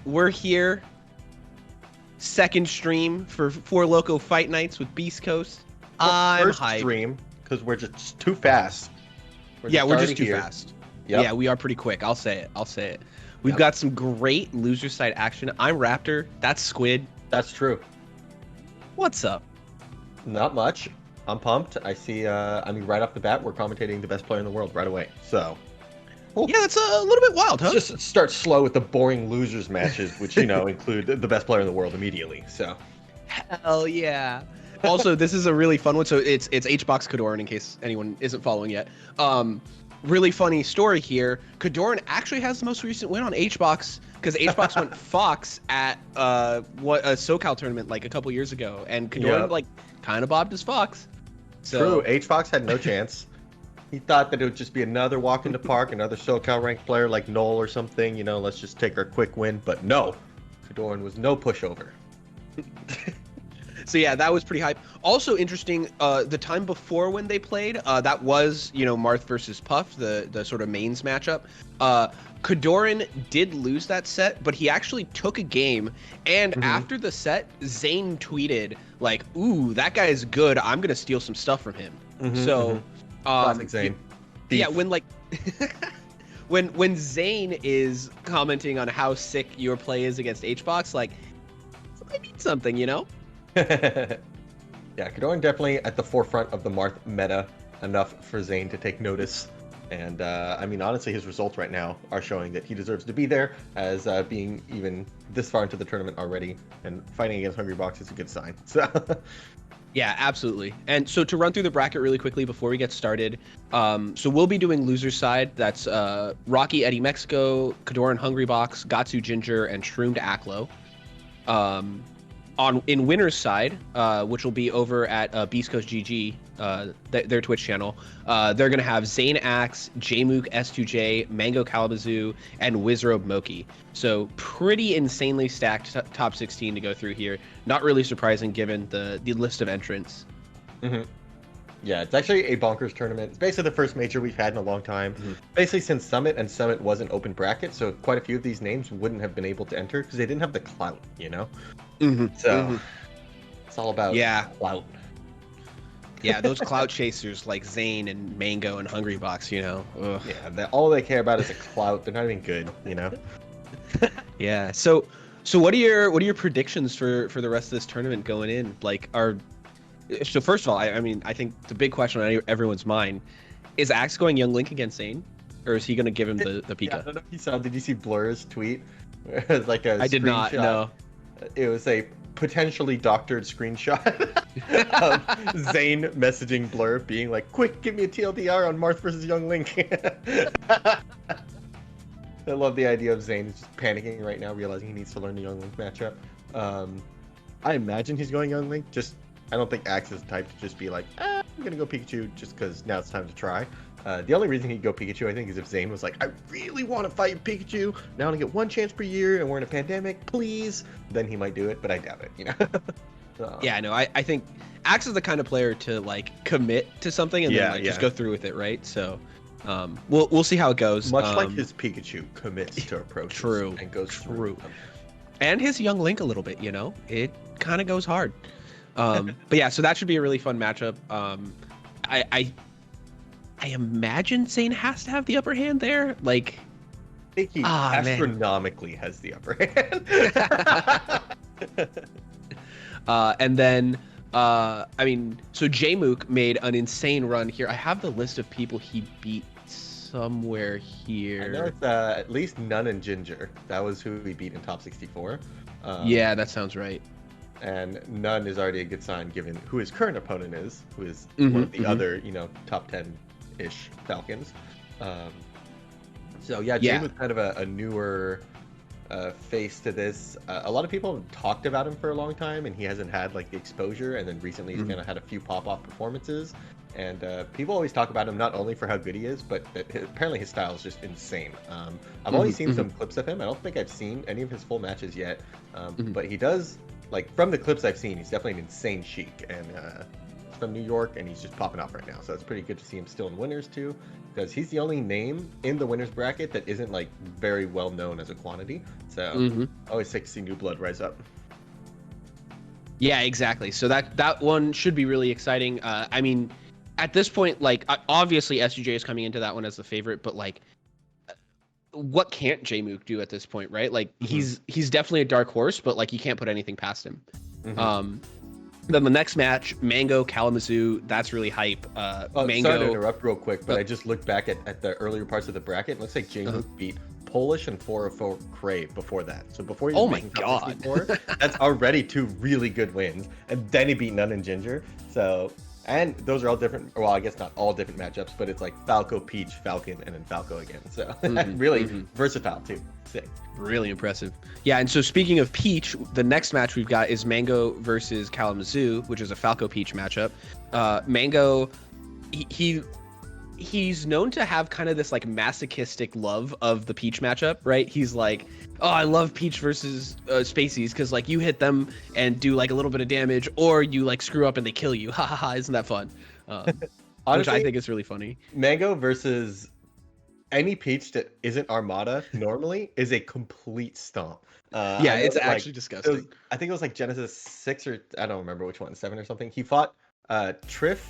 we're here. Second stream for Loko Fight Nights with Beast Coast. I'm First hyped. stream because we're just too fast. We're just too here. fast. Yep. Yeah, we are pretty quick. I'll say it. We've got some great loser side action. I'm Raptor. That's Squid. That's true. What's up? Not much. I'm pumped. I see. Right off the bat, we're commentating the best player in the world right away. So. Yeah, that's a little bit wild, huh? Just start slow with the boring losers matches, which include the best player in the world immediately. So. Hell yeah. Also, this is a really fun one. So it's HBox KoDoRiN in case anyone isn't following yet. Really funny story here. KoDoRiN actually has the most recent win on HBox because HBox went Fox at a SoCal tournament like a couple years ago, and KoDoRiN kind of bobbed as Fox. So, true. HBox had no chance. He thought that it would just be another walk in the park, another SoCal ranked player like Noel or something. Let's just take our quick win. But no, KoDoRiN was no pushover. So yeah, that was pretty hype. Also interesting, the time before when they played, that was, Marth versus Puff, the sort of mains matchup. KoDoRiN did lose that set, but he actually took a game, and after the set, Zane tweeted, like, ooh, that guy is good, I'm gonna steal some stuff from him. Classic Zane. Yeah, when when Zane is commenting on how sick your play is against HBox, like, I mean something, Yeah, KoDoRiN definitely at the forefront of the Marth meta, enough for Zane to take notice. And honestly, his results right now are showing that he deserves to be there, as being even this far into the tournament already and fighting against Hungrybox is a good sign. So. Yeah, absolutely. And so to run through the bracket really quickly before we get started, so we'll be doing loser side. That's Rocky Eddie Mexico, KoDoRiN Hungrybox, Gahtzu Ginger, and Shroomed Aklo. In winner's side, which will be over at Beast Coast GG, their Twitch channel, they're going to have Zane Axe, Jmook S2J, Mango Calabazoo, and Wizrobe Moki. So pretty insanely stacked top 16 to go through here. Not really surprising given the list of entrants. Yeah, it's actually a bonkers tournament. It's basically the first major we've had in a long time. Basically since Summit, and Summit was an open bracket, so quite a few of these names wouldn't have been able to enter because they didn't have the clout, So it's all about clout. Yeah, those clout chasers like Zane and Mango and Hungrybox, Ugh. Yeah, all they care about is a clout. They're not even good, Yeah. So what are your predictions for the rest of this tournament going in? So first of all, I think the big question on everyone's mind is Axe going Young Link against Zane, or is he going to give him the Pika? Yeah, I don't know if you saw. Did you see Blur's tweet? It was like a I did not. No. It was a potentially doctored screenshot of Zane messaging Blur, being like, "Quick, give me a TLDR on Marth versus Young Link." I love the idea of Zane just panicking right now, realizing he needs to learn the Young Link matchup. I imagine he's going Young Link. I don't think Axe is the type to just be like, I'm gonna go Pikachu just because now it's time to try. The only reason he'd go Pikachu, I think, is if Zane was like, I really want to fight Pikachu. Now I only get one chance per year, and we're in a pandemic. Please, then he might do it, but I doubt it. Yeah, no, I think Axe is the kind of player to commit to something and then just go through with it, right? So, we'll see how it goes. Much like his Pikachu commits to approach. True. And goes through. And his Young Link a little bit, it kind of goes hard. But yeah, so that should be a really fun matchup. I imagine Zane has to have the upper hand there. I think he astronomically has the upper hand. And then, so Jmook made an insane run here. I have the list of people he beat somewhere here. I know it's at least Nun and Ginger. That was who he beat in top 64. Yeah, that sounds right. And Nun is already a good sign given who his current opponent is, who is one of the other, top 10-ish Falcons. Jmook's kind of a newer face to this. A lot of people have talked about him for a long time, and he hasn't had the exposure. And then recently, he's kind of had a few pop-off performances. And people always talk about him not only for how good he is, but apparently his style is just insane. I've only seen some clips of him. I don't think I've seen any of his full matches yet, but he does. From the clips I've seen, he's definitely an insane Sheik, and from New York, and he's just popping off right now. So it's pretty good to see him still in winners too, because he's the only name in the winners bracket that isn't like very well known as a quantity. So always sick to see new blood rise up. Yeah, exactly. So that one should be really exciting. I mean, at this point, like obviously SUJ is coming into that one as the favorite, but like, what can't Jmook do at this point, right? Like he's definitely a dark horse, but like you can't put anything past him. Then the next match, Mango Kalamazoo, that's really hype. Mango. Sorry to interrupt real quick, but I just looked back at the earlier parts of the bracket. It looks like Jmook beat Polish and 404 Crave before that. So before he was making top 64, that's already 2 really good wins. And then he beat Nun and Ginger. So, and those are all different. Well, I guess not all different matchups, but it's like Falco, Peach, Falcon, and then Falco again. So really versatile too. Sick. Really impressive. Yeah, and so speaking of Peach, the next match we've got is Mango versus Kalamazoo, which is a Falco Peach matchup. Mango, he's known to have kind of this like masochistic love of the Peach matchup, right? He's like, oh, I love Peach versus Spaceys because like you hit them and do like a little bit of damage, or you like screw up and they kill you. Ha ha ha! Isn't that fun? Honestly, which I think is really funny. Mango versus any Peach that isn't Armada normally is a complete stomp. Yeah, it's actually disgusting. I think it was like Genesis 6 or I don't remember which one, 7 or something. He fought Triff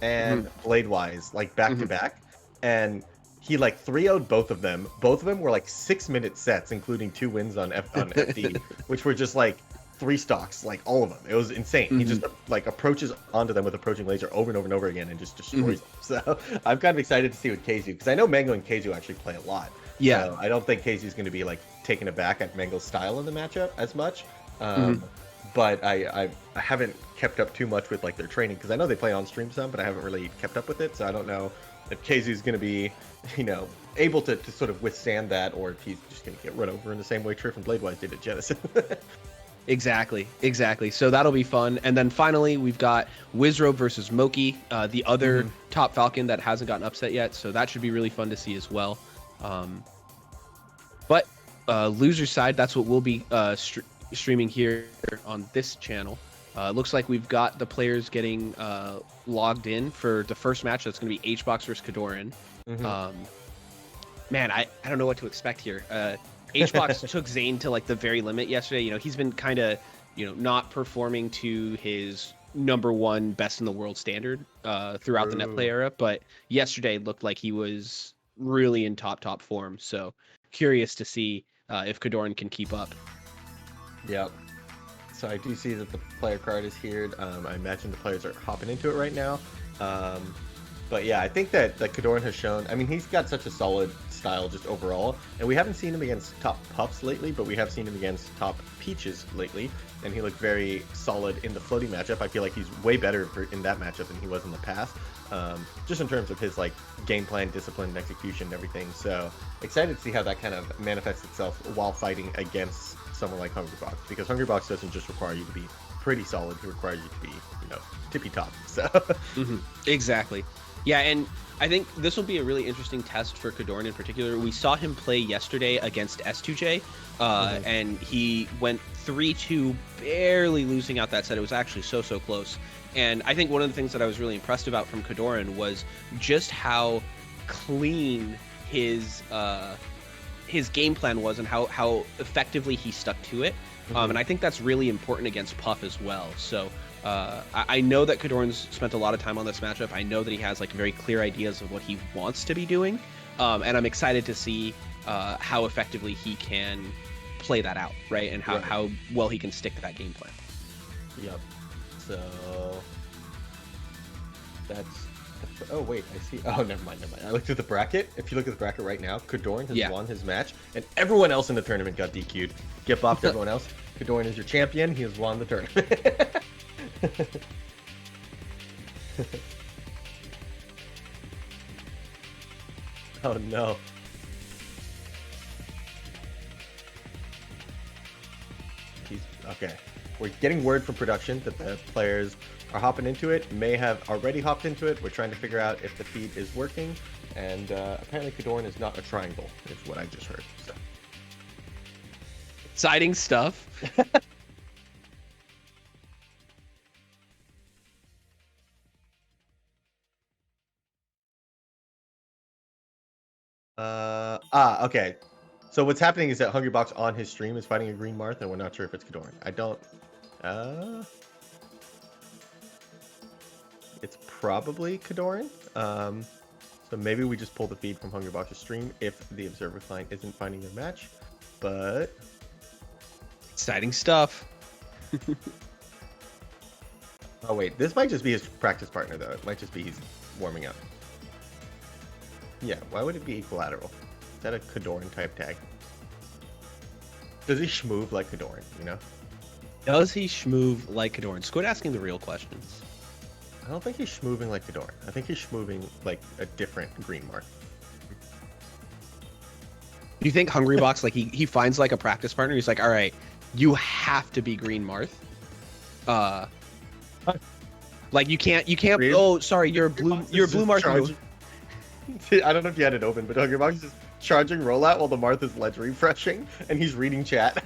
and Bladewise like back to back, and he like 3-0'd both of them. Both of them were like 6-minute sets, including 2 wins on FD, which were just like 3 stocks, like all of them. It was insane. He just like approaches onto them with approaching laser over and over and over again and just destroys them. So I'm kind of excited to see what KZ, because I know Mango and KZ actually play a lot. Yeah. So I don't think KZ is going to be like taken aback at Mango's style in the matchup as much. But I haven't kept up too much with like their training, because I know they play on stream some, but I haven't really kept up with it. So I don't know if KZ is going to be, you know, able to sort of withstand that, or if he's just going to get run over in the same way Triff and Bladewise did at Genesis. Exactly. So that'll be fun. And then finally, we've got Wizrobe versus Moki, the other top Falcon that hasn't gotten upset yet. So that should be really fun to see as well. But loser side, that's what we'll be streaming here on this channel. Looks like we've got the players getting logged in for the first match. That's going to be HBox versus KoDoRiN. Man, I don't know what to expect here. HBox took Zane to like the very limit yesterday. You know, he's been kind of, you know, not performing to his #1 best in the world standard throughout the netplay era, but yesterday looked like he was really in top form. So curious to see if KoDoRiN can keep up. Yep. So I do see that the player card is here. I imagine the players are hopping into it right now. But yeah, I think that KoDoRiN has shown, I mean, he's got such a solid style just overall, and we haven't seen him against top Puffs lately, but we have seen him against top Peaches lately, and he looked very solid in the floating matchup. I feel like he's way better in that matchup than he was in the past, just in terms of his like game plan, discipline, and execution, and everything. So excited to see how that kind of manifests itself while fighting against someone like Hungrybox, because Hungrybox doesn't just require you to be pretty solid, he requires you to be, you know, tippy top. So Exactly. Yeah, and I think this will be a really interesting test for KoDoRiN in particular. We saw him play yesterday against S2J, and he went 3-2, barely losing out that set. It was actually so close. And I think one of the things that I was really impressed about from KoDoRiN was just how clean his game plan was, and how effectively he stuck to it. And I think that's really important against Puff as well. So I know that KoDoRiN's spent a lot of time on this matchup. I know that he has like very clear ideas of what he wants to be doing, and I'm excited to see how effectively he can play that out, right? And how well he can stick to that game plan. Yep. So that's. Oh wait, I see. Oh, never mind. I looked at the bracket. If you look at the bracket right now, KoDoRiN has won his match, and everyone else in the tournament got DQ'd. Get buffed to everyone else. KoDoRiN is your champion. He has won the tournament. Oh no. Okay. We're getting word from production that the players are hopping into it, may have already hopped into it. We're trying to figure out if the feed is working, and apparently KoDoRiN is not a triangle, is what I just heard. So. Exciting stuff. Okay. So what's happening is that Hungrybox on his stream is fighting a green Marth, and we're not sure if it's KoDoRiN. I don't. It's probably KoDoRiN. So maybe we just pull the feed from Hungrybox's stream if the observer client isn't finding their match. But Exciting stuff. oh wait, this might just be his practice partner though. It might just be he's warming up. Yeah, why would it be equilateral? Is that a KoDoRiN type tag? Does he schmoove like KoDoRiN, you know? Does he schmoove like KoDoRiN? Squid asking the real questions. I don't think he's schmooving like KoDoRiN. I think he's schmooving like a different green Marth. Do you think Hungrybox, like he finds like a practice partner, he's like, all right, you have to be green Marth. Like you can't Really? oh sorry, you're a blue Marth. Charging... I don't know if you had it open, but Hungrybox is just charging rollout while the Marth is ledge refreshing and he's reading chat.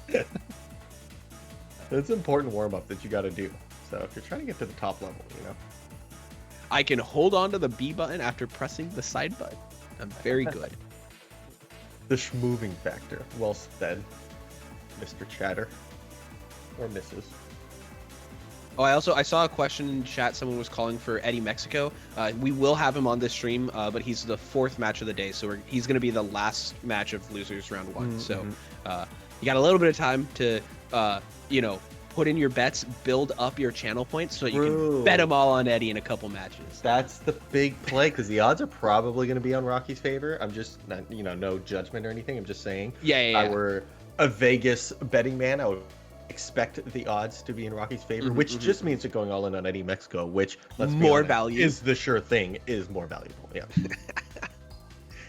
It's an important warm-up that you gotta do. So if you're trying to get to the top level, you know. I can hold on to the B button after pressing the side button. I'm very good. The schmooving factor. Well said, Mr. Chatter. Or Mrs. Oh, I saw a question in chat. Someone was calling for Eddie Mexico. We will have him on this stream, but he's the 4th match of the day, so he's going to be the last match of losers round 1. Mm-hmm. So you got a little bit of time to, put in your bets, build up your channel points, so you can bet them all on Eddie in a couple matches. That's the big play, because the odds are probably going to be on Rocky's favor. I'm just, not, no judgment or anything. I'm just saying. Yeah. If I were a Vegas betting man, I would expect the odds to be in Rocky's favor, which just means that going all in on Eddie Mexico, which let's be honest, value is the sure thing, is more valuable. Yeah.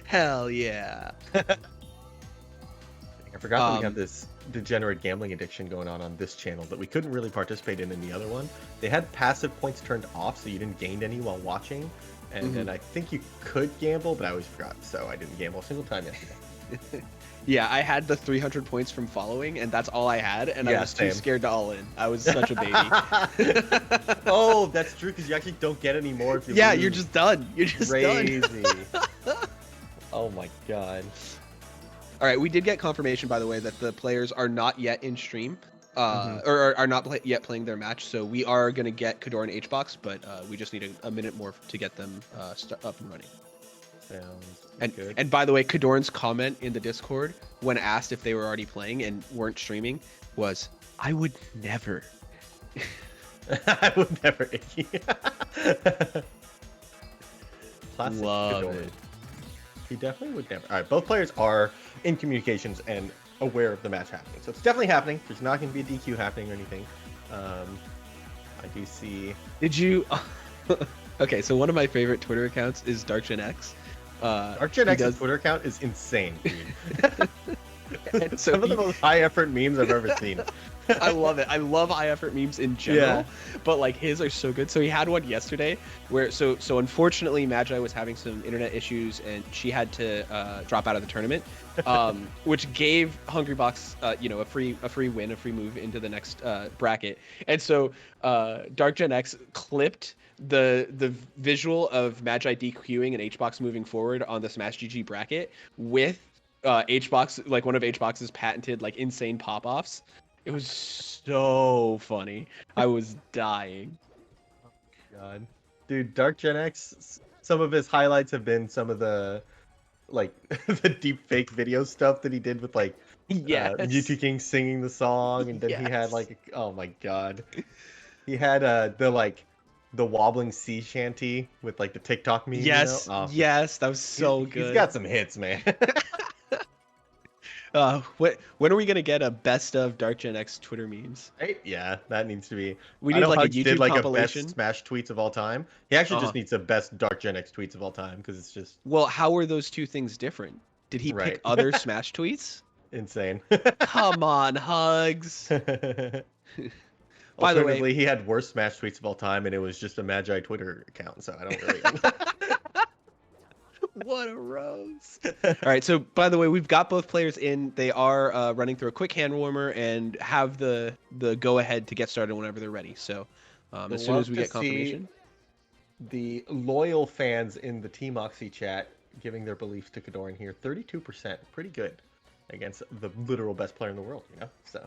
Hell yeah. I forgot that we have this degenerate gambling addiction going on this channel that we couldn't really participate in the other one. They had passive points turned off, so you didn't gain any while watching, and then I think you could gamble, but I always forgot, so I didn't gamble a single time yesterday. Yeah, I had the 300 points from following, and that's all I had, and I was too scared to all in. I was such a baby. Oh, that's true, because you actually don't get any more if you lose. You're just done. You're just crazy. done. Oh my god. All right, we did get confirmation, by the way, that the players are not yet in stream, or are not yet playing their match, so we are going to get KoDoRiN HBox, but we just need a minute more to get them up and running. Sounds good. And by the way, KoDoRiN's comment in the Discord when asked if they were already playing and weren't streaming was, "I would never." I would never. Classic Love KoDoRiN. it. He definitely would never. All right, both players are in communications and aware of the match happening, so it's definitely happening. There's not going to be a DQ happening or anything. I do see. Did you? Okay, so one of my favorite Twitter accounts is DarkGenX. DarkGenX's Twitter account is insane, dude. And so some of the most high effort memes I've ever seen. I love it. I love high effort memes in general, but like his are so good. So he had one yesterday where so unfortunately Magi was having some internet issues and she had to drop out of the tournament, which gave Hungrybox a free win, a free move into the next bracket. And so DarkGenX clipped the visual of Magi DQing and HBox moving forward on the Smash GG bracket with HBox, like one of HBox's patented like insane pop-offs. It was so funny. I was dying. Oh my god. Dude, DarkGenX, some of his highlights have been some of the like the deep fake video stuff that he did with like Mewtwo King singing the song, and then he had like, oh my god. He had the wobbling sea shanty with like the TikTok meme. Yes, yes, that was so good. He's got some hits, man. When are we gonna get a best of DarkGenX Twitter memes? Right? Yeah, that needs to be. We need like Hugs a YouTube did, like, compilation. A best Smash tweets of all time. He actually just needs the best DarkGenX tweets of all time because it's just. Well, how are those two things different? Did he pick other Smash tweets? Insane. Come on, Hugs. By the way, he had worst Smash tweets of all time, and it was just a Magi Twitter account, so I don't really. What a rose. All right, so by the way, we've got both players in. They are running through a quick hand warmer and have the go ahead to get started whenever they're ready. So as soon as we get confirmation. The loyal fans in the Team Oxy chat giving their beliefs to KoDoRiN here. 32%, pretty good against the literal best player in the world, you know? So.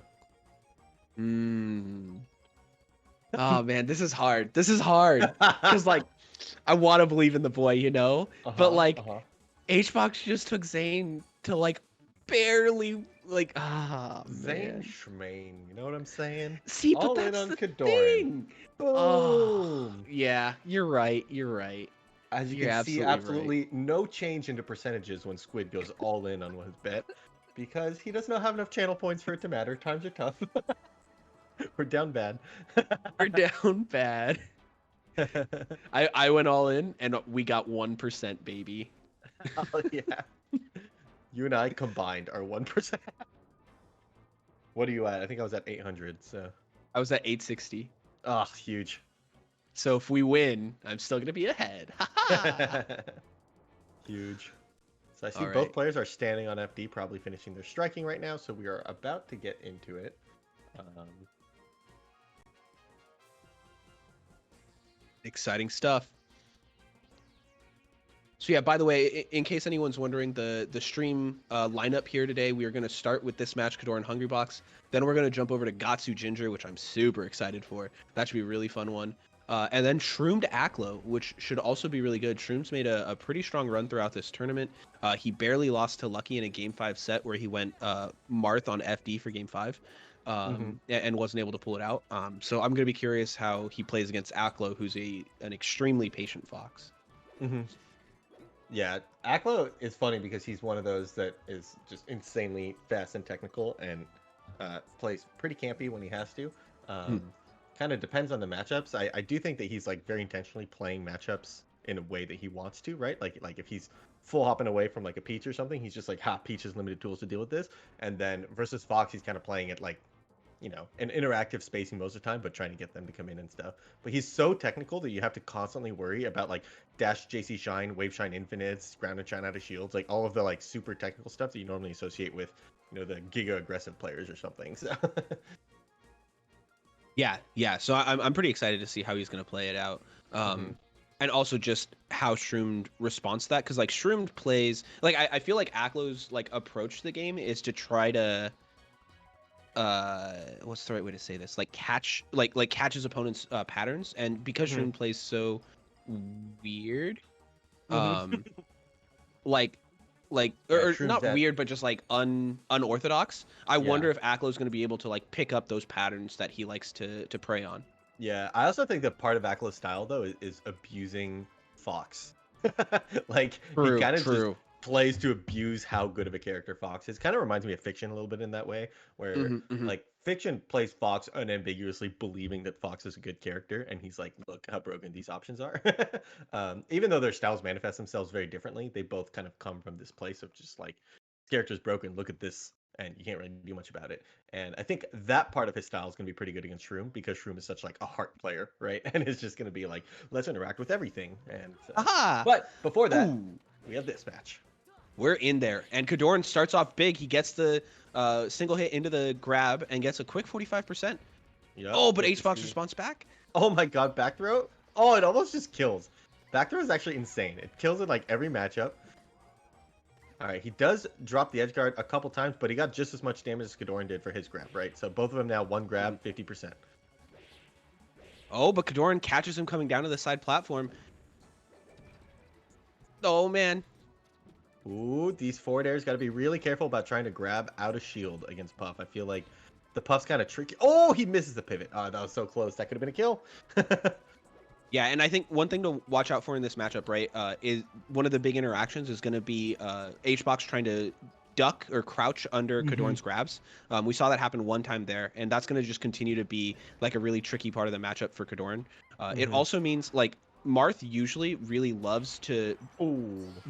Oh man, this is hard. This is hard. Because like I want to believe in the boy, you know? But like HBox just took Zane to like barely like Zane man. Schmaine, you know what I'm saying? See, but All that's in on the KoDoRiN. thing. Boom! Oh, yeah, you're right. You're right. As you You're can see, absolutely absolutely no change into percentages when Squid goes all in on his bet. Because he does not have enough channel points for it to matter. Times are tough. We're down bad. We're down bad. I went all in and we got 1%, baby. Oh yeah. You and I combined are 1%. What are you at? I think I was at 800, so. I was at 860. Oh, huge. So if we win, I'm still gonna be ahead. Huge. So I see both players are standing on FD, probably finishing their striking right now, so we are about to get into it. Exciting stuff. So yeah, by the way, in case anyone's wondering, the stream lineup here today, we are going to start with this match, KoDoRiN Hungrybox. Then we're going to jump over to Gahtzu Ginger, which I'm super excited for. That should be a really fun one. And then Shroomed Aklo, which should also be really good. Shroomed's made a pretty strong run throughout this tournament. He barely lost to Lucky in a Game 5 set where he went Marth on FD for Game 5. And wasn't able to pull it out. So I'm going to be curious how he plays against Aklo, who's an extremely patient fox. Yeah, Aklo is funny because he's one of those that is just insanely fast and technical and plays pretty campy when he has to. Kind of depends on the matchups. I do think that he's like very intentionally playing matchups in a way that he wants to, right? Like if he's full hopping away from like a Peach or something, he's just like, ha, Peach has limited tools to deal with this. And then versus Fox, he's kind of playing it like, you know, an interactive spacing most of the time, but trying to get them to come in and stuff. But he's so technical that you have to constantly worry about like dash JC Shine, Wave Shine Infinites, ground and shine out of shields, like all of the like super technical stuff that you normally associate with, you know, the giga aggressive players or something. So yeah. So I'm pretty excited to see how he's gonna play it out. And also just how Shroomed responds to that, because like Shroomed plays like I feel like Aklo's like approach to the game is to try to what's the right way to say this, like catch his opponent's patterns, and because Shroomed plays so weird, like or not weird, but just like unorthodox. I wonder if Aklo's going to be able to like pick up those patterns that he likes to prey on. Yeah, I also think that part of Aklo's style though is abusing Fox. Like he kind of just plays to abuse how good of a character Fox is. Kind of reminds me of Fiction a little bit in that way, where like Fiction plays Fox unambiguously believing that Fox is a good character, and he's like, look how broken these options are. Even though their styles manifest themselves very differently, they both kind of come from this place of just like, this character's broken, look at this, and you can't really do much about it. And I think that part of his style is going to be pretty good against Shroom, because Shroom is such like a heart player, right? And it's just going to be like, let's interact with everything. And but before that, we have this match. We're in there, and KoDoRiN starts off big. He gets the single hit into the grab and gets a quick 45%. Yep, oh, but HBox responds back. Oh my god, back throw? Oh, it almost just kills. Back throw is actually insane. It kills in like every matchup. All right, he does drop the edge guard a couple times, but he got just as much damage as KoDoRiN did for his grab, right? So both of them now one grab, 50%. Oh, but KoDoRiN catches him coming down to the side platform. Oh man. Ooh, these forward airs got to be really careful about trying to grab out of shield against Puff. I feel like the Puff's kind of tricky. Oh, he misses the pivot. Oh, that was so close. That could have been a kill. Yeah, and I think one thing to watch out for in this matchup, right, is one of the big interactions is going to be HBox trying to duck or crouch under KoDoRiN's grabs. We saw that happen one time there, and that's going to just continue to be like a really tricky part of the matchup for KoDoRiN. It also means like Marth usually really loves to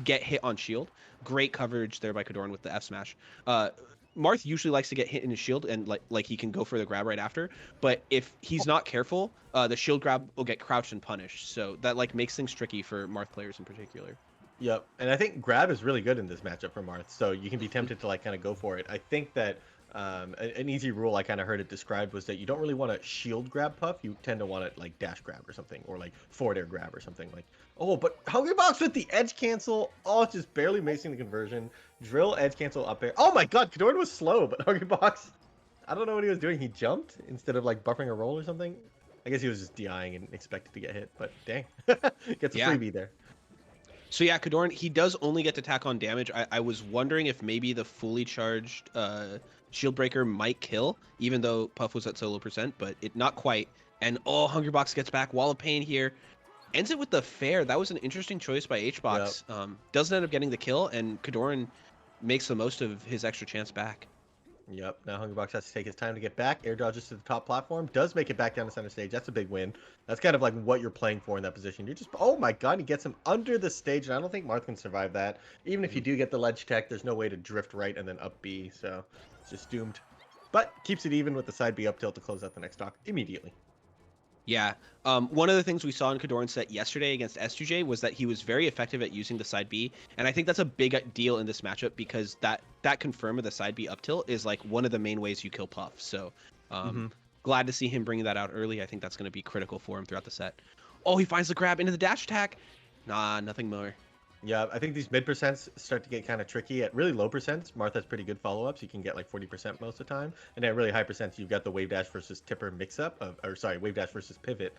get hit on shield. Great coverage there by KoDoRiN with the F smash. Marth usually likes to get hit in his shield, and like he can go for the grab right after. But if he's not careful, the shield grab will get crouched and punished. So that like makes things tricky for Marth players in particular. Yep, and I think grab is really good in this matchup for Marth. So you can be tempted to like kind of go for it. I think that An easy rule I kind of heard it described was that you don't really want to shield grab Puff. You tend to want to like dash grab or something, or like forward air grab or something. Like, oh, but Hungrybox with the edge cancel. Oh, it's just barely missing the conversion. Drill, edge cancel, up air. Oh my god, KoDoRiN was slow, but Hungrybox, I don't know what he was doing. He jumped instead of like buffering a roll or something. I guess he was just DIing and expected to get hit, but dang. Gets a freebie there. So yeah, KoDoRiN, he does only get to tack on damage. I was wondering if maybe the fully charged shield breaker might kill, even though Puff was at solo %, but it not quite. And oh, Hungrybox gets back. Wall of Pain here. Ends it with the fair. That was an interesting choice by HBox. Yep. Doesn't end up getting the kill, and KoDoRiN makes the most of his extra chance back. Yep, now Hungrybox has to take his time to get back. Air dodges to the top platform. Does make it back down to center stage. That's a big win. That's kind of like what you're playing for in that position. You're just, oh my god, he gets him under the stage, and I don't think Marth can survive that. Even if you do get the ledge tech, there's no way to drift right and then up B, so it's just doomed. But keeps it even with the side B up tilt to close out the next stock immediately. Yeah. One of the things we saw in KoDoRiN's set yesterday against S2J was that he was very effective at using the side B, and I think that's a big deal in this matchup because that confirm of the side B up tilt is like one of the main ways you kill Puff. So glad to see him bringing that out early. I think that's going to be critical for him throughout the set. Oh, he finds the grab into the dash attack. Nah, nothing more. Yeah, I think these mid percents start to get kind of tricky. At really low percents, Marth has pretty good follow-ups. You can get like 40% most of the time. And at really high percents, you've got the wave dash versus tipper mix-up, wave dash versus pivot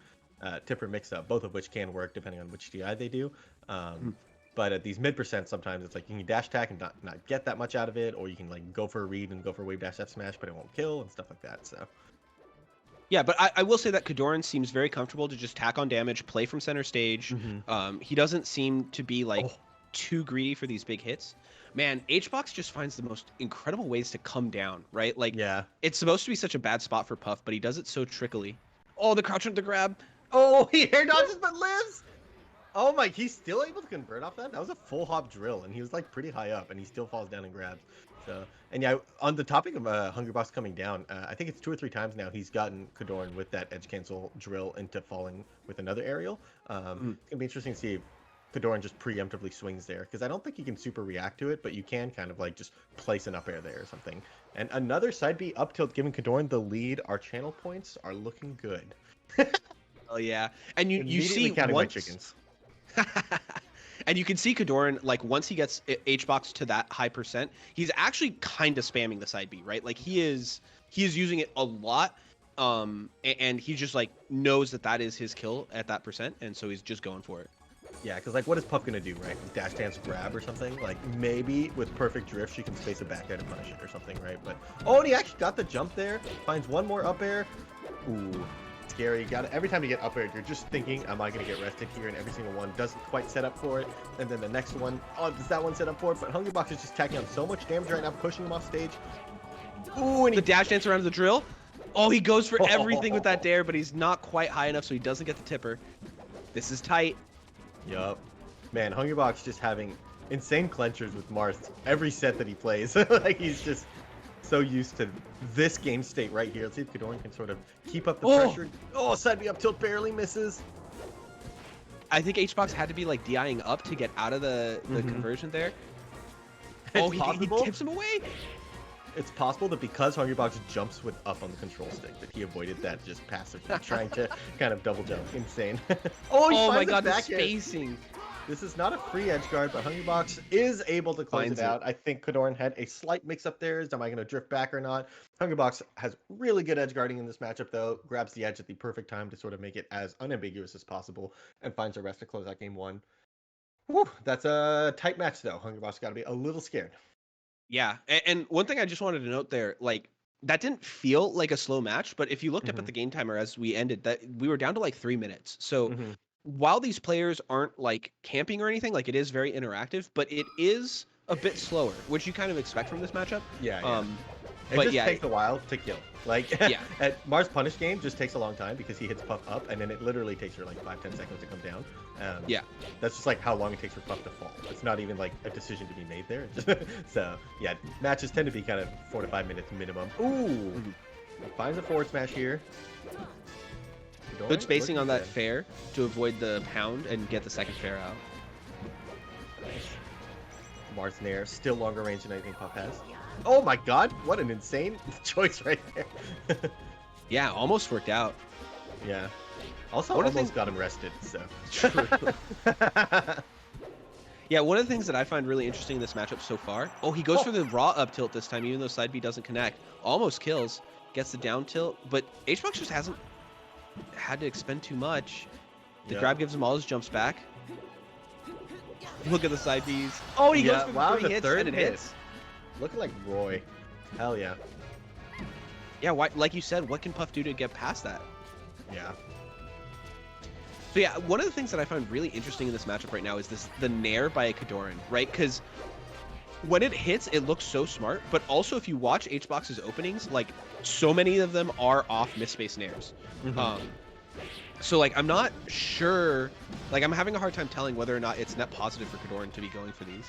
tipper mix-up, both of which can work depending on which DI they do. But at these mid percents, sometimes it's like you can dash attack and not get that much out of it, or you can like go for a read and go for wave dash F smash, but it won't kill and stuff like that. So. Yeah, but I will say that KoDoRiN seems very comfortable to just tack on damage, play from center stage. He doesn't seem to be like too greedy for these big hits. Man, HBox just finds the most incredible ways to come down, right? Like, it's supposed to be such a bad spot for Puff, but he does it so trickily. Oh, the crouch under the grab. Oh, he air dodges but lives. Oh my, he's still able to convert off that? That was a full hop drill, and he was like pretty high up, and he still falls down and grabs. So, and yeah, on the topic of Hungrybox coming down, I think it's 2 or 3 times now he's gotten KoDoRiN with that edge cancel drill into falling with another aerial. It's going to be interesting to see if KoDoRiN just preemptively swings there, because I don't think you can super react to it, but you can kind of like just place an up air there or something. And another side B up tilt giving KoDoRiN the lead. Our channel points are looking good. Oh yeah, and you see counting my chickens. And you can see KoDoRiN, like, once he gets HBox to that high percent, he's actually kind of spamming the side B, right? Like, he is using it a lot, and he just, like, knows that is his kill at that percent, and so he's just going for it. Yeah, because, like, what is Puff going to do, right? Dash dance grab or something? Like, maybe with perfect drift, she can space it back air to punish it or something, right? But, oh, and he actually got the jump there. Finds one more up air. Ooh. Scary. Got it. Every time you get up air, you're just thinking, am I going to get rested here? And every single one doesn't quite set up for it. And then the next one, oh, does that one set up for it? But Hungrybox is just tacking on so much damage right now, pushing him off stage. Ooh, and the dash dance around the drill. Oh, he goes for everything with that dare, but he's not quite high enough, so he doesn't get the tipper. This is tight. Yup. Man, Hungrybox just having insane clenchers with Marth every set that he plays. Like, he's just so used to this game state right here. Let's see if KoDoRiN can sort of keep up the pressure. Oh, side B up tilt barely misses. I think HBox had to be like DIing up to get out of the conversion there. Oh, he tips him away. It's possible that because Hungrybox jumps with up on the control stick, that he avoided that just passively trying to kind of double jump. Insane. Oh my god, the spacing. This is not a free edge guard, but Hungrybox is able to close it out. I think KoDoRiN had a slight mix-up there. Am I going to drift back or not? Hungrybox has really good edge guarding in this matchup, though. Grabs the edge at the perfect time to sort of make it as unambiguous as possible, and finds a rest to close out game 1. Whew, that's a tight match, though. Hungrybox got to be a little scared. Yeah, and one thing I just wanted to note there, like, that didn't feel like a slow match, but if you looked up at the game timer as we ended, that we were down to like 3 minutes. So while these players aren't like camping or anything, like, it is very interactive, but it is a bit slower, which you kind of expect from this matchup. Yeah. It just takes a while to kill. Like, at Mars Punish game just takes a long time because he hits Puff up, and then it literally takes her like 5-10 seconds to come down. That's just like how long it takes for Puff to fall. It's not even like a decision to be made there. So yeah, matches tend to be kind of 4 to 5 minutes minimum. Ooh, finds a forward smash here. Good spacing on that fair to avoid the pound and get the second fair out. Mars Nair, still longer range than anything Puff has. Oh my god, what an insane choice right there. Yeah, almost worked out. Yeah. Also, One of the almost got him rested, so. True. Yeah, one of the things that I find really interesting in this matchup so far. Oh, he goes for the raw up tilt this time, even though side B doesn't connect. Almost kills, gets the down tilt, but HBox just hasn't had to expend too much. The grab gives him all his jumps back. Look at the side Bs. Oh, he goes for the 3 hits and it hits. Looking like Roy. Hell yeah. Yeah, like you said, what can Puff do to get past that? Yeah. So yeah, one of the things that I find really interesting in this matchup right now is the Nair by KoDoRiN, right? Because when it hits, it looks so smart, but also if you watch HBox's openings, like so many of them are off misspace Nairs. So like I'm not sure, like I'm having a hard time telling whether or not it's net positive for KoDoRiN to be going for these.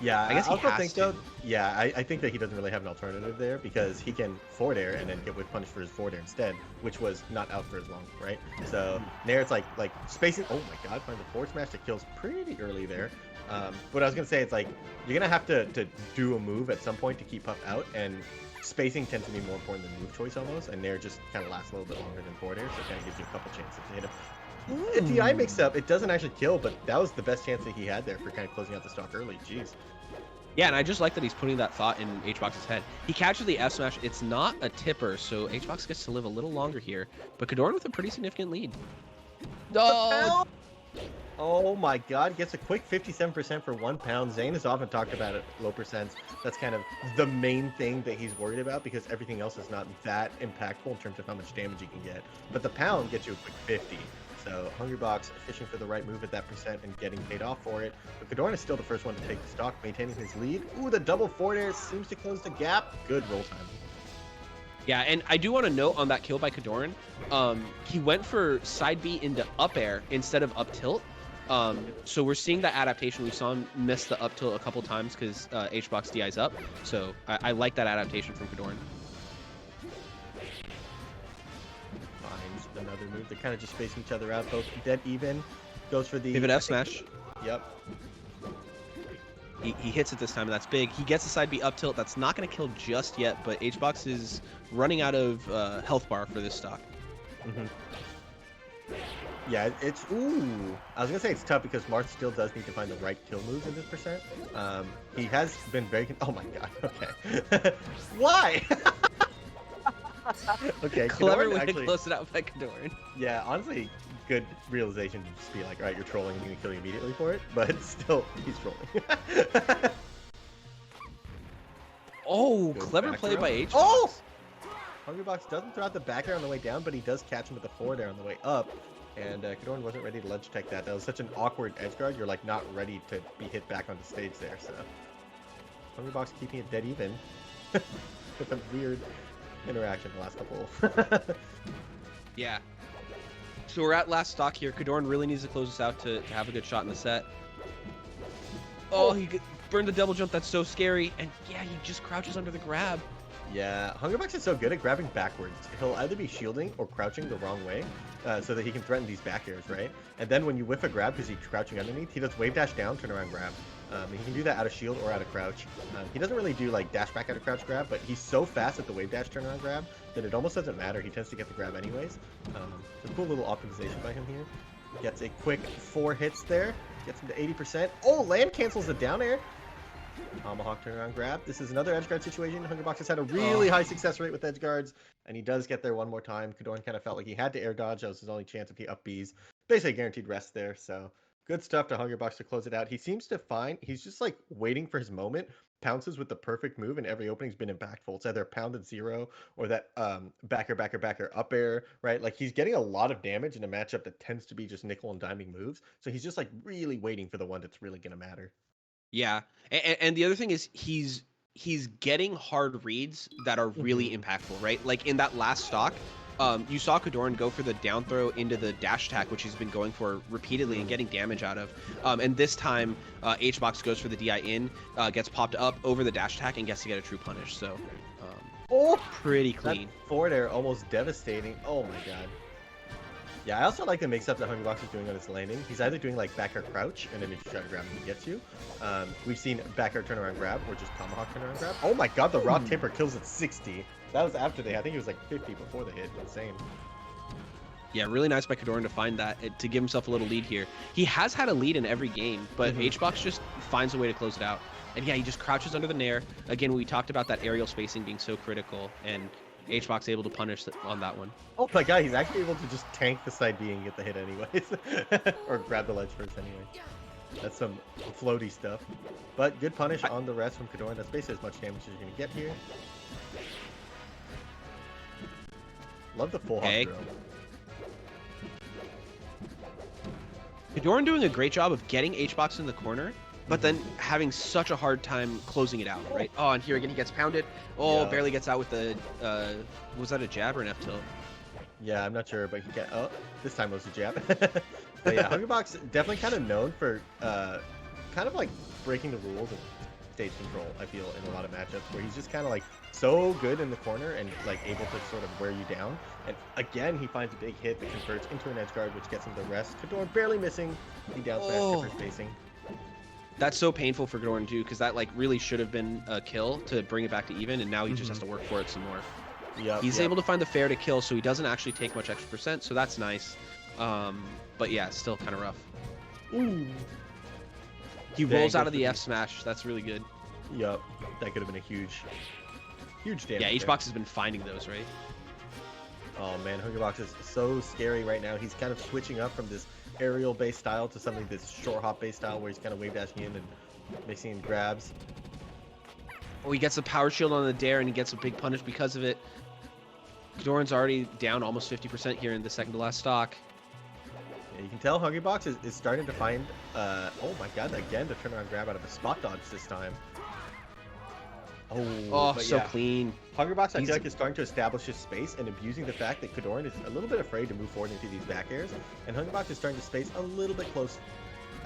Yeah, I guess he also has think to. though. Yeah, I think that he doesn't really have an alternative there because he can forward air and then get whip punish for his forward air instead, which was not out for as long, right? So there it's like spacing. Oh my god, find the forward smash that kills pretty early there. But I was gonna say it's like you're gonna have to do a move at some point to keep Puff out, and spacing tends to be more important than move choice almost, and Nair just kind of lasts a little bit longer than forward air, so it kind of gives you a couple chances to hit him. The DI mix up, it doesn't actually kill, but that was the best chance that he had there for kind of closing out the stock early. Jeez. Yeah, and I just like that he's putting that thought in HBox's head. He catches the F smash. It's not a tipper, so HBox gets to live a little longer here. But KoDoRiN with a pretty significant lead. Oh my god, gets a quick 57% for 1 pound. Zane has often talked about it, low percents. That's kind of the main thing that he's worried about because everything else is not that impactful in terms of how much damage he can get. But the pound gets you a quick 50. So Hungrybox fishing for the right move at that percent and getting paid off for it. But KoDoRiN is still the first one to take the stock, maintaining his lead. Ooh, the double forward air seems to close the gap. Good roll time. Yeah, and I do want to note on that kill by KoDoRiN, he went for side B into up air instead of up tilt. So we're seeing that adaptation. We saw him miss the up tilt a couple times because HBox DI's up. So I like that adaptation from KoDoRiN. Another move. They're kind of just spacing each other out. Both dead even. Goes for the pivot F smash. Yep. He hits it this time, and that's big. He gets the side B up tilt. That's not going to kill just yet, but HBox is running out of health bar for this stock. Yeah, it's ooh. I was gonna say it's tough because Mars still does need to find the right kill moves in this percent. He has been very. Oh my god. Okay. Why? Okay, Clever way actually, to close it out by KoDoRiN. Yeah, honestly, good realization to just be like, all right, you're trolling and you can kill you immediately for it, but still, he's trolling. Oh, Goes clever back play throw. by HBox. Oh! Hungrybox doesn't throw out the back air on the way down, but he does catch him with the forward air on the way up. And KoDoRiN wasn't ready to ledge tech that. That was such an awkward edge guard. You're like not ready to be hit back on the stage there. So Hungrybox keeping it dead even with a weird interaction the last couple. Yeah. So we're at last stock here. KoDoRiN really needs to close this out to have a good shot in the set. Oh, he burned the double jump. That's so scary. And yeah, he just crouches under the grab. Yeah, Hungrybox is so good at grabbing backwards. He'll either be shielding or crouching the wrong way so that he can threaten these back airs, right? And then when you whiff a grab because he's crouching underneath, he does wave dash down, turn around grab. He can do that out of shield or out of crouch. He doesn't really do like dash back out of crouch grab, but he's so fast at the wave dash turnaround grab that it almost doesn't matter. He tends to get the grab anyways. So cool little optimization by him here. Gets a quick 4 hits there. Gets him to 80%. Oh, land cancels the down air. Tomahawk turnaround grab. This is another edge guard situation. Hungrybox has had a really high success rate with edge guards, and he does get there one more time. KoDoRiN kind of felt like he had to air dodge. That was his only chance if he up Bs. Basically guaranteed rest there, so good stuff to Hungrybox to close it out. He seems to find, he's just like waiting for his moment, pounces with the perfect move, and every opening's been impactful. It's either pounded 0 or that backer up air, right? Like he's getting a lot of damage in a matchup that tends to be just nickel and diming moves. So he's just like really waiting for the one that's really going to matter. Yeah, and the other thing is he's getting hard reads that are really impactful, right? Like in that last stock, you saw KoDoRiN go for the down throw into the dash attack, which he's been going for repeatedly and getting damage out of. And this time, HBox goes for the DI in, gets popped up over the dash attack, and gets to get a true punish. So, pretty clean. That forward air almost devastating. Oh my god. Yeah, I also like the mix-up that Hungrybox is doing on his landing. He's either doing like back air crouch, and then if you try to grab him, he gets you. We've seen back air turnaround grab, or just tomahawk turnaround grab. Oh my god, the raw tipper kills at 60. That was after I think it was like 50 before the hit. Insane. Yeah, really nice by KoDoRiN to find that, to give himself a little lead here. He has had a lead in every game, but HBox just finds a way to close it out. And yeah, he just crouches under the nair. Again, we talked about that aerial spacing being so critical, and HBox able to punish on that one. Oh my god, he's actually able to just tank the side B and get the hit anyways. Or grab the ledge first anyway. That's some floaty stuff. But good punish on the rest from KoDoRiN. That's basically as much damage as you're going to get here. Love the full hop drill. KoDoRiN doing a great job of getting HBox in the corner, but then having such a hard time closing it out, right? Oh, and here again, he gets pounded. Oh, yeah. Barely gets out with the, was that a jab or an F-tilt? Yeah, I'm not sure, but he got, oh, this time it was a jab. But yeah, Hungrybox definitely kind of known for kind of like breaking the rules of stage control, I feel, in a lot of matchups, where he's just kind of like so good in the corner and like able to sort of wear you down. And again, he finds a big hit that converts into an edge guard, which gets him the rest. KoDoRiN barely missing. He down smash for spacing. That's so painful for KoDoRiN too, because that like really should have been a kill to bring it back to even, and now he just has to work for it some more. He's able to find the fair to kill, so he doesn't actually take much extra percent, so that's nice. But yeah, still kind of rough. Ooh. He rolls out of the F smash. That's really good. Yup. That could have been a huge damage. Yeah, HBox has been finding those, right? Oh man, Hungrybox is so scary right now. He's kind of switching up from this aerial-based style to something that's short hop-based style, where he's kind of wave dashing in and mixing in grabs. Oh, he gets a power shield on the dare, and he gets a big punish because of it. KoDoRiN's already down almost 50% here in the second to last stock. Yeah, you can tell Hungrybox is starting to find, oh my god, again, the turnaround grab out of a spot dodge this time. Oh, so yeah. Clean. Hungrybox, I feel like, is starting to establish his space and abusing the fact that KoDoRiN is a little bit afraid to move forward into these back airs, and Hungrybox is starting to space a little bit close.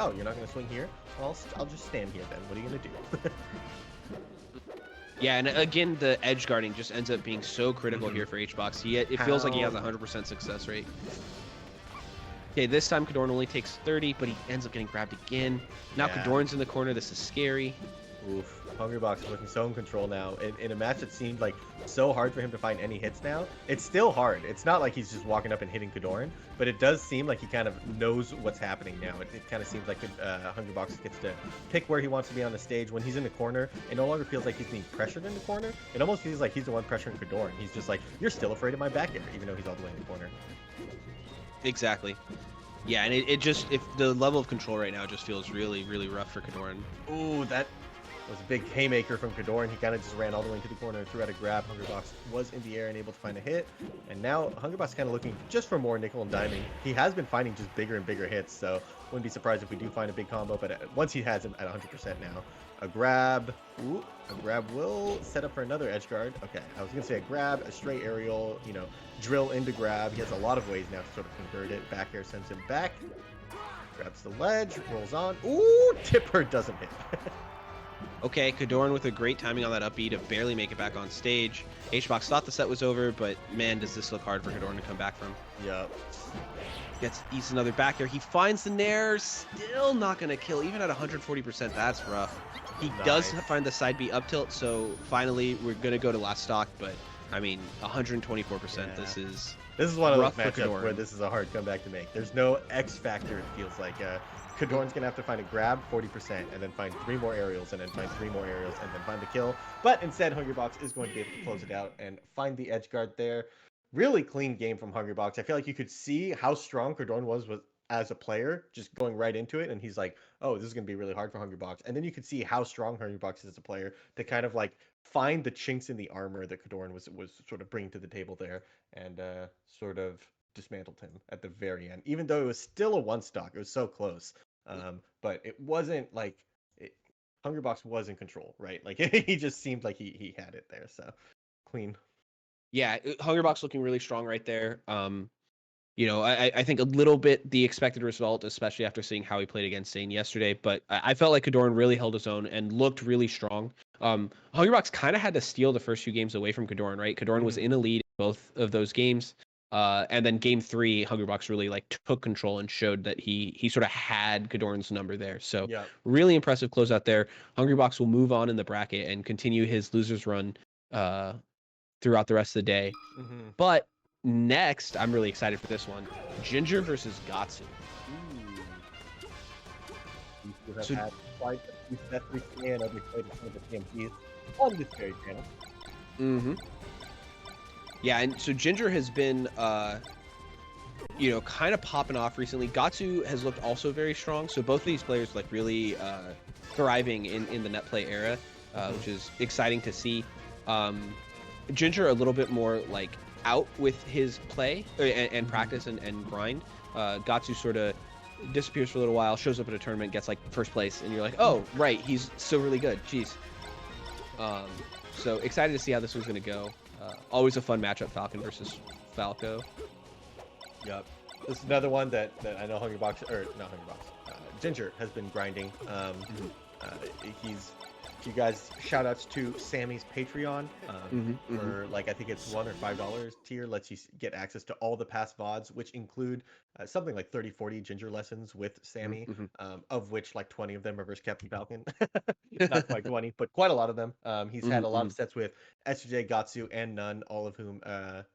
Oh, you're not going to swing here? Well, I'll just stand here then. What are you going to do? Yeah, and again, the edge guarding just ends up being so critical here for HBox. It feels like he has a 100% success rate. Okay, this time KoDoRiN only takes 30, but he ends up getting grabbed again. Now KoDoRiN's in the corner. This is scary. Oof. Hungrybox is looking so in control now. In a match that seemed like so hard for him to find any hits now, it's still hard. It's not like he's just walking up and hitting KoDoRiN, but it does seem like he kind of knows what's happening now. It kind of seems like Hungrybox gets to pick where he wants to be on the stage. When he's in the corner, it no longer feels like he's being pressured in the corner. It almost feels like he's the one pressuring KoDoRiN. He's just like, you're still afraid of my back air, even though he's all the way in the corner. Exactly. Yeah, and it just, if the level of control right now just feels really, really rough for KoDoRiN. Ooh, that was a big haymaker from KoDoRiN. He kind of just ran all the way into the corner and threw out a grab. Hungrybox was in the air and able to find a hit. And now Hungrybox is kind of looking just for more nickel and diming. He has been finding just bigger and bigger hits, so wouldn't be surprised if we do find a big combo. But once he has him at 100% now. A grab. Ooh, a grab will set up for another edge guard. Okay, I was going to say a grab, a straight aerial, you know, drill into grab. He has a lot of ways now to sort of convert it. Back air sends him back. Grabs the ledge, rolls on. Ooh, tipper doesn't hit. Okay, KoDoRiN with a great timing on that up B to barely make it back on stage. HBox thought the set was over, but man, does this look hard for KoDoRiN to come back from. Yep. Eats another back air. He finds the nair, still not going to kill, even at 140%. That's rough. He does find the side B up tilt, so finally we're going to go to last stock, but I mean, 124%. Yeah. This is one of those matchups where this is a hard comeback to make. There's no X factor, it feels like. KoDoRiN's going to have to find a grab, 40%, and then find 3 more aerials, and then find 3 more aerials, and then find the kill. But instead, Hungrybox is going to be able to close it out and find the edge guard there. Really clean game from Hungrybox. I feel like you could see how strong KoDoRiN was as a player, just going right into it, and he's like, oh, this is going to be really hard for Hungrybox. And then you could see how strong Hungrybox is as a player to kind of like find the chinks in the armor that KoDoRiN was sort of bringing to the table there, and sort of dismantled him at the very end, even though it was still a one stock. It was so close. But it wasn't like Hungrybox was in control, right? Like he just seemed like he had it there. So clean. Yeah, Hungrybox looking really strong right there. You know, I think a little bit the expected result, especially after seeing how he played against Zane yesterday. But I felt like KoDoRiN really held his own and looked really strong. Hungrybox kind of had to steal the first few games away from KoDoRiN, right? KoDoRiN was in a lead in both of those games. And then game 3, Hungrybox really like took control and showed that he sort of had KoDoRiN's number there. So Yeah. really impressive closeout there. Hungrybox will move on in the bracket and continue his losers run throughout the rest of the day. Mm-hmm. But next, I'm really excited for this one. Ginger versus Gahtzu. These two have So- had quite a few sets recently, and I've played some of the TMPs on this very channel. Mm-hmm. Yeah, and so Ginger has been, kind of popping off recently. Gahtzu has looked also very strong. So both of these players like really thriving in the net play era, which is exciting to see. Ginger a little bit more like out with his play and practice and grind. Gahtzu sort of disappears for a little while, shows up at a tournament, gets like first place, and you're like, oh right, he's so really good. Jeez. So excited to see how this one's gonna go. Always a fun matchup, Falcon versus Falco. Yep. This is another one that I know Hungrybox, or not Hungrybox, Ginger has been grinding. You guys, shout outs to Sammy's Patreon. For like, I think it's $1 or $5 tier, lets you get access to all the past VODs, which include something like 30-40 Ginger lessons with Sammy, of which like 20 of them are versus Captain Falcon. Not quite 20, but quite a lot of them. He's had a lot of sets with SJ, Gahtzu, and None, all of whom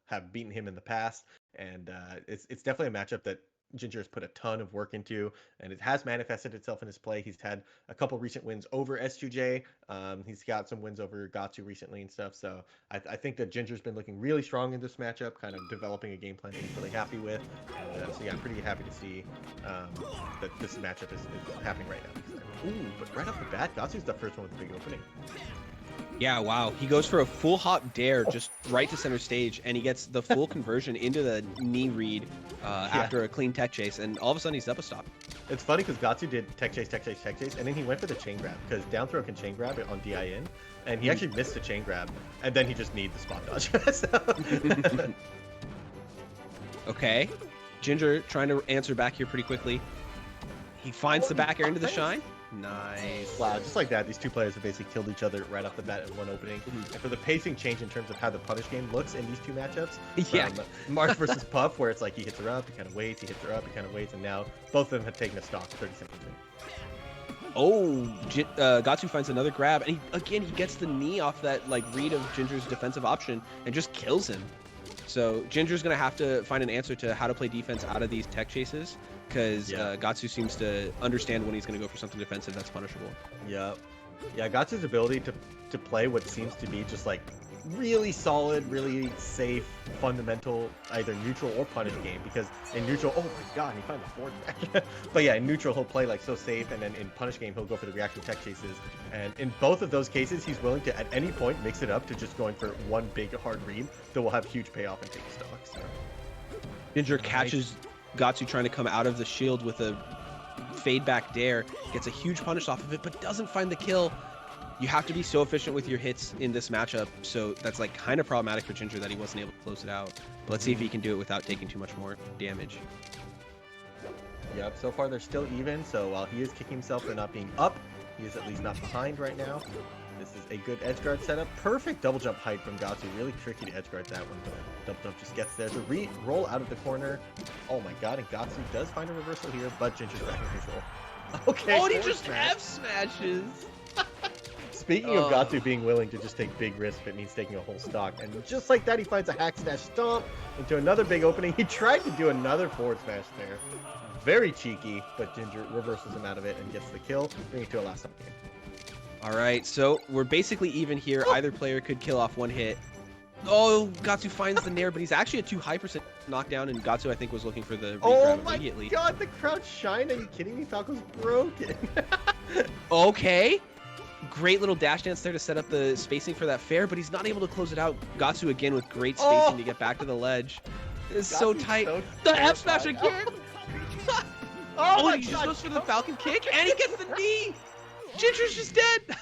have beaten him in the past. And it's definitely a matchup that Ginger has put a ton of work into, and it has manifested itself in his play. He's had a couple recent wins over S2J. He's got some wins over Gahtzu recently and stuff. So I think that Ginger's been looking really strong in this matchup, kind of developing a game plan that he's really happy with. So yeah, I'm pretty happy to see that this matchup is happening right now. Ooh, but right off the bat, Gahtzu's the first one with the big opening. Yeah, wow. He goes for a full hop dare just right to center stage, and he gets the full conversion into the knee read after a clean tech chase, and all of a sudden he's up a stop. It's funny because Gahtzu did tech chase, and then he went for the chain grab, because down throw can chain grab it on DI in, and he actually missed the chain grab, and then he just needed the spot dodge. Okay. Ginger trying to answer back here pretty quickly. He finds the back air into the shine. Nice. Wow, just like that, these two players have basically killed each other right off the bat in one opening. And for the pacing change in terms of how the punish game looks in these two matchups, Yeah. Mark versus Puff, where it's like he hits her up, he kind of waits, he hits her up, he kind of waits, and now both of them have taken a stock 30 seconds in. Oh, Gahtzu finds another grab, and he gets the knee off that like read of Ginger's defensive option and just kills him. So Ginger's gonna have to find an answer to how to play defense out of these tech chases, because Gahtzu seems to understand when he's gonna go for something defensive that's punishable. Yeah, Gahtzu's ability to play what seems to be just like really solid, really safe, fundamental, either neutral or punish game, because in neutral, oh my god, he finds a forward back. But yeah, in neutral he'll play like so safe, and then in punish game he'll go for the reaction tech chases, and in both of those cases he's willing to at any point mix it up to just going for one big hard read that will have huge payoff and take a stock. So Ginger catches Gahtzu trying to come out of the shield with a fade back dare, gets a huge punish off of it, but doesn't find the kill. You have to be so efficient with your hits in this matchup, so that's like kind of problematic for Ginger that he wasn't able to close it out. But let's see if he can do it without taking too much more damage. Yep, so far they're still even, so while he is kicking himself for not being up, he is at least not behind right now. This is a good edge guard setup. Perfect double jump height from Gahtzu. Really tricky to edge guard that one, but double jump just gets there. The roll out of the corner. Oh my god, and Gahtzu does find a reversal here, but Ginger's back in control. Okay. Oh, and he just F smashes! Speaking of Gahtzu being willing to just take big risks, it means taking a whole stock. And just like that, he finds a hack smash stomp into another big opening. He tried to do another forward smash there. Very cheeky, but Ginger reverses him out of it and gets the kill, bringing it to a last game. All right, so we're basically even here. Either player could kill off one hit. Oh, Gahtzu finds the nair, but he's actually at 2 high % knockdown, and Gahtzu, I think, was looking for the regrab immediately. Oh my god, the crouch shine! Are you kidding me? Falco's broken. Okay. Great little dash dance there to set up the spacing for that fair, but he's not able to close it out. Gahtzu again with great spacing to get back to the ledge. It's so tight. The F smash again! Oh, he just goes for the Falcon kick, and he gets the knee! Ginger's just dead!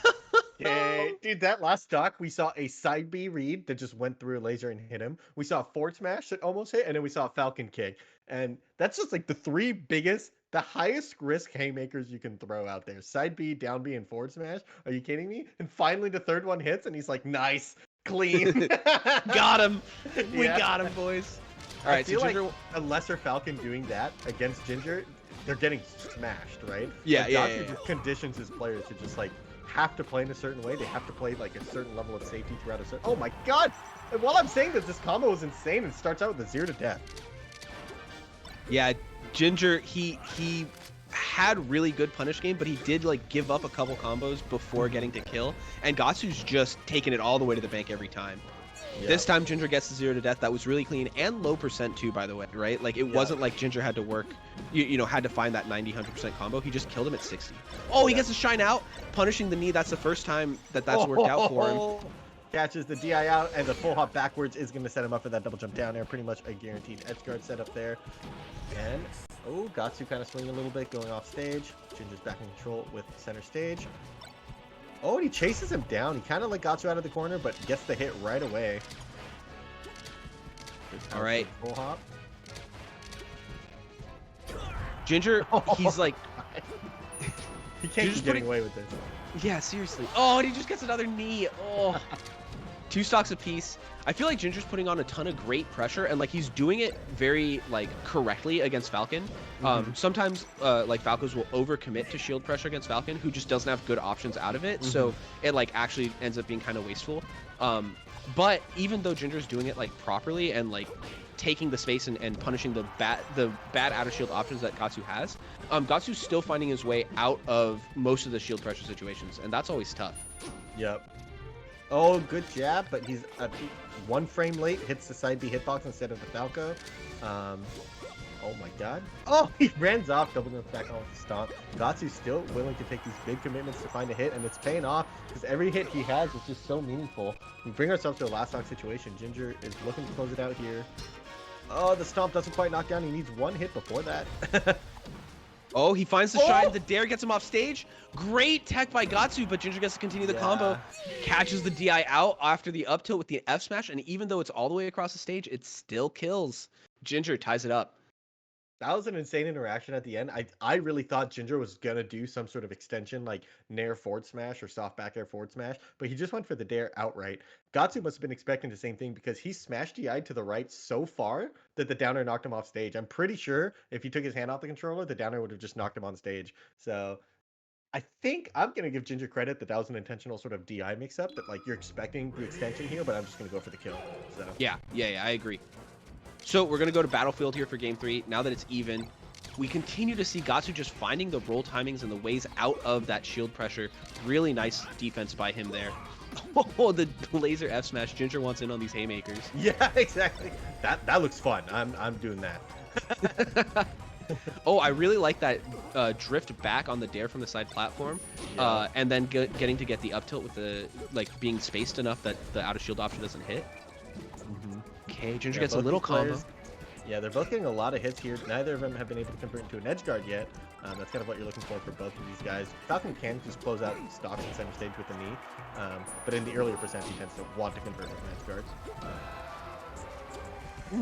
Yay. Dude, that last stock, we saw a side B read that just went through a laser and hit him. We saw a forward smash that almost hit, and then we saw a Falcon kick. And that's just like the three biggest, the highest risk haymakers you can throw out there. Side B, down B, and forward smash. Are you kidding me? And finally the third one hits, and he's like, nice, clean. Got him. We got him, boys. All right, feel so Ginger. like a lesser Falcon doing that against Ginger, they're getting smashed, right? Yeah, But yeah, Gahtzu yeah. just conditions his players to just like have to play in a certain way. They have to play like a certain level of safety throughout a certain. Oh my god! And while I'm saying this combo is insane and starts out with a 0 to death. Yeah, Ginger, he had really good punish game, but he did like give up a couple combos before getting to kill, and Gatsu's just taking it all the way to the bank every time. Yep. This time Ginger gets the 0 to death. That was really clean and low percent too, by the way, right? Like it wasn't like Ginger had to work, you know, had to find that 90-100% combo. He just killed him at 60. Oh, he gets to shine out, punishing the knee. That's the first time that's worked out for him. Catches the DI out, and the full hop backwards is going to set him up for that double jump down air. Pretty much a guaranteed edge guard setup there. And, oh, Gahtzu kind of swinging a little bit, going off stage. Ginger's back in control with center stage. Oh, and he chases him down. He kind of let Gahtzu out of the corner, but gets the hit right away. All right. Full hop. Ginger, he's like... He can't keep getting away with this. Yeah, seriously. Oh, and he just gets another knee. Oh. 2 stocks apiece. I feel like Ginger's putting on a ton of great pressure, and like he's doing it very like correctly against Falcon. Sometimes like Falcons will overcommit to shield pressure against Falcon, who just doesn't have good options out of it. So it like actually ends up being kind of wasteful. But even though Ginger's doing it like properly and like taking the space and punishing the bad out of shield options that Gahtzu has, Gatsu's still finding his way out of most of the shield pressure situations, and that's always tough. Yep. Oh, good jab, but he's 1 frame late, hits the side B hitbox instead of the Falco. Oh my god. Oh, he runs off, double jump back on with the stomp. Gahtzu's still willing to take these big commitments to find a hit, and it's paying off because every hit he has is just so meaningful. We bring ourselves to a last stock situation. Ginger is looking to close it out here. Oh, the stomp doesn't quite knock down. He needs 1 hit before that. Oh, he finds the shine. The dare gets him off stage. Great tech by Gahtzu, but Ginger gets to continue the combo. Catches the DI out after the up tilt with the F smash, and even though it's all the way across the stage, it still kills. Ginger ties it up. That was an insane interaction at the end. I really thought Ginger was going to do some sort of extension like Nair forward smash or soft back air forward smash, but he just went for the dare outright. Gahtzu must have been expecting the same thing because he smashed DI'd to the right so far that the downer knocked him off stage. I'm pretty sure if he took his hand off the controller, the downer would have just knocked him on stage. So I think I'm going to give Ginger credit that was an intentional sort of DI mix-up, that like you're expecting the extension here, but I'm just going to go for the kill. So Yeah, I agree. So we're going to go to Battlefield here for Game 3. Now that it's even, we continue to see Gahtzu just finding the roll timings and the ways out of that shield pressure. Really nice defense by him there. Oh, the laser F smash. Ginger wants in on these haymakers. Yeah, exactly. That looks fun. I'm doing that. Oh, I really like that drift back on the dare from the side platform, and then getting to get the up tilt with the like being spaced enough that the out of shield option doesn't hit. Okay, Ginger gets a little combo. Yeah, they're both getting a lot of hits here. Neither of them have been able to convert into an edge guard yet. That's kind of what you're looking for both of these guys. Falcon can just close out stocks in center stage with the knee, but in the earlier percent, he tends to want to convert with an edge guard.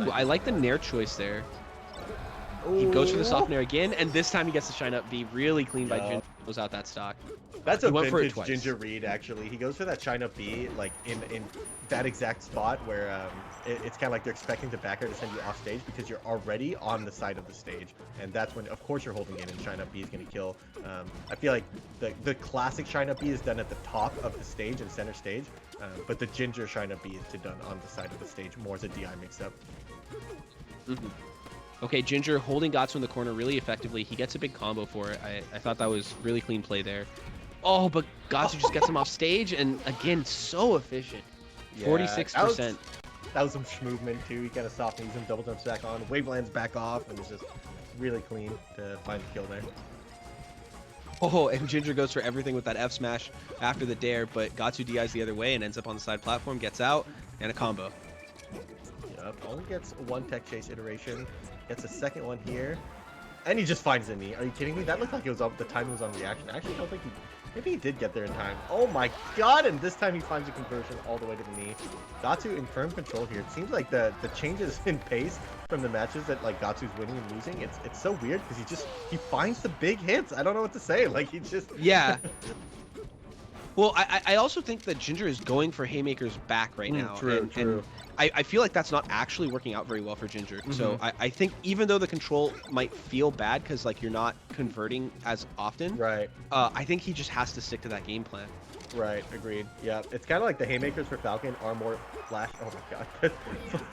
Ooh, I like the Nair choice there. He goes for the soft Nair again, and this time he gets to shine up B. Really clean by Ginger. Close out that stock. That's a vintage Ginger read, actually. He goes for that shine up B, like in that exact spot where it's kind of like they're expecting the backer to send you off stage because you're already on the side of the stage, and that's when, of course, you're holding in, and shine up B is going to kill. I feel like the classic shine up B is done at the top of the stage and center stage, but the Ginger shine up B is done on the side of the stage more as a DI mix-up. Okay, Ginger holding Gahtzu in the corner really effectively. He gets a big combo for it. I thought that was really clean play there. Oh, but Gahtzu just gets him off stage, and again, so efficient. 46%. That was some movement too. He kind of softens him, double jumps back on, wave lands back off, and it's just really clean to find the kill there. Oh, and Ginger goes for everything with that F smash after the dare, but Gahtzu DIs the other way and ends up on the side platform, gets out, and a combo. Yep, only gets 1 tech chase iteration. Gets a second one here, and he just finds the knee. Are you kidding me? That looked like it was on the time was on reaction. Actually, I don't think maybe he did get there in time. Oh my god! And this time he finds a conversion all the way to the knee. Gahtzu in firm control here. It seems like the changes in pace from the matches that like Gatsu's winning and losing. It's so weird because he finds the big hits. I don't know what to say. Like he just Well, I also think that Ginger is going for haymakers back right now. True. I feel like that's not actually working out very well for Ginger. So I think even though the control might feel bad because like you're not converting as often, Right. I think he just has to stick to that game plan. Right, agreed. Yeah, it's kind of like the haymakers for Falcon are more flash. Oh my god.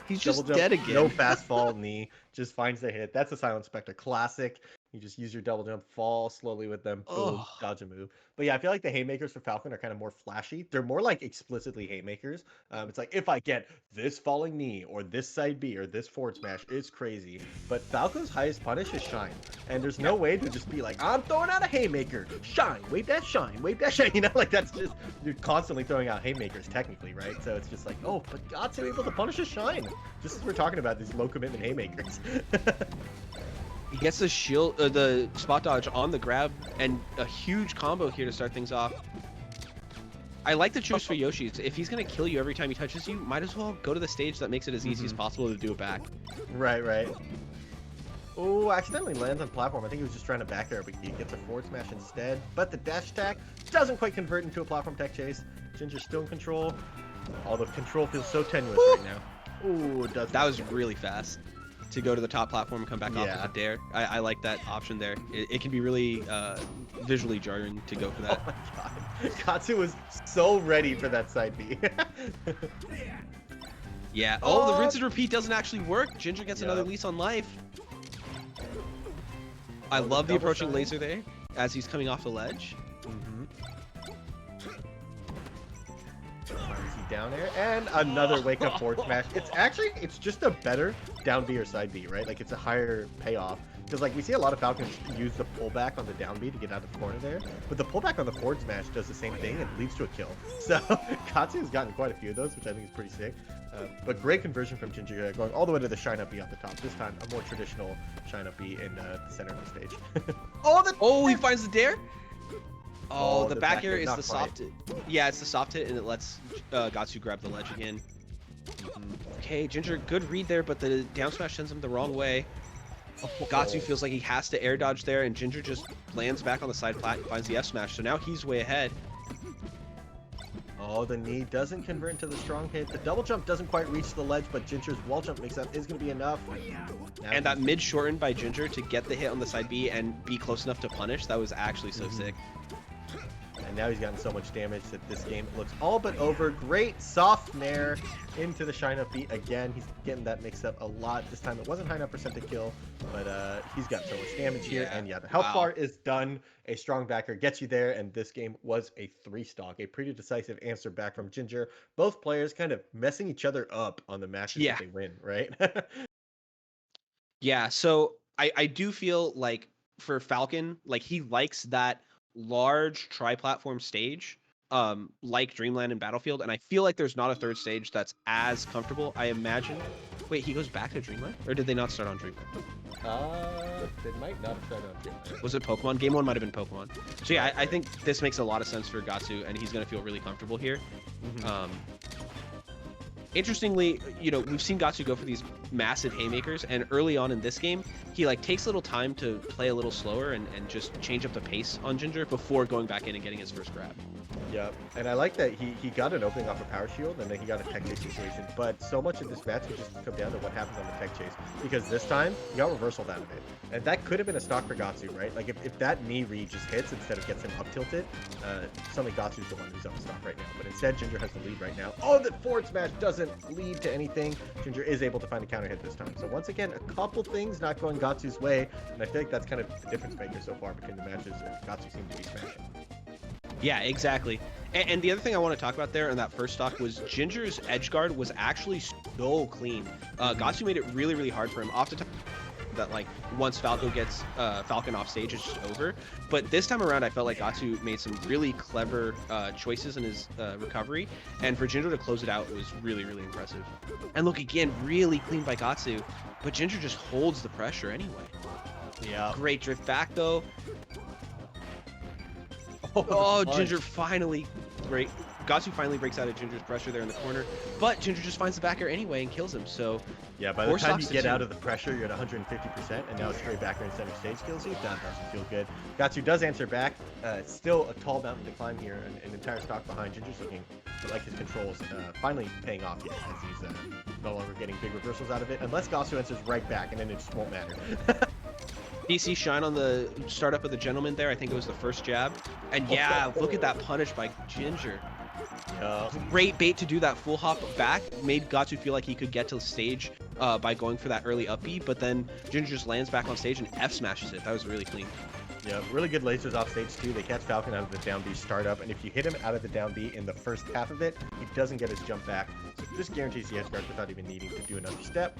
He's Double just jump, dead again. no fast fall, knee, just finds the hit. That's a Silent Spectre classic. You just use your double jump, fall slowly with them, boom, Oh. dodge a move. But yeah, I feel like the haymakers for Falcon are kind of more flashy. They're more like explicitly haymakers. It's like if I get this falling knee or this side B or this forward smash, it's crazy. But Falcon's highest punish is shine, and there's no way to just be like, I'm throwing out a haymaker, shine, wave that shine, wave that shine. You know, like that's just you're constantly throwing out haymakers technically, right? So it's just like, oh, but Gahtzu able to punish a shine. Just as we're talking about these low commitment haymakers. He gets the shield, the spot dodge on the grab, and a huge combo here to start things off. I like the choice for Yoshi. If he's gonna kill you every time he touches you, might as well go to the stage that makes it as easy as possible to do it back. Right, right. Oh, accidentally lands on platform. I think he was just trying to back air, but he gets a forward smash instead. But the dash attack doesn't quite convert into a platform tech chase. Ginger's still in control. Although control feels so tenuous right now. Ooh, it does. That was really fast to go to the top platform and come back off Yeah. with a dare. I like that option there. It can be really visually jarring to go for that. Oh my god. Gahtzu was so ready for that side B. Yeah. Oh, the rinse and repeat doesn't actually work. Ginger gets another Yep. lease on life. I love the double approaching shine. laser there as he's coming off the ledge. Easy down air and another wake up forward smash. It's just a better down B or side B, right? Like it's a higher payoff. Because like we see a lot of Falcons use the pullback on the down B to get out of the corner there, but the pullback on the forward smash does the same thing and leads to a kill. So Gahtzu has gotten quite a few of those, which I think is pretty sick. But great conversion from Ginger, going all the way to the shine up B off the top. This time a more traditional shine up B in the center of the stage. Oh, he finds the dare. Oh, Oh, the the back back air air, is not the quite. soft hit. Yeah, it's the soft hit, and it lets Gahtzu grab the ledge again. Okay, Ginger, good read there, but the down smash sends him the wrong way. Gahtzu feels like he has to air dodge there, and Ginger just lands back on the side plat and finds the F smash. So now he's way ahead. Oh, the knee doesn't convert into the strong hit. The double jump doesn't quite reach the ledge, but Ginger's wall jump mix up is going to be enough. Now And that mid shortened by Ginger to get the hit on the side B and be close enough to punish, that was actually so sick. And now he's gotten so much damage that this game looks all but over. Great soft nair into the shine up beat again. He's getting that mixed up a lot. This time it wasn't high enough percent to kill, but he's got so much damage here. Yeah. And yeah, the health Wow. bar is done. A strong backer gets you there, and this game was a 3-stock. A pretty decisive answer back from Ginger. Both players kind of messing each other up on the matches Yeah. that they win, right? Yeah, so I do feel like for Falcon, like he likes that large tri-platform stage, like Dreamland and Battlefield, and I feel like there's not a third stage that's as comfortable, I imagine. Wait, he goes back to Dreamland? Or did they not start on Dreamland? They might not have started on Dreamland. Was it Pokemon? Game 1 might have been Pokemon. So yeah, I think this makes a lot of sense for Gahtzu, and he's going to feel really comfortable here. Interestingly, you know, we've seen Gahtzu go for these massive haymakers, and early on in this game, he like takes a little time to play a little slower and just change up the pace on Ginger before going back in and getting his first grab. Yeah, and I like that he got an opening off a power shield, and then he got a tech chase situation. But so much of this match would just come down to what happens on the tech chase, because this time he got reversal out of it, and that could have been a stock for Gahtzu, right? Like if that knee read just hits instead of gets him up tilted, suddenly Gatsu's the one who's up stock right now. But instead, Ginger has the lead right now. Oh, the forward smash doesn't lead to anything. Ginger is able to find a counter hit this time. So once again, a couple things not going Gatsu's way, and I feel like that's kind of the difference maker so far between the matches. Gahtzu seems to be smashing. Yeah, exactly. And the other thing I want to talk about there in that first stock was Ginger's edge guard was actually so clean. Gahtzu made it really, really hard for him. Off the top that like once Falco gets Falcon off stage, it's just over. But this time around, I felt like Gahtzu made some really clever choices in his recovery, and for Ginger to close it out was really, really impressive. And look again, really clean by Gahtzu, but Ginger just holds the pressure anyway. Yeah. Great drift back though. Oh, Oh, punch. Ginger finally. Great. Gahtzu finally breaks out of Ginger's pressure there in the corner, but Ginger just finds the back air anyway and kills him. So yeah, by the time you get out of the pressure, you're at 150%, and now a straight back air in center stage kills you. That doesn't feel good. Gahtzu does answer back. It's still a tall mountain to climb here, and an entire stock behind. Ginger's looking like his controls finally paying off here, as he's no longer getting big reversals out of it, unless Gahtzu answers right back, and then it just won't matter. DC shine on the startup of the gentleman there. I think it was the first jab. And yeah, look at that punish by Ginger. Great bait to do that full hop back. Made Gahtzu feel like he could get to the stage by going for that early up B, but then Ginger just lands back on stage and F smashes it. That was really clean. Yeah, really good lasers off stage too. They catch Falcon out of the down B startup, and if you hit him out of the down B in the first half of it, he doesn't get his jump back. So it just guarantees the edge guard without even needing to do another step.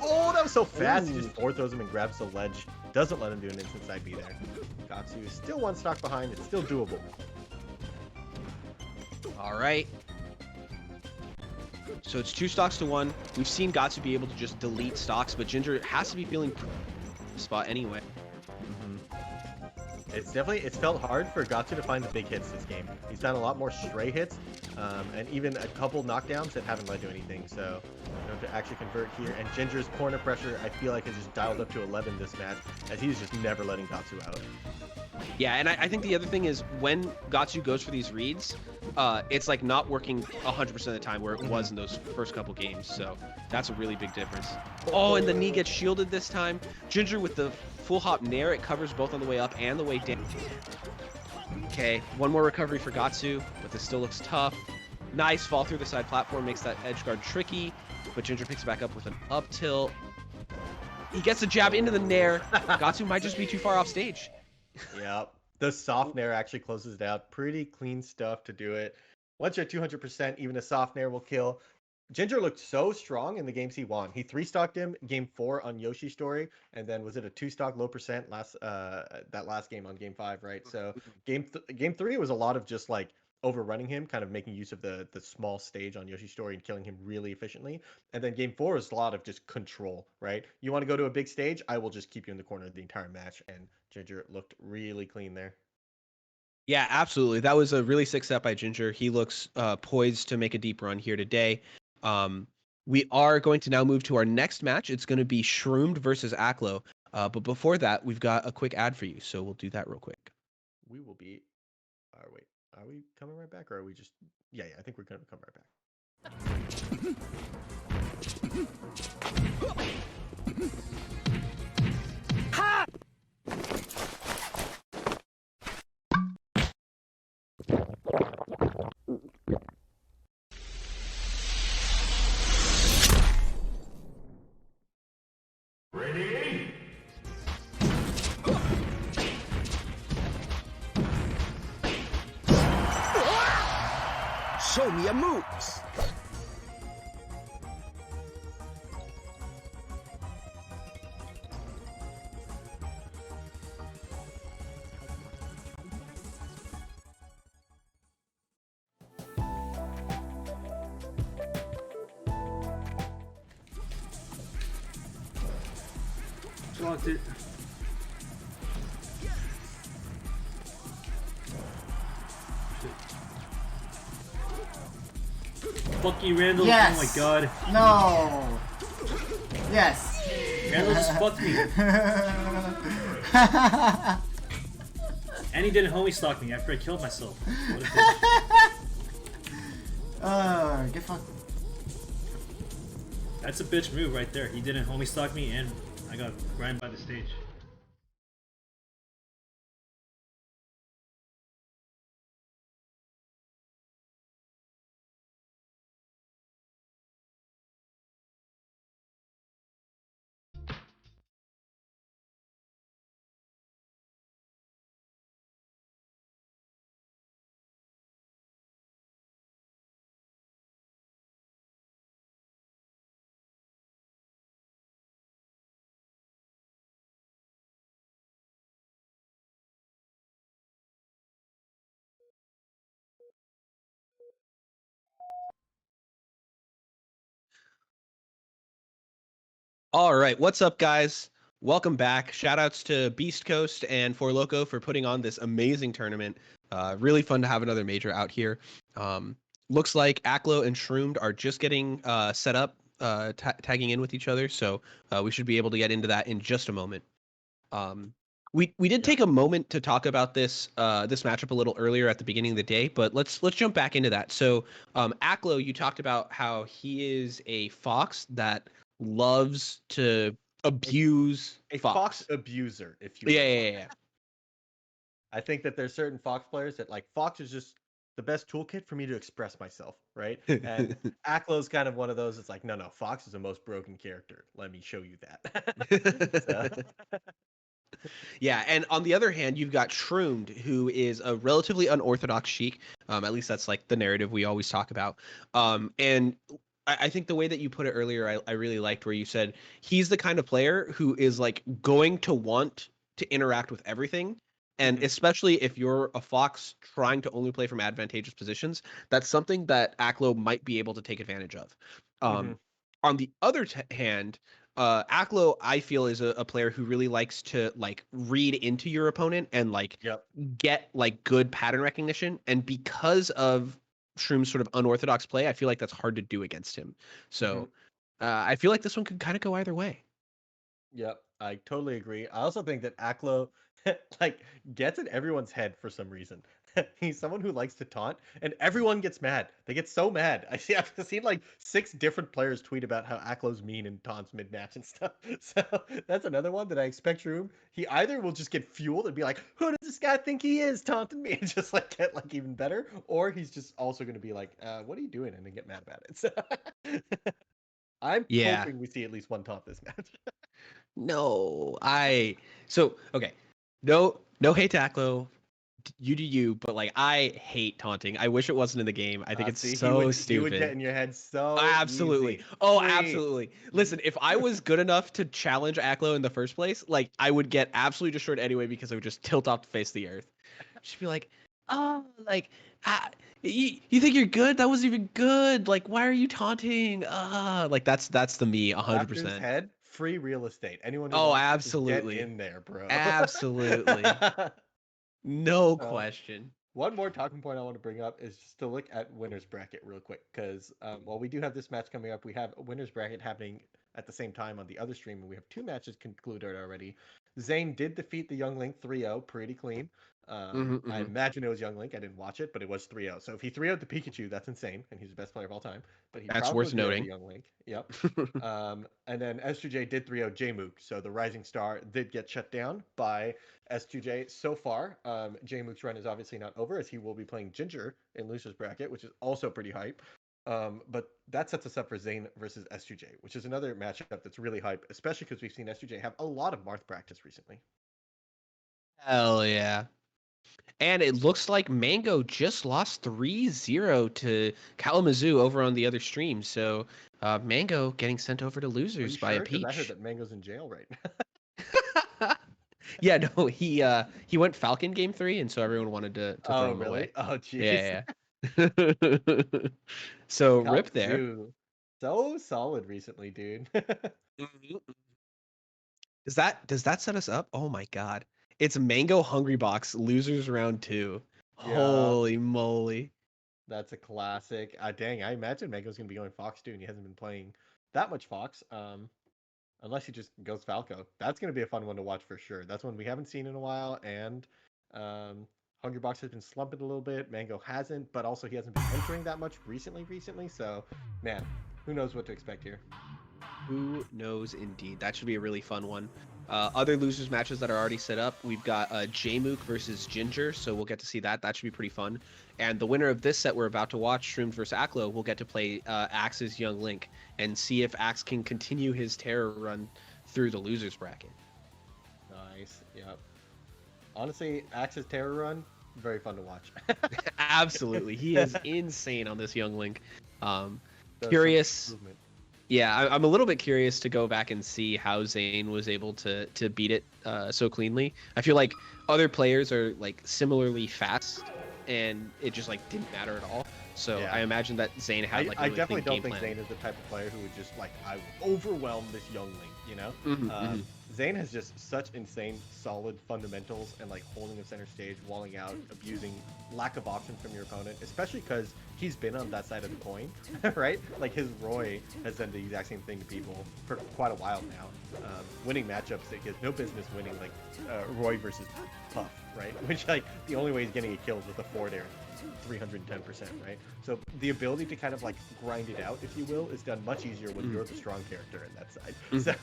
Oh, that was so fast. Ooh. He just forward throws him and grabs the ledge. Doesn't let him do an instant side B there. Gahtzu is still one stock behind. It's still doable. All right. So it's 2 stocks to 1. We've seen Gahtzu be able to just delete stocks, but Ginger has to be feeling spot anyway. It's felt hard for Gahtzu to find the big hits this game. He's done a lot more stray hits, and even a couple knockdowns that haven't led to anything. So, to actually convert here, and Ginger's corner pressure, I feel like, has just dialed up to 11 this match, as he's just never letting Gahtzu out. Yeah, and I think the other thing is when Gahtzu goes for these reads, it's like not working 100% of the time where it was in those first couple games. So that's a really big difference. Oh, and the knee gets shielded this time. Ginger with the full hop nair, it covers both on the way up and the way down. Okay, one more recovery for Gahtzu, but this still looks tough. Nice fall through the side platform, makes that edge guard tricky, but Ginger picks it back up with an up tilt. He gets a jab into the nair. Gahtzu might just be too far off stage. Yep. The soft nair actually closes it out. Pretty clean stuff to do it. Once you're at 200%, even a soft nair will kill. Ginger looked so strong in the games he won. He 3-stocked him game 4 on Yoshi's Story, and then was it a 2-stock low percent that last game on game 5, right? So game 3 was a lot of just like overrunning him, kind of making use of the small stage on Yoshi's Story and killing him really efficiently. And then game 4 is a lot of just control, right? You want to go to a big stage, I will just keep you in the corner the entire match, and Ginger looked really clean there. Yeah, absolutely. That was a really sick set by Ginger. He looks poised to make a deep run here today. We are going to now move to our next match. It's going to be Shroomed versus Aklo. But before that, we've got a quick ad for you, so we'll do that real quick. We will be... wait, are we coming right back, or are we just... Yeah, I think we're going to come right back. Ha! Ready? Show me your moves. Blocked it. Fuck you, Randall. Yes. Oh my god. No. Yes. Randall just fucked me. And he didn't homie stock me after I killed myself. What a bitch. Get fucked. That's a bitch move right there. He didn't homie stock me and I got grind by the stage. All right, what's up, guys? Welcome back. Shoutouts to Beast Coast and for Loko for putting on this amazing tournament. Really fun to have another major out here. looks like Aklo and Shroomed are just getting set up, tagging in with each other. So we should be able to get into that in just a moment. We did take a moment to talk about this matchup a little earlier at the beginning of the day, but let's jump back into that. So Aklo, you talked about how he is a fox that loves to abuse A fox. fox abuser, if you Yeah, will. yeah. I think that there's certain Fox players that like Fox is just the best toolkit for me to express myself, right? And Aklo's kind of one of those. It's like, no, Fox is the most broken character. Let me show you that. So, Yeah, and on the other hand, you've got Shroomed, who is a relatively unorthodox Sheik. At least that's like the narrative we always talk about. And I think the way that you put it earlier, I really liked where you said he's the kind of player who is like going to want to interact with everything. And especially if you're a Fox trying to only play from advantageous positions, that's something that Aklo might be able to take advantage of. On the other hand, Aklo, I feel, is a player who really likes to like read into your opponent and like yep. get like good pattern recognition. And because of Shroom's sort of unorthodox play, I feel like that's hard to do against him. So I feel like this one could kind of go either way. Yep, I totally agree. I also think that Aklo like gets in everyone's head for some reason. He's someone who likes to taunt, and everyone gets mad. They get so mad. I've seen like 6 different players tweet about how Aklo's mean and taunts mid-match and stuff. So that's another one that I expect Room. He either will just get fueled and be like, "Who does this guy think he is, taunting me?" and just like get like even better, or he's just also going to be like, "What are you doing?" and then get mad about it. So I'm Yeah. hoping we see at least one taunt this match. No, so okay. No hate to Aklo. You do you, but like I hate taunting. I wish it wasn't in the game. I think it's See, so he would get stupid. in your head so Absolutely. easy. Oh, Free. absolutely. Listen, if I was good enough to challenge Aklo in the first place, like I would get absolutely destroyed anyway because I would just tilt off the face of the earth. Just be like, oh, like, you think you're good? That wasn't even good. Like, why are you taunting? Like that's the me, Raptor's 100%. head, free real estate. Anyone who Oh, wants it, just get absolutely. in there, bro. Absolutely. No Uh, question. One more talking point I want to bring up is just to look at winners bracket real quick, because while we do have this match coming up, we have a winners bracket happening at the same time on the other stream, and we have 2 matches concluded already. Zane did defeat the Young Link 3-0, pretty clean. I imagine it was Young Link. I didn't watch it, but it was 3-0. So if he 3-0'd the Pikachu, that's insane, and he's the best player of all time. But he That's probably worth will 0 the noting. Young Link. Yep. And then S2J did 3-0 Jmook, so the Rising Star did get shut down by S2J so far. Jmook's run is obviously not over, as he will be playing Ginger in losers bracket, which is also pretty hype. But that sets us up for Zane versus S2J, which is another matchup that's really hype, especially because we've seen S2J have a lot of Marth practice recently. Hell yeah. And it looks like Mango just lost 3-0 to Kalamazoo over on the other stream. So Mango getting sent over to Are losers you by a sure? Because I heard peach. that Mango's in jail right now. Yeah, no, he went Falcon game 3, and so everyone wanted to Oh, throw him really? away. Oh, jeez. Yeah, yeah. So rip there. Gahtzu. So solid recently, dude. Does that set us up? Oh my god. It's Mango Hungrybox losers round 2. Yeah, Holy moly. that's a classic. Dang, I imagine Mango's going to be going Fox, too, and he hasn't been playing that much Fox. Unless he just goes Falco. That's going to be a fun one to watch for sure. That's one we haven't seen in a while, and Hungrybox has been slumping a little bit. Mango hasn't, but also he hasn't been entering that much recently. So, man, who knows what to expect here. Who knows indeed. That should be a really fun one. Other losers matches that are already set up, we've got Jmook versus Ginger, so we'll get to see that. That should be pretty fun. And the winner of this set we're about to watch, Shroomed versus Aklo, will get to play Axe's Young Link and see if Axe can continue his terror run through the losers bracket. Nice. Yep. Honestly, Axe's terror run, very fun to watch. Absolutely. He is insane on this Young Link. Curious. Yeah, I'm a little bit curious to go back and see how Zane was able to beat it so cleanly. I feel like other players are like similarly fast, and it just like didn't matter at all. So Yeah. I imagine that Zane had like a I really definitely clean don't game think plan. Zane is the type of player who would just like I will overwhelm this Young Link, you know. Zane has just such insane, solid fundamentals and like holding of center stage, walling out, abusing lack of options from your opponent, especially because he's been on that side of the coin, right? Like his Roy has done the exact same thing to people for quite a while now, winning matchups that he has no business winning, like Roy versus Puff, right? Which like the only way he's getting a kill is with a forward air. 310%, right? So the ability to kind of like grind it out, if you will, is done much easier when you're the strong character in that side. So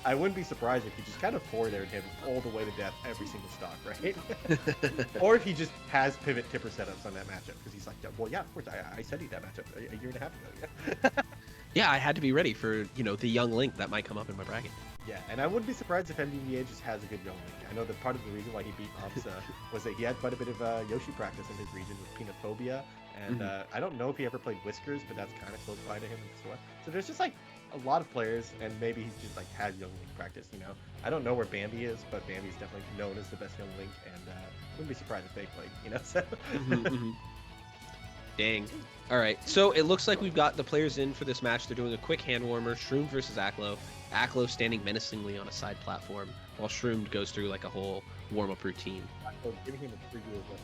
I wouldn't be surprised if you just kind of forward aired him all the way to death every single stock, right? Or if he just has pivot tipper setups on that matchup because he's like, well, yeah, of course, I studied that matchup a year and a half ago. Yeah. Yeah, I had to be ready for, you know, the young Link that might come up in my bracket. Yeah, and I wouldn't be surprised if MDVA just has a good young Link. I know that part of the reason why he beat Ops was that he had quite a bit of Yoshi practice in his region with Peanutphobia, and I don't know if he ever played Whiskers, but that's kind of close by to him as well. So there's just like a lot of players, and maybe he's just like had young Link practice, you know? I don't know where Bambi is, but Bambi's definitely known as the best young Link, and wouldn't be surprised if they played, you know? So Dang. All right, so it looks like we've got the players in for this match. They're doing a quick hand warmer, Shroomed versus Aklo. Aklo standing menacingly on a side platform, while Shroomed goes through like a whole warm-up routine. giving him a preview of what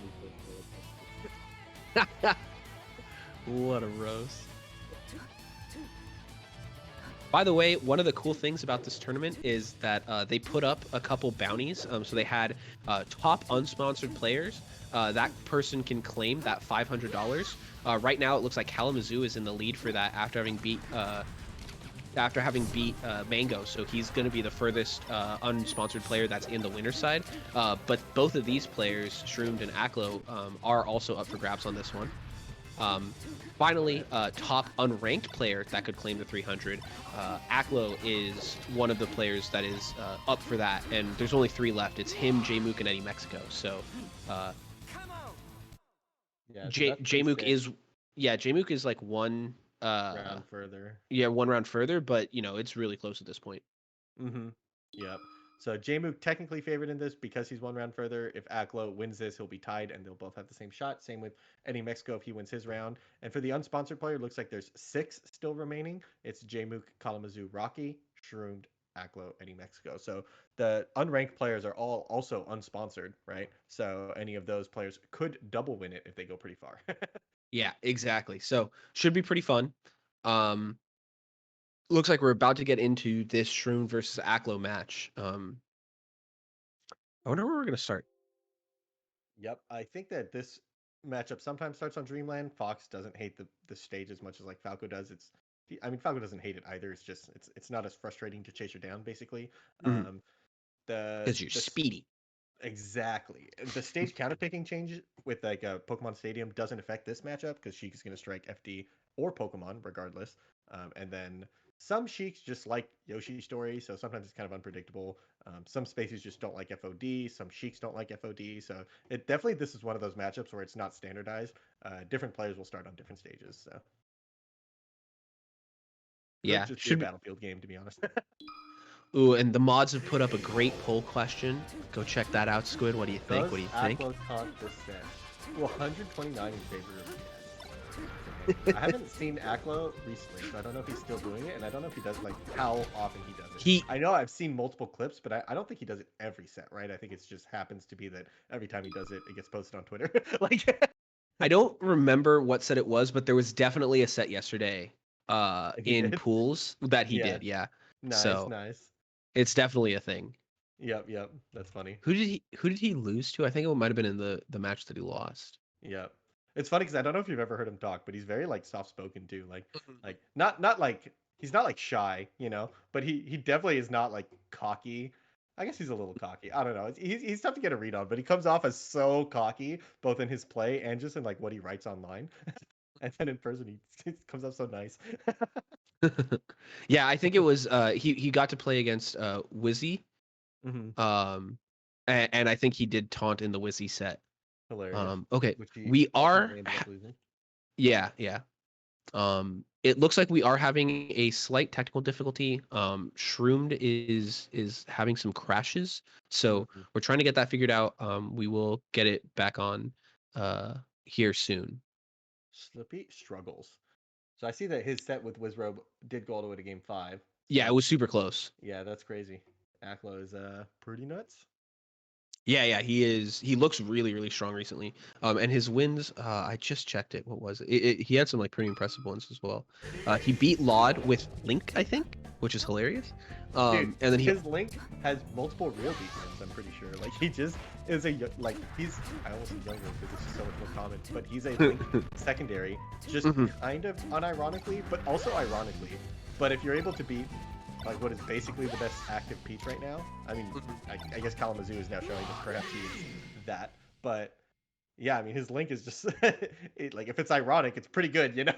he What a roast. By the way, one of the cool things about this tournament is that they put up a couple bounties. So they had top unsponsored players. That person can claim that $500. Right now, it looks like Kalamazoo is in the lead for that after having beat Mango. So he's going to be the furthest unsponsored player that's in the winner's side. But both of these players, Shroomed and Aklo, are also up for grabs on this one. Finally, top unranked player that could claim the 300. Aklo is one of the players that is up for that, and there's only 3 left. It's him, Jmook, and Eddie Mexico. So Jmook is like one round further. Yeah, one round further, but you know it's really close at this point. Yep. So Jmook technically favored in this because he's one round further. If Aklo wins this, he'll be tied, and they'll both have the same shot. Same with Eddie Mexico if he wins his round. And for the unsponsored player, it looks like there's 6 still remaining. It's Jmook, Kalamazoo, Rocky, Shroomed, Aklo, Eddie Mexico. So the unranked players are all also unsponsored, right? So any of those players could double win it if they go pretty far. Yeah, exactly. So should be pretty fun. Looks like we're about to get into this Shroomed versus Aklo match. I wonder where we're gonna start. Yep, I think that this matchup sometimes starts on Dreamland. Fox doesn't hate the stage as much as like Falco does. I mean, Falco doesn't hate it either. It's just it's not as frustrating to chase her down, basically. Because you're speedy. Exactly. The stage counterpicking change with like a Pokemon Stadium doesn't affect this matchup because Sheik's going to strike FD or Pokemon regardless. And then some Sheiks just like Yoshi Story, so sometimes it's kind of unpredictable. Some spaces just don't like FOD. Some Sheiks don't like FOD. So it definitely this is one of those matchups where it's not standardized. Different players will start on different stages. So Yeah, just be a Battlefield game to be honest. Ooh, and the mods have put up a great poll question. Go check that out, Squid. What do you think? What do you think? Aklo taunt this set? Well, 129 in favor of yes. I haven't seen Aklo recently, so I don't know if he's still doing it, and I don't know if he does like how often he does it. I know I've seen multiple clips, but I don't think he does it every set, right? I think it just happens to be that every time he does it, it gets posted on Twitter. Like, I don't remember what set it was, but there was definitely a set yesterday in pools that he did. Yeah. Nice. It's definitely a thing. Yep. That's funny. Who did he lose to? I think it might have been in the match that he lost. Yep. It's funny because I don't know if you've ever heard him talk, but he's very like soft spoken too. Like not like he's not like shy, you know, but he definitely is not like cocky. I guess he's a little cocky. I don't know. He's tough to get a read on, but he comes off as so cocky both in his play and just in like what he writes online. And then in person he comes off so nice. Yeah, I think it was he got to play against Wizzy. And I think he did taunt in the Wizzy set. Hilarious. Okay, we are. Yeah. It looks like we are having a slight technical difficulty. Shroomed is having some crashes, so we're trying to get that figured out. We will get it back on here soon. Slippy struggles. So I see that his set with Wizrobe did go all the way to game 5. Yeah, it was super close. Yeah, that's crazy. Aklo is pretty nuts. Yeah, he is. He looks really, really strong recently. And his wins, I just checked it. What was it? He had some like pretty impressive ones as well. He beat Laud with Link, I think, which is hilarious. Dude, And then he, his Link has multiple real beatdowns, I'm pretty sure. Like, he just is he's, I almost said younger because it's just so much more common, but he's a Link secondary, just kind of unironically, but also ironically. But if you're able to beat, like, what is basically the best active Peach right now, I mean, I guess Kalamazoo is now showing that perhaps he is that, but yeah, I mean, his Link is just, like, if it's ironic, it's pretty good, you know?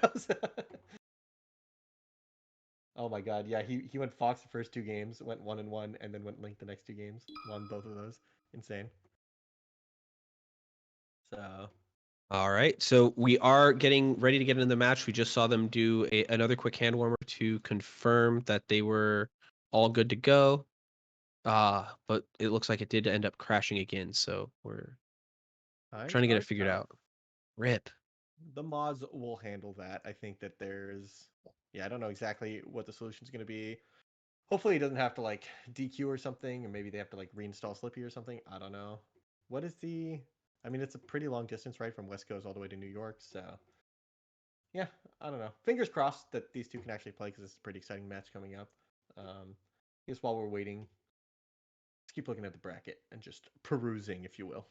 Oh my god, yeah, he went Fox the first 2 games, went 1-1, and then went Link the next 2 games. Won both of those. Insane. So all right, so we are getting ready to get into the match. We just saw them do another quick hand warmer to confirm that they were all good to go. But it looks like it did end up crashing again, so we're trying to get it figured out. Rip. the mods will handle that. I think that there's, yeah, I don't know exactly what the solution is going to be. Hopefully, it doesn't have to like DQ or something, or maybe they have to like reinstall Slippy or something. I don't know. What is the? I mean, it's a pretty long distance, right, from West Coast all the way to New York. So yeah, I don't know. Fingers crossed that these two can actually play because it's a pretty exciting match coming up. I guess while we're waiting, let's keep looking at the bracket and just perusing, if you will.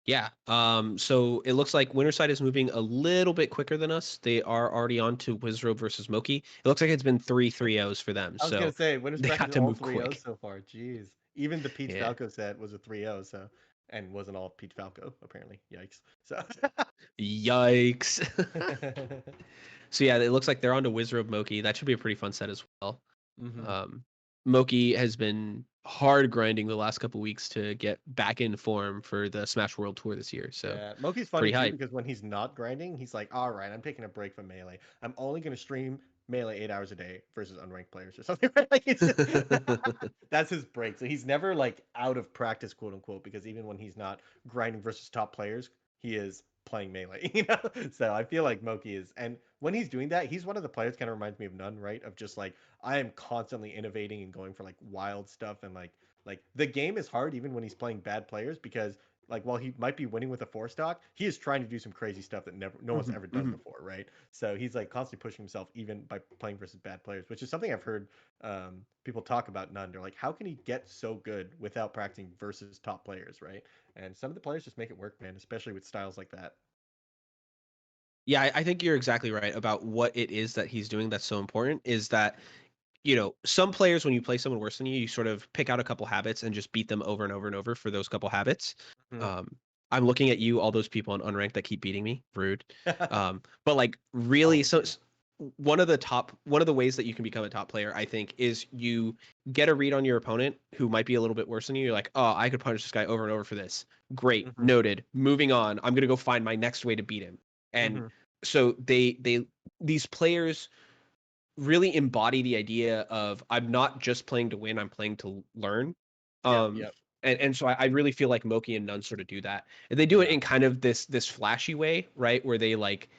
Yeah. So it looks like Winterside is moving a little bit quicker than us. They are already on to Wizrobe versus Moki. It looks like it's been 3-3-0s for them. I was gonna So say winners they bracket got is to all move 3-0 quick. so far. Jeez. Even the Peach Yeah. Falco set was a 3-0, so and wasn't all Peach Falco, apparently. Yikes. So Yikes. So yeah, it looks like they're on to Wizrobe Moki. That should be a pretty fun set as well. Moki has been hard grinding the last couple weeks to get back in form for the Smash World Tour this year. So yeah, Moki's funny pretty too hype. because when he's not grinding, he's like, all right, I'm taking a break from Melee. I'm only gonna stream Melee 8 hours a day versus unranked players or something. Right? Like that's his break. So he's never like out of practice, quote unquote, because even when he's not grinding versus top players, he is playing Melee. You know, so I feel like Moki is, and when he's doing that, he's one of the players kind of reminds me of None, right? Of just like I am constantly innovating and going for like wild stuff and like the game is hard even when he's playing bad players because like while he might be winning with a 4 stock, he is trying to do some crazy stuff that no one's ever done before, right? So he's like constantly pushing himself even by playing versus bad players, which is something I've heard people talk about. None, they're like, how can he get so good without practicing versus top players, right? And some of the players just make it work, man, especially with styles like that. Yeah, I think you're exactly right about what it is that he's doing that's so important is that, you know, some players, when you play someone worse than you sort of pick out a couple habits and just beat them over and over and over for those couple habits. Mhm. I'm looking at you, all those people on unranked that keep beating me. Rude. But like really, Oh, so dude. one of the ways that you can become a top player, I think, is you get a read on your opponent who might be a little bit worse than you. You're like, oh, I could punish this guy over and over for this. Great, Mhm. noted. Moving on. I'm gonna go find my next way to beat him. And Mhm. so these players really embody the idea of I'm not just playing to win, I'm playing to learn. Yep. Um, Yep. and so I really feel like Moki and Nunn sort of do that. And they do it Yeah. in kind of this flashy way, right? Where they like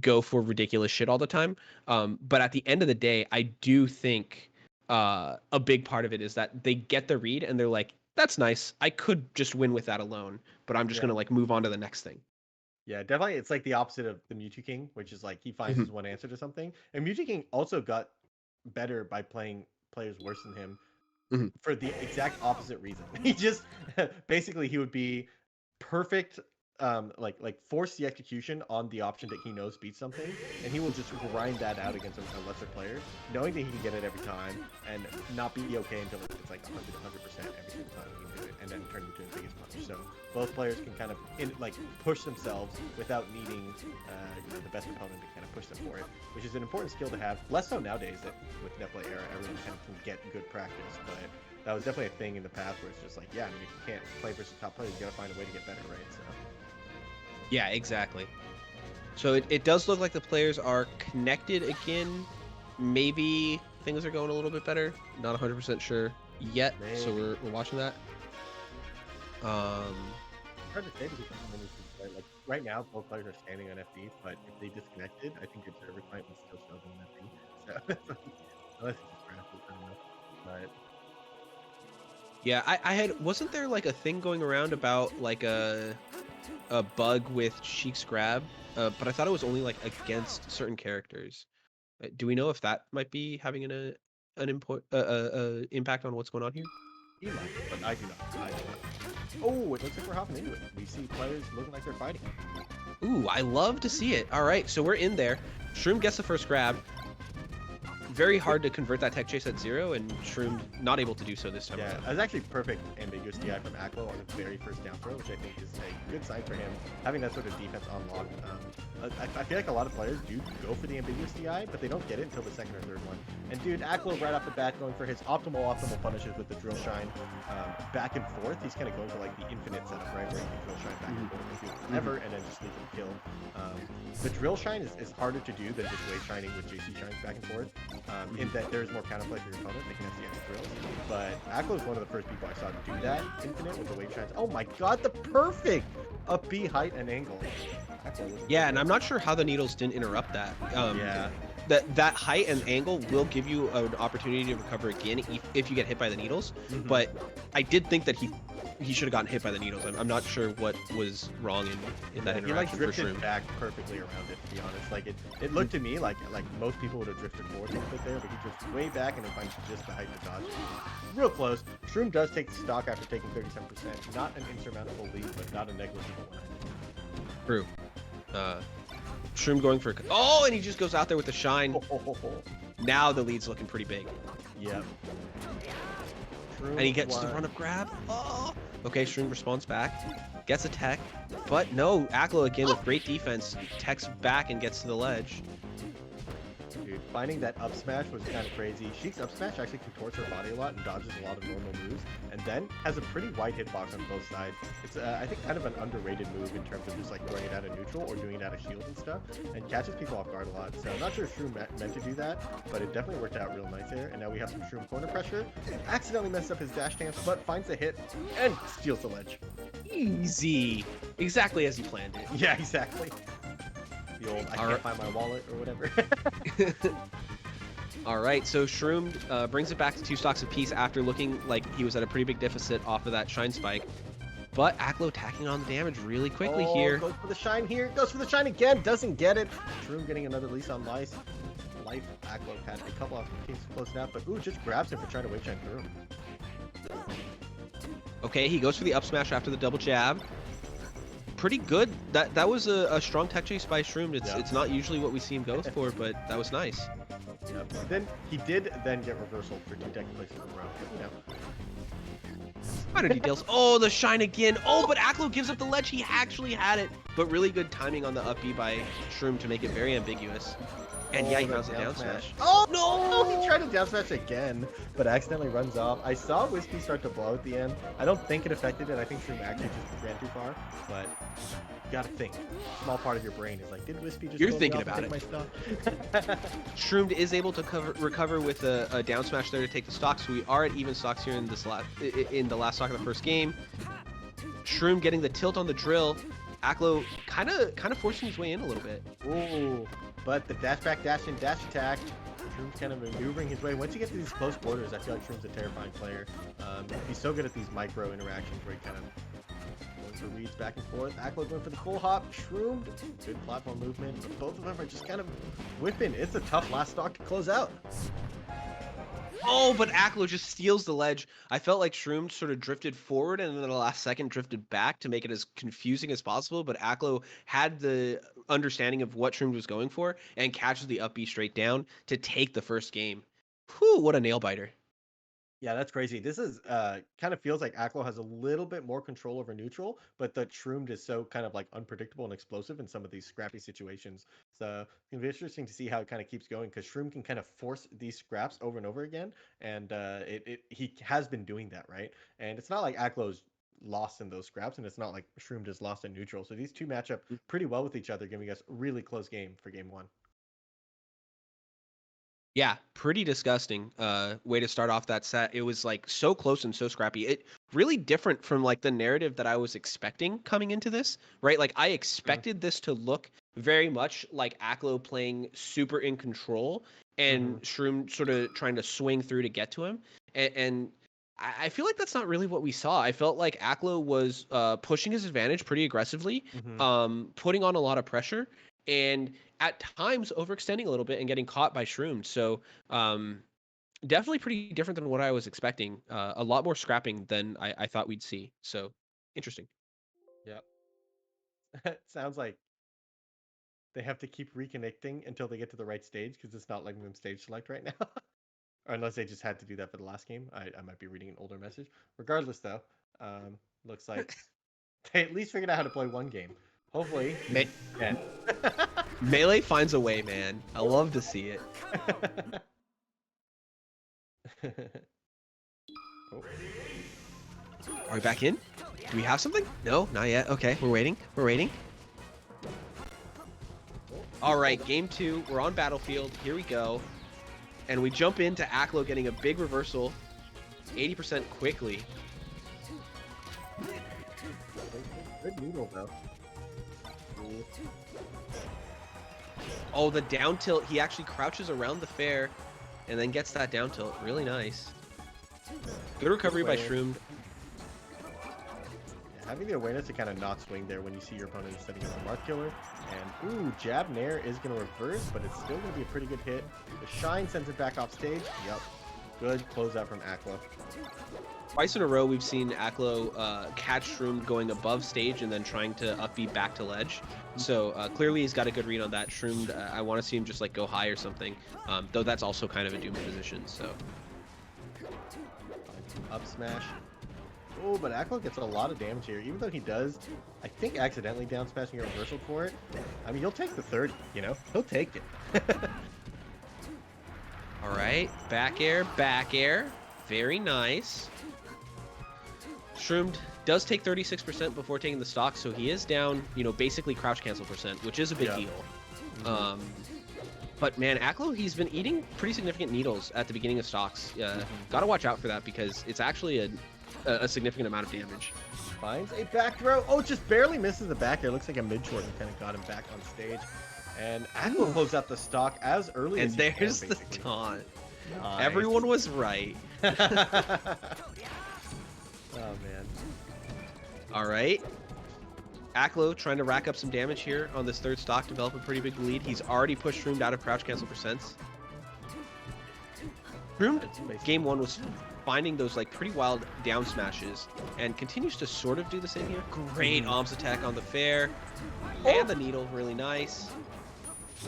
go for ridiculous shit all the time. But at the end of the day, I do think a big part of it is that they get the read and they're like, that's nice. I could just win with that alone, but I'm just Yeah. gonna like move on to the next thing. Yeah, definitely. It's like the opposite of the Mewtwo King, which is like he finds his one answer to something. And Mewtwo King also got better by playing players worse than him Mhm. for the exact opposite reason. He just basically he would be perfect, like force the execution on the option that he knows beats something, and he will just grind that out against a lesser player, knowing that he can get it every time and not be okay until it's like 100% every single time he can do it, and then turn into his biggest punch. So both players can kind of push themselves without needing the best opponent to kind of push them for it, which is an important skill to have. Less so nowadays that with Netplay era, everyone kind of can get good practice, but that was definitely a thing in the past where it's just like, yeah, I mean, if you can't play versus top players, you gotta find a way to get better, right? So Yeah, exactly. So it does look like the players are connected again. Maybe things are going a little bit better. Not 100% sure yet. So maybe we're watching that. it's hard to say because like right now both players are standing on FD, but if they disconnected, I think your server client would still show them FD. So it's like, unless it's just graphics, I don't know. But Yeah, I had wasn't there like a thing going around about like a bug with Sheik's grab, but I thought it was only like against certain characters. Do we know if that might be having an impact on what's going on here? He might, but I do not. I do not. Oh, it looks like we're hopping into it. We see players looking like they're fighting. Ooh, I love to see it. All right, so we're in there. Shroom gets the first grab. Very hard to convert that tech chase at 0, and Shroom not able to do so this time. Yeah, that was actually perfect ambiguous DI from Aklo on the very first down throw, which I think is a good sign for him, having that sort of defense unlocked. I feel like a lot of players do go for the ambiguous DI, but they don't get it until the second or third one. And dude, Aklo right off the bat going for his optimal punishes with the drill shine back and forth. He's kind of going for like the infinite setup, right, where you can drill shine back and forth and do it forever, and then just leave him kill. The drill shine is harder to do than just wave shining with JC shines back and forth. In that there's more counterplay for your opponent, they can SDM drills. But Aklo is one of the first people I saw do that infinite with the wave shines. Oh my god, the perfect up B height and angle. Yeah, and I'm not sure how the needles didn't interrupt that. Yeah. That height and angle will give you an opportunity to recover again if you get hit by the needles. But I did think that he should have gotten hit by the needles. I'm not sure what was wrong in that interaction. He like for drifted Shroom. back perfectly around it, to be honest. Like it looked to me like most people would have drifted forward a little bit there, but he drifted way back and then finds just the height to dodge. Real close. Shroom does take the stock after taking 37%. Not an insurmountable lead, but not a negligible one. True. Shroom going for and he just goes out there with the shine. Now the lead's looking pretty big. Yep. And he gets to run up grab. Oh. Okay, Shroom responds back, gets a tech, but no, Aklo again with great defense, techs back and gets to the ledge. Dude, finding that up smash was kind of crazy. Sheik's up smash actually contorts her body a lot and dodges a lot of normal moves, and then has a pretty wide hitbox on both sides. It's, I think, kind of an underrated move in terms of just like throwing it out of neutral or doing it out of shield and stuff, and catches people off guard a lot. So I'm not sure if Shroom meant to do that, but it definitely worked out real nice there. And now we have some Shroom corner pressure. Accidentally messed up his dash stance, but finds the hit and steals the ledge. Easy. Exactly as he planned it. Yeah, exactly. The old I can't find my wallet or whatever. All right, so Shroom brings it back to 2 stocks apiece after looking like he was at a pretty big deficit off of that shine spike. But Aklo tacking on the damage really quickly here. Goes for the shine here. Goes for the shine again. Doesn't get it. Shroom getting another lease on life. Aklo had a couple opportunities to close it out, but just grabs him for trying to wave shine through him. Okay, he goes for the up smash after the double jab. Pretty good. That was a strong tech chase by Shroom. It's not usually what we see him go for, but that was nice. Yep. Then he did then get reversal for 2 tech places in a row. You know. Minor details. Oh, the shine again. Oh, but Aklo gives up the ledge. He actually had it, but really good timing on the up B by Shroom to make it very ambiguous. And yeah, he rounds the down smash. Oh no! He tried to down smash again, but accidentally runs off. I saw Whiskey start to blow at the end. I don't think it affected it. I think Shroom actually just ran too far. But you gotta think. A small part of your brain is like, did Whiskey just? You're thinking about it. My stuff? Shroom is able to recover with a down smash there to take the stock. So we are at even stocks here in the last stock of the first game. Shroom getting the tilt on the drill. Aklo kind of forcing his way in a little bit. Ooh. But the dash back, dash in, dash attack. Shroom's kind of maneuvering his way. Once you get to these close quarters, I feel like Shroom's a terrifying player. He's so good at these micro interactions where he kind of going for reads back and forth. Aklo going for the full hop. Shroom, good platform movement. But both of them are just kind of whipping. It's a tough last stock to close out. Oh, but Aklo just steals the ledge. I felt like Shroom sort of drifted forward and then the last second drifted back to make it as confusing as possible, but Aklo had the understanding of what Shroom was going for and catches the up B straight down to take the first game. Whew, what a nail biter. Yeah, that's crazy. This is kind of feels like Aklo has a little bit more control over neutral, but the Shroomed is so kind of like unpredictable and explosive in some of these scrappy situations. So it's gonna be interesting to see how it kind of keeps going because Shroom can kind of force these scraps over and over again, and he has been doing that, right? And it's not like Aklo's lost in those scraps, and it's not like Shroomed is lost in neutral. So these two match up pretty well with each other, giving us a really close game for game 1. Yeah, pretty disgusting way to start off that set. It was like so close and so scrappy. It really different from like the narrative that I was expecting coming into this, right? Like I expected this to look very much like Aklo playing super in control and Shroom sort of trying to swing through to get to him. And I feel like that's not really what we saw. I felt like Aklo was pushing his advantage pretty aggressively, putting on a lot of pressure, and at times overextending a little bit and getting caught by Shroomed. So definitely pretty different than what I was expecting. A lot more scrapping than I thought we'd see. So interesting. Yep. It sounds like they have to keep reconnecting until they get to the right stage because it's not letting them stage select right now. Or unless they just had to do that for the last game. I might be reading an older message. Regardless, though, looks like they at least figured out how to play one game. Hopefully, yeah. Melee finds a way, man. I love to see it. Oh. Are we back in? Do we have something? No, not yet. Okay, we're waiting. We're waiting. All right, game 2. We're on Battlefield. Here we go. And we jump into Aklo getting a big reversal. 80% quickly. Good noodle, though. Oh, the down tilt. He actually crouches around the fair and then gets that down tilt. Really nice. Good recovery by Shroomed. Yeah, having the awareness to kind of not swing there when you see your opponent setting up a mark killer. And, ooh, jab nair is going to reverse, but it's still going to be a pretty good hit. The shine sends it back off stage. Yep. Good closeout from Aklo. Twice in a row, we've seen Aklo catch Shroomed going above stage and then trying to up B back to ledge. So clearly he's got a good read on that. Shroomed, I want to see him just like go high or something, though that's also kind of a doomed position. So Up smash. Oh, but Aklo gets a lot of damage here, even though he does, I think, accidentally down smashing a reversal for it. I mean, he'll take the 30, you know? He'll take it. all right, back air, very nice. Shroomed does take 36% before taking the stock, so he is down, you know, basically crouch cancel percent, which is a big deal. But man, Aklo, he's been eating pretty significant needles at the beginning of stocks. Gotta watch out for that because it's actually a significant amount of damage. Finds a back throw. Oh, just barely misses the back air. Looks like a mid-short and kind of got him back on stage. And Aklo closed out the stock as early as and he there's can, the basically. taunt. Nice. Everyone was right. Oh, man. All right. Aklo trying to rack up some damage here on this third stock, develop a pretty big lead. He's already pushed Shroomed out of crouch cancel percents. Shroomed, game 1 was finding those like pretty wild down smashes and continues to sort of do the same here. Great arms attack on the fair and the needle, really nice.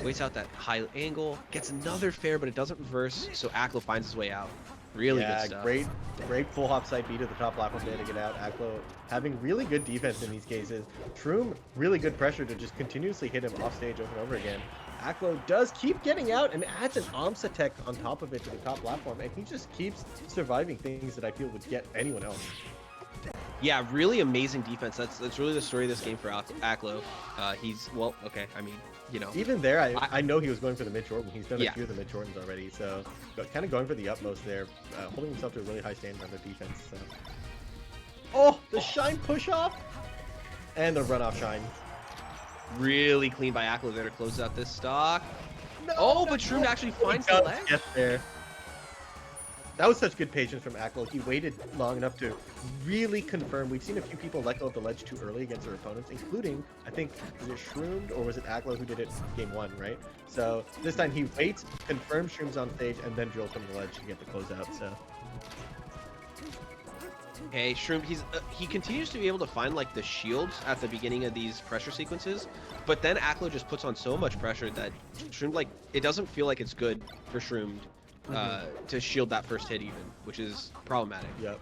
Waits out that high angle, gets another fair, but it doesn't reverse, so Aklo finds his way out. Really good stuff. Great full hop side B to the top platform there to get out. Aklo having really good defense in these cases. Shroom, really good pressure to just continuously hit him off stage over and over again. Aklo does keep getting out and adds an AMSA attack on top of it to the top platform, and he just keeps surviving things that I feel would get anyone else. Yeah, really amazing defense. That's really the story of this game for Aklo. He's, well, okay, I mean, you know. Even there, I know he was going for the mid-short. He's done a few of the mid-shortens already, so kind of going for the utmost there, holding himself to a really high standard on the defense. So. Oh, the shine push-off! And the run-off shine. Really clean by Aklo there to close out this stock. No, oh, but Shroomed actually finds the ledge. Get there. That was such good patience from Aklo. He waited long enough to really confirm. We've seen a few people let go of the ledge too early against their opponents, including, I think, was it Shroomed or was it Aklo who did it game 1, right? So this time he waits, confirms Shroomed's on stage, and then drills from the ledge to get the closeout. So. Okay, Shroomed, he continues to be able to find like the shields at the beginning of these pressure sequences, but then Aklo just puts on so much pressure that Shroomed, like, it doesn't feel like it's good for Shroomed to shield that first hit even, which is problematic. Yep.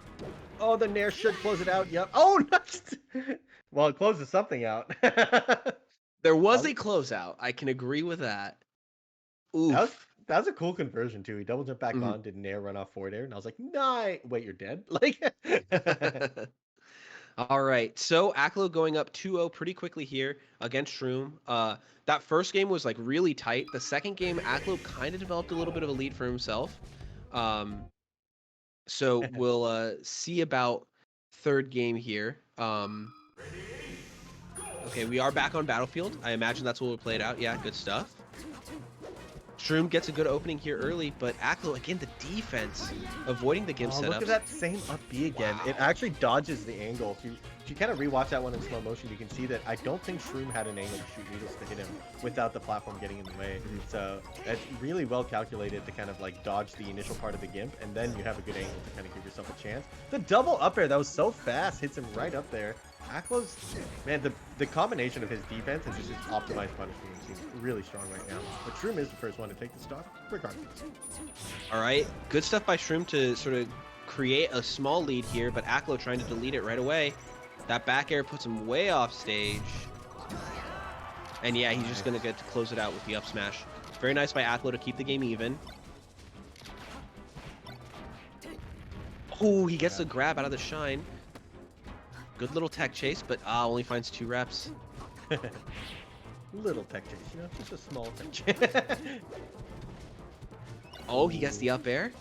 Oh, the Nair should close it out. Yep. Oh, no. Well, it closes something out. There was a closeout. I can agree with that. Oof. That was a cool conversion, too. He double jumped back on, did Nair run off forward air, and I was like, nice. Wait, you're dead? Like. All right, so Aklo going up 2-0 pretty quickly here against Shroom. That first game was like really tight. The second game, Aklo kind of developed a little bit of a lead for himself. So we'll see about third game here. Okay, we are back on Battlefield. I imagine that's what we played out. Yeah, good stuff. Shroomed gets a good opening here early, but Aklo, again, the defense, avoiding the gimp Oh, setups. look at that same up B again. It actually dodges the angle. If you kind of rewatch that one in slow motion, you can see that I don't think Shroom had an angle to shoot needles to hit him without the platform getting in the way. So it's really well calculated to kind of like dodge the initial part of the gimp, and then you have a good angle to kind of give yourself a chance. The double up air, that was so fast, hits him right up there. Aklo's, man, the combination of his defense and just his optimized punishment seems really strong right now. But Shroom is the first one to take the stock, regardless. All right, good stuff by Shroomed to sort of create a small lead here, but Aklo trying to delete it right away. That back air puts him way off stage. And yeah, he's just going to get to close it out with the up smash. Very nice by Aklo to keep the game even. Oh, he gets the grab out of the shine. Good little tech chase, but only finds 2 reps. Little tech chase, you know, just a small tech chase. Oh, he gets the up air.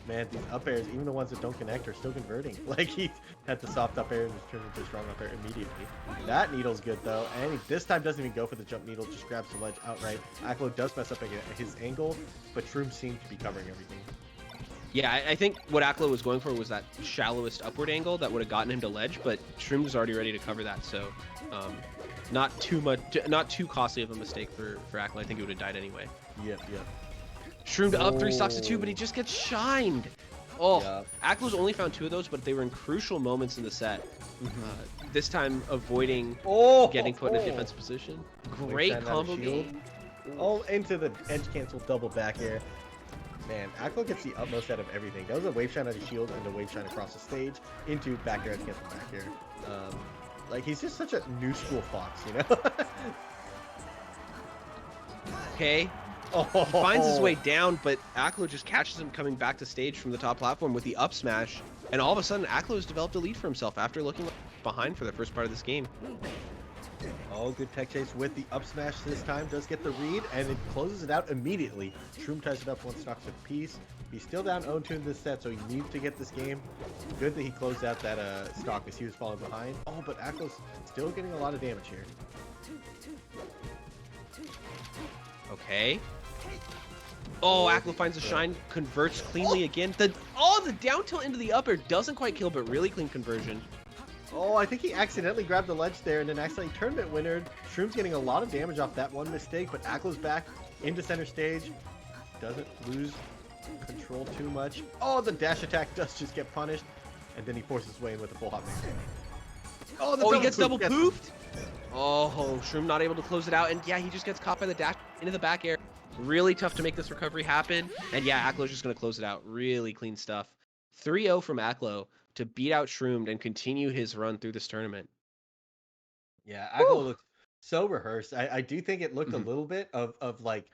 Man, these up airs, even the ones that don't connect, are still converting. Like, he had the soft up air and just turned into a strong up air immediately. That needle's good, though, and he this time doesn't even go for the jump needle, just grabs the ledge outright. Aklo does mess up his angle, but Shroom seemed to be covering everything. Yeah, I think what Aklo was going for was that shallowest upward angle that would have gotten him to ledge, but Shroom was already ready to cover that, so not too costly of a mistake for Aklo. I think it would have died anyway. Yep. Shroomed up 3 stocks to 2, but he just gets shined. Oh, Yeah. Aklo's only found 2 of those, but they were in crucial moments in the set. This time avoiding getting put in a defensive position. Great combo game. Oh, into the edge cancel double back air. Man, Aklo gets the utmost out of everything. That was a wave shine out of shield and a wave shine across the stage into back air, edge cancel back air. Like, he's just such a new school fox, you know? Okay. Oh. He finds his way down, but Aklo just catches him coming back to stage from the top platform with the up smash. And all of a sudden, Aklo has developed a lead for himself after looking behind for the first part of this game. Oh, good tech chase with the up smash this time. Does get the read, and it closes it out immediately. Shroom ties it up 1 stock to piece. He's still down 0-2 in this set, so he needs to get this game. Good that he closed out that stock as he was falling behind. Oh, but Aklo's still getting a lot of damage here. Okay. Oh, Aklo finds a shine, converts cleanly again. The down tilt into the upper doesn't quite kill, but really clean conversion. Oh, I think he accidentally grabbed the ledge there and then accidentally tournament winnered. Shroom's getting a lot of damage off that one mistake, but Aklo's back into center stage. Doesn't lose control too much. Oh, the dash attack does just get punished, and then he forces his way in with a full hop mix. Oh, he gets double poofed. Oh, Shroom not able to close it out, and yeah, he just gets caught by the dash into the back air. Really tough to make this recovery happen, and yeah, Aklo's just going to close it out. Really clean stuff. 3-0 from Aklo to beat out Shroomed and continue his run through this tournament. Yeah, Aklo looked so rehearsed. I do think it looked a little bit of like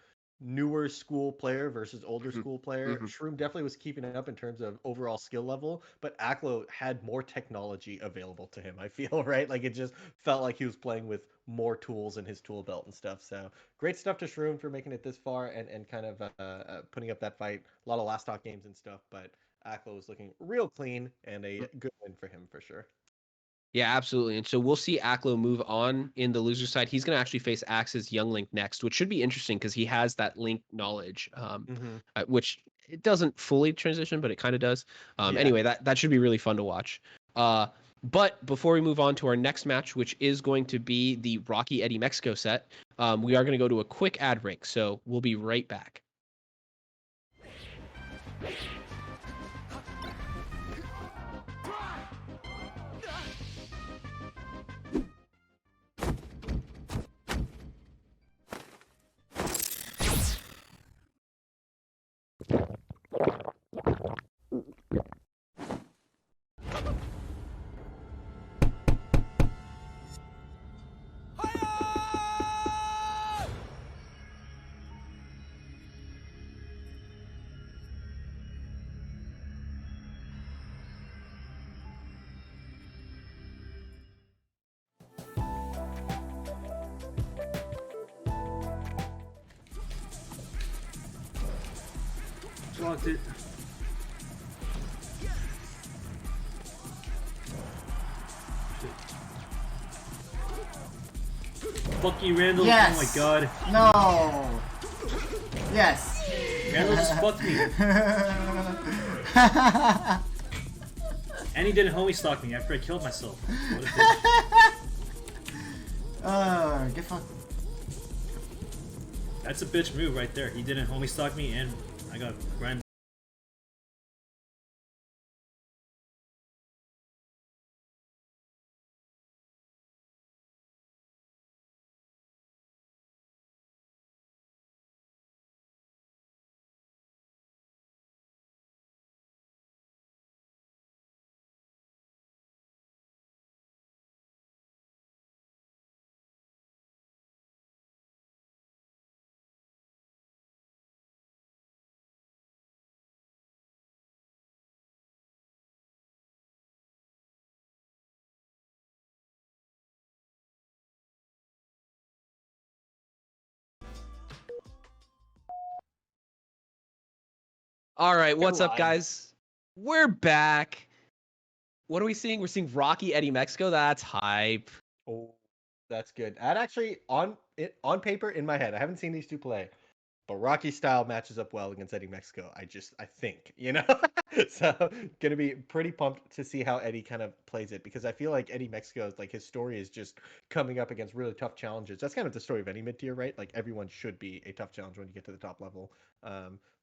newer school player versus older school player. Shroom definitely was keeping it up in terms of overall skill level, but Aklo had more technology available to him, I feel, right? Like, it just felt like he was playing with more tools in his tool belt and stuff. So great stuff to Shroom for making it this far and kind of putting up that fight. A lot of last talk games and stuff, but Aklo was looking real clean and a good win for him for sure. Yeah, absolutely. And so we'll see Aklo move on in the loser side. He's going to actually face Axe's Young Link next, which should be interesting because he has that Link knowledge, which it doesn't fully transition, but it kind of does. Anyway, that should be really fun to watch. But before we move on to our next match, which is going to be the Rocky Eddie Mexico set, we are going to go to a quick ad break. So we'll be right back. Blocked it. fuck you, Randall. Yes. Oh my god. No. Yes. Randall just fucked me. And he didn't homie stalk me after I killed myself. What a bitch. Get fucked. That's a bitch move right there. He didn't homie stalk me and I got grind. All right, what's up, live. guys? We're back. What are we seeing? We're seeing Rocky Eddie Mexico. That's hype. Oh, that's good. That actually on paper in my head. I haven't seen these two play, but Rocky style matches up well against Eddie Mexico. I think, So gonna be pretty pumped to see how Eddie kind of plays it, because I feel like Eddie Mexico's like his story is just coming up against really tough challenges. That's kind of the story of any mid tier, right? Like everyone should be a tough challenge when you get to the top level.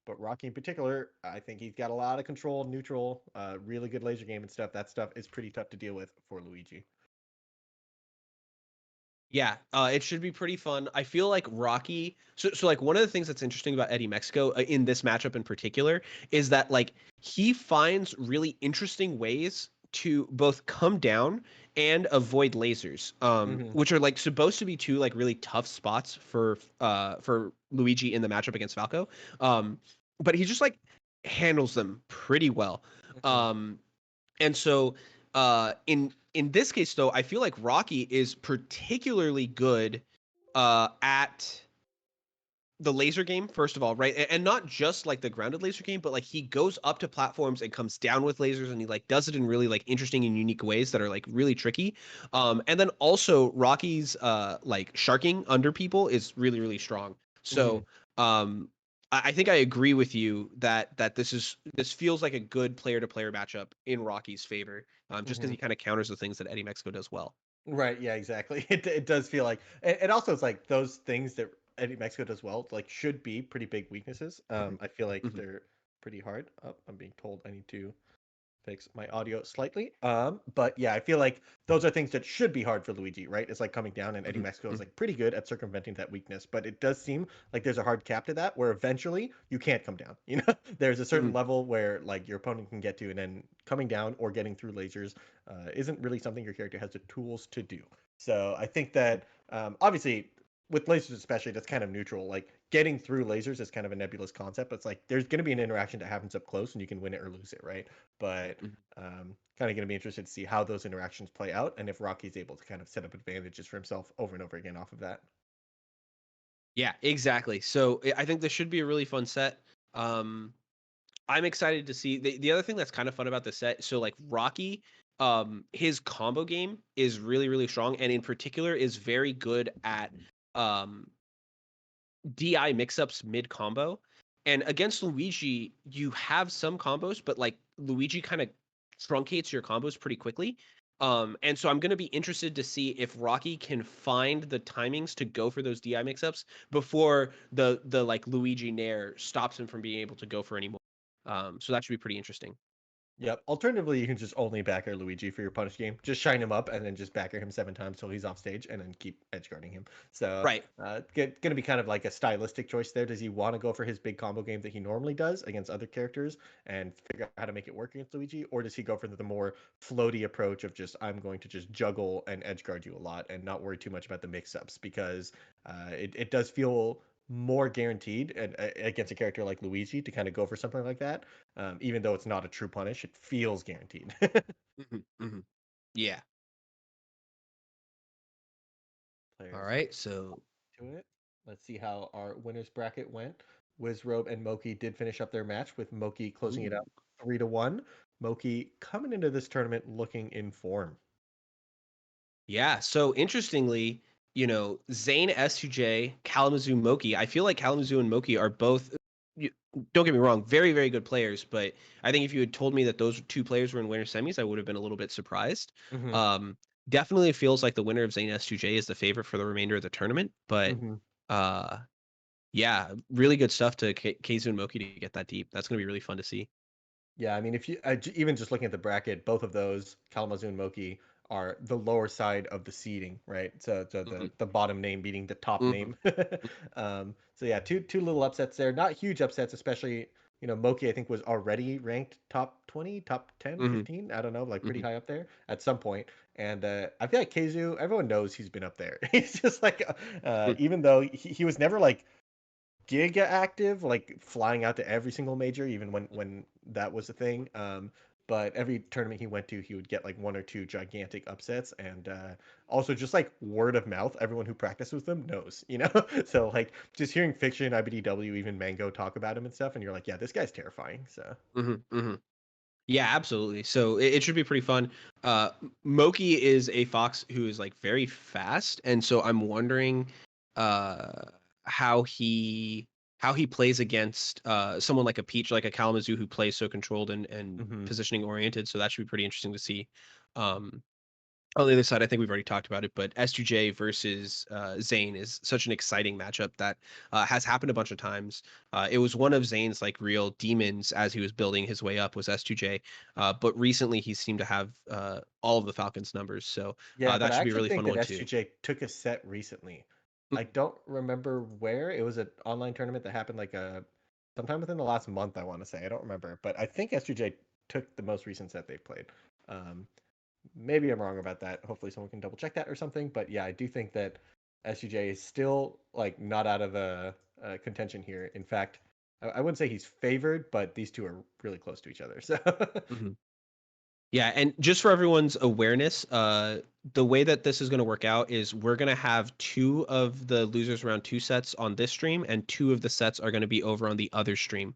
But Rocky in particular, I think he's got a lot of control, neutral, really good laser game and stuff. That stuff is pretty tough to deal with for Luigi. Yeah, it should be pretty fun. I feel like Rocky. So like one of the things that's interesting about Eddie Mexico in this matchup in particular is that like he finds really interesting ways to both come down and avoid lasers, which are like supposed to be two like really tough spots for Luigi in the matchup against Falco. But he just like handles them pretty well. And so in this case though, I feel like Rocky is particularly good at the laser game, first of all, right? And not just like the grounded laser game, but like he goes up to platforms and comes down with lasers, and he like does it in really like interesting and unique ways that are like really tricky. And then also Rocky's like sharking under people is really, really strong. So I think I agree with you that this feels like a good player to player matchup in Rocky's favor, just because he kind of counters the things that Eddie Mexico does well. Right, yeah, exactly. It does feel like, and also it's like those things that Eddie Mexico does well, like should be pretty big weaknesses. I feel like Mhm. they're pretty hard. Oh, I'm being told I need to fix my audio slightly. But yeah, I feel like those are things that should be hard for Luigi, right? It's like coming down, and Eddie Mhm. Mexico is Mhm. like pretty good at circumventing that weakness, but it does seem like there's a hard cap to that where eventually you can't come down. There's a certain Mhm. level where like your opponent can get to, and then coming down or getting through lasers isn't really something your character has the tools to do. So I think that obviously with lasers especially, that's kind of neutral. Like getting through lasers is kind of a nebulous concept. But it's like there's going to be an interaction that happens up close, and you can win it or lose it, right? But Mhm. kind of going to be interested to see how those interactions play out, and if Rocky's able to kind of set up advantages for himself over and over again off of that. Yeah, exactly. So I think this should be a really fun set. Um, I'm excited to see the other thing that's kind of fun about the set. So like Rocky, his combo game is really, really strong, and in particular is very good at um DI mix-ups mid combo. And against Luigi, you have some combos, but like Luigi kind of truncates your combos pretty quickly. And so I'm going to be interested to see if Rocky can find the timings to go for those DI mix-ups before the like Luigi Nair stops him from being able to go for any more. So that should be pretty interesting. Yep. Alternatively, you can just only backer Luigi for your punish game. Just shine him up and then just backer him 7 times till he's off stage, and then keep edge guarding him. So, Right. gonna be kind of like a stylistic choice there. Does he want to go for his big combo game that he normally does against other characters and figure out how to make it work against Luigi, or does he go for the more floaty approach of just I'm going to just juggle and edge guard you a lot and not worry too much about the mix-ups, because it does feel more guaranteed and against a character like Luigi to kind of go for something like that. Even though it's not a true punish, it feels guaranteed. Yeah. All Players right. So to it. Let's see how our winners bracket went. Wizrobe and Moki did finish up their match, with Moki closing it ooh. out 3-1. Moki coming into this tournament looking in form. Yeah. So interestingly, you know, Zane S2J, Kalamazoo Moki. I feel like Kalamazoo and Moki are both. Don't get me wrong, very very good players. But I think if you had told me that those two players were in winter semis, I would have been a little bit surprised. Mm-hmm. Definitely feels like the winner of Zane S2J is the favorite for the remainder of the tournament. But Mm-hmm. uh, yeah, really good stuff to Keizu and Moki to get that deep. That's gonna be really fun to see. Yeah, I mean, if you even just looking at the bracket, both of those, Kalamazoo and Moki, are the lower side of the seeding, right? So Hmm. the bottom name beating the top Hmm. name. So yeah, two little upsets there. Not huge upsets, especially Moki I think was already ranked top 20, top 10, Hmm. 15. I don't know, like pretty Hmm. high up there at some point. And I feel like Keizu, everyone knows he's been up there. He's just like, even though he was never like giga active, like flying out to every single major, even when that was a thing. But every tournament he went to, he would get like one or two gigantic upsets, and also just like word of mouth, everyone who practiced with him knows, So like just hearing Fiction, IBDW, even Mango talk about him and stuff, and you're like, yeah, this guy's terrifying. So Hmm. Hmm. Yeah, absolutely. So it should be pretty fun. Moki is a fox who is like very fast, and so I'm wondering uh, how he how he plays against someone like a Peach, like a Kalamazoo, who plays so controlled and hmm positioning oriented. So that should be pretty interesting to see. Um, on the other side, I think we've already talked about it, but S2J versus Zane is such an exciting matchup that has happened a bunch of times. It was one of Zane's like real demons as he was building his way up was S2J, but recently he seemed to have all of the Falcons numbers, so yeah, but that I should be a actually really think fun that one too. S2J took a set recently. I Mm. don't remember where. It was an online tournament that happened like sometime within the last month, I want to say. I don't remember, but I think S2J took the most recent set they've played. Um, Maybe I'm wrong about that. Hopefully someone can double check that or something. But yeah, I do think that S2J is still like not out of a contention here. In fact, I wouldn't say he's favored, but these two are really close to each other. So Mhm. Yeah, and just for everyone's awareness, the way that this is going to work out is we're going to have two of the losers round two sets on this stream, and two of the sets are going to be over on the other stream.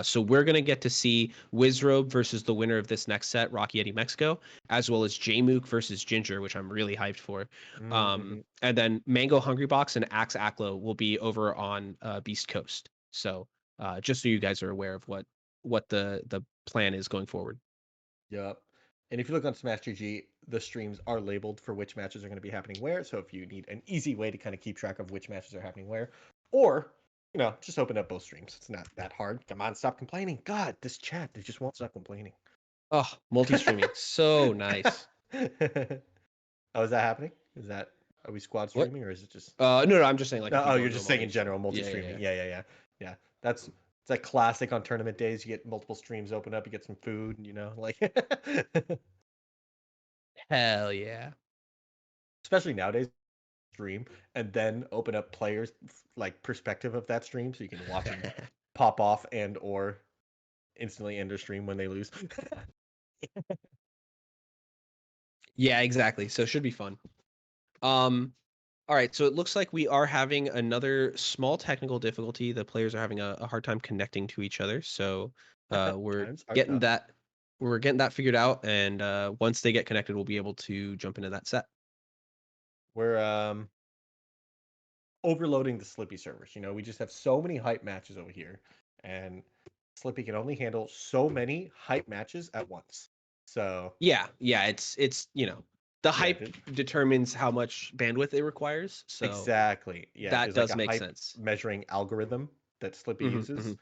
So we're going to get to see Wizrobe versus the winner of this next set, Rocky Eddie Mexico, as well as Jmook versus Ginger, which I'm really hyped for. mm-hmm. And then Mango Hungrybox and Axe Aklo will be over on Beast Coast. So just so you guys are aware of what the plan is going forward. Yep. And if you look on Smash GG, the streams are labeled for which matches are going to be happening where. So if you need an easy way to kind of keep track of which matches are happening where, or just open up both streams. It's not that hard. Come on, stop complaining. God, this chat, they just won't stop complaining. Oh, multi-streaming. So nice. Oh, is that happening? Are we squad What? streaming or is it just? No, I'm just saying like if Oh, you you're don't know just saying in multi-stream. general Yeah, yeah, yeah. multi-streaming. Yeah. Yeah. It's like classic on tournament days. You get multiple streams open up. You get some food. Like Hell yeah. especially nowadays stream and then open up players like perspective of that stream so you can watch them pop off and or instantly end their stream when they lose. Yeah, exactly. So it should be fun. Um, all right, so it looks like we are having another small technical difficulty. The players are having a hard time connecting to each other. So we're Times are getting tough. that figured out, and once they get connected, we'll be able to jump into that set. We're overloading the Slippy servers. We just have so many hype matches over here, and Slippy can only handle so many hype matches at once. So Yeah, it's the yeah, hype determines how much bandwidth it requires. So exactly. Yeah, that there's like does a make hype sense. measuring algorithm that Slippy Hmm. Hmm. uses,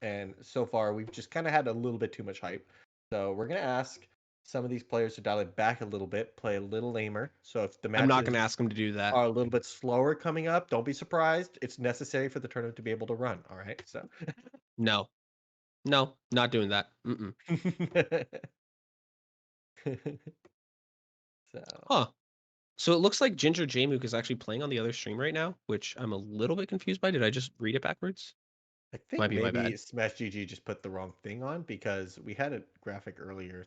and so far we've just kind of had a little bit too much hype. So we're gonna ask some of these players to dial it back a little bit, play a little lamer. So if the I'm not matches going to ask them to do that. are a little bit slower coming up, don't be surprised. It's necessary for the tournament to be able to run. All right, so. No, no, not doing that. Mm-mm. So Huh. So it looks like Ginger Jmook is actually playing on the other stream right now, which I'm a little bit confused by. Did I just read it backwards? I think Might be my maybe bad. Smash GG just put the wrong thing on because we had a graphic earlier.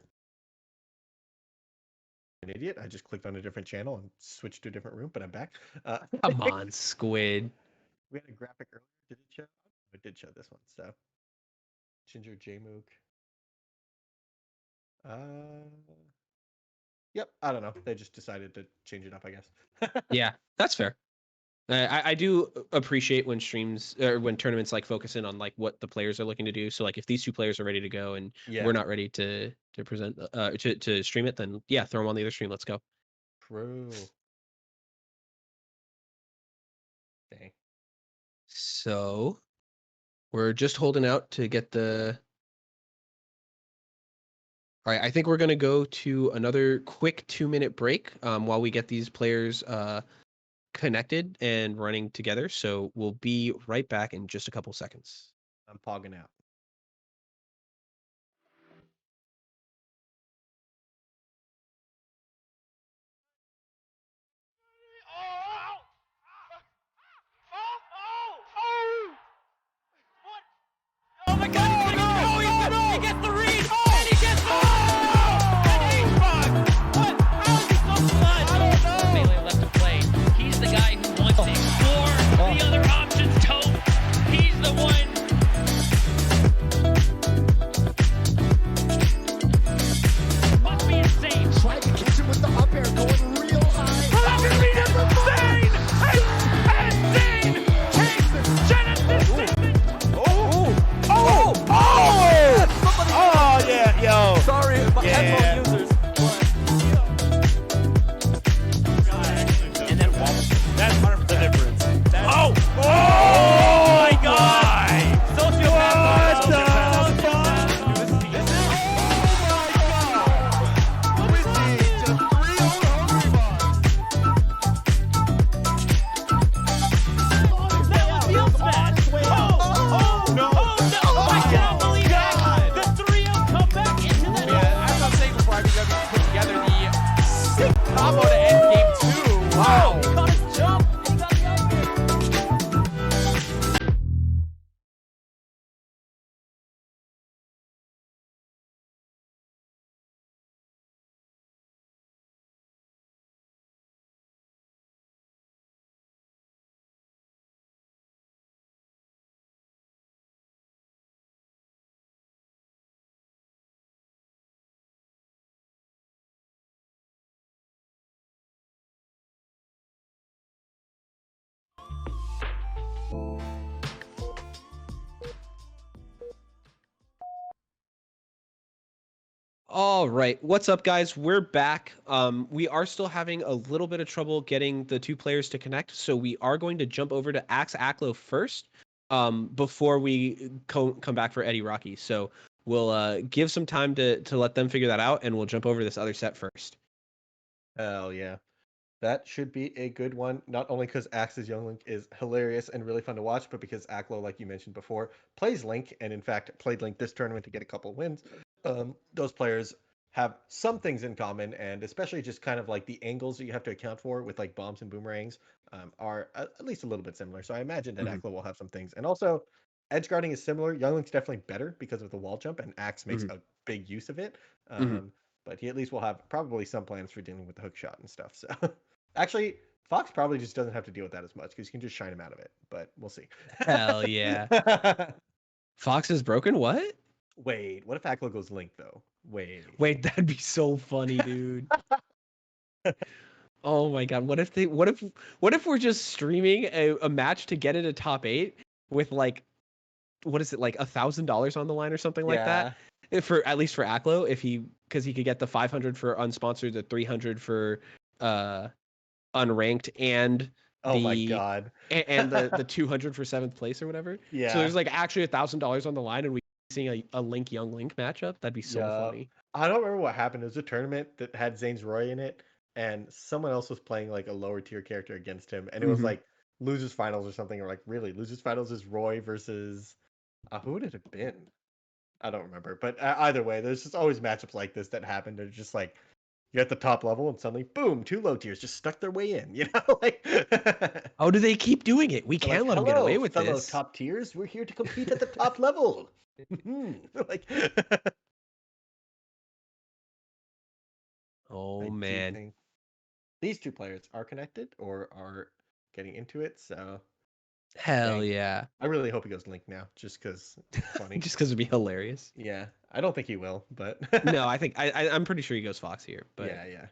An idiot. I just clicked on a different channel and switched to a different room, but I'm back. Come on, Squid. We had a graphic earlier. Did it show? It did show this one. So Ginger Jmook. Uh, Yep. I don't know. They just decided to change it up, I guess. Yeah, that's fair. I do appreciate when streams or when tournaments like focus in on like what the players are looking to do. So like if these two players are ready to go and Yeah. we're not ready to present to stream it, then yeah, throw them on the other stream. Let's go. True. Dang. So we're just holding out to get the. All right, I think we're gonna go to another quick 2-minute break while we get these players connected and running together. So we'll be right back in just a couple seconds. I'm pogging out. Oh my god! He gets the read! And he gets the and HBox! What? How is he so clutch? I don't know! Melee left to play. He's the guy who wants to explore the other options. Tope, he's the one. Must be insane. Tried to catch him with the up air, going real high. Oh, that's gonna be insane! And Zane takes Genesis to the Oh yeah, yo. Sorry, my Yeah. headphone users. And then that's 100% difference. Oh my god! Sociopath! What the That was field smash! Oh no! I cannot believe it! The 3-0 comeback into the As I was saying before, I think we put together the sick combo to end game 2. Wow. He caught his jump and he got the up air. All right, what's up, guys? We're back. We are still having a little bit of trouble getting the two players to connect, so we are going to jump over to Aklo first, before we come back for Eddie Rocky. So we'll give some time to let them figure that out, and we'll jump over to this other set first. Hell yeah. That should be a good one, not only because Axe's Young Link is hilarious and really fun to watch, but because Aklo, like you mentioned before, plays Link, and in fact played Link this tournament to get a couple wins. Those players have some things in common, and especially just kind of like the angles that you have to account for with like bombs and boomerangs are at least a little bit similar. So I imagine that Mhm. Aklo will have some things. And also, edge guarding is similar. Young Link's definitely better because of the wall jump, and Axe makes a big use of it. But he at least will have probably some plans for dealing with the hook shot and stuff. So actually, Fox probably just doesn't have to deal with that as much because you can just shine him out of it. But we'll see. Hell yeah. Fox is broken? What? Wait, what if Aklo goes Link though? Wait. That'd be so funny, dude. Oh my god, what if we're just streaming a match to get into top 8 with like, what is it, like $1,000 on the line or something like that? For at least for Aklo, because he could get the 500 for unsponsored, the 300 for unranked, and Oh my god. and the 200 for 7th place or whatever. Yeah. So there's like actually $1,000 on the line, and we seeing a Link Young Link matchup. That'd be so funny. I don't remember what happened. It was a tournament that had Zane's Roy in it, and someone else was playing like a lower tier character against him, and it was like losers finals or something, or like really losers finals is Roy versus who would it have been? I don't remember, but either way, there's just always matchups like this that happen. They're just like you're at the top level, and suddenly, boom, 2 low tiers just stuck their way in. You know, like How do they keep doing it? We they're can't like, let them get away "Hello, with fellow this. top tiers. We're here to compete at the top level." Like, Oh I do man. think these two players are connected or are getting into it, so Hell dang. yeah. I really hope he goes Link now, just because it's funny. Just because it'd be hilarious. Yeah, I don't think he will, but No, I think I'm pretty sure he goes Fox here. But yeah.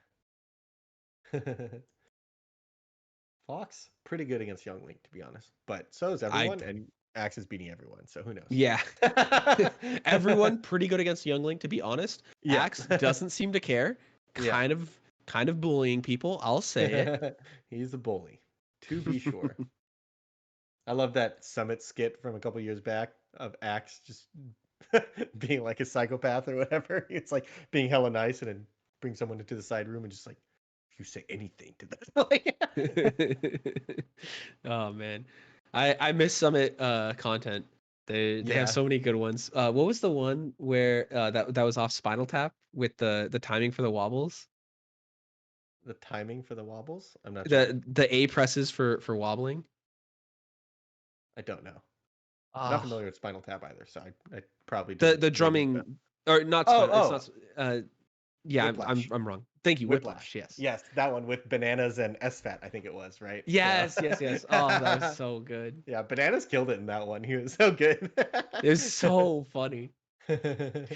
Fox, pretty good against Young Link, to be honest. But so is everyone, and Axe is beating everyone, so who knows? Yeah. Everyone pretty good against Young Link, to be honest. Yeah. Axe doesn't seem to care. Yeah. Kind of bullying people, I'll say it. He's a bully, to be sure. I love that Summit skit from a couple years back of Axe just being like a psychopath or whatever. It's like being hella nice and then bring someone into the side room and just like, if you say anything to that. Oh man, I miss Summit content. They have so many good ones. What was the one where that was off Spinal Tap with the timing for the wobbles? The timing for the wobbles? I'm not sure. The A presses for wobbling. I don't know. I'm not familiar with Spinal Tap either, so I probably the drumming or not. It's not. Yeah, I'm wrong. Thank you, Whiplash. Yes, that one with Bananas and SFAT, I think it was, right? Yes. Oh, that was so good. Yeah, Bananas killed it in that one. He was so good. It was so funny. And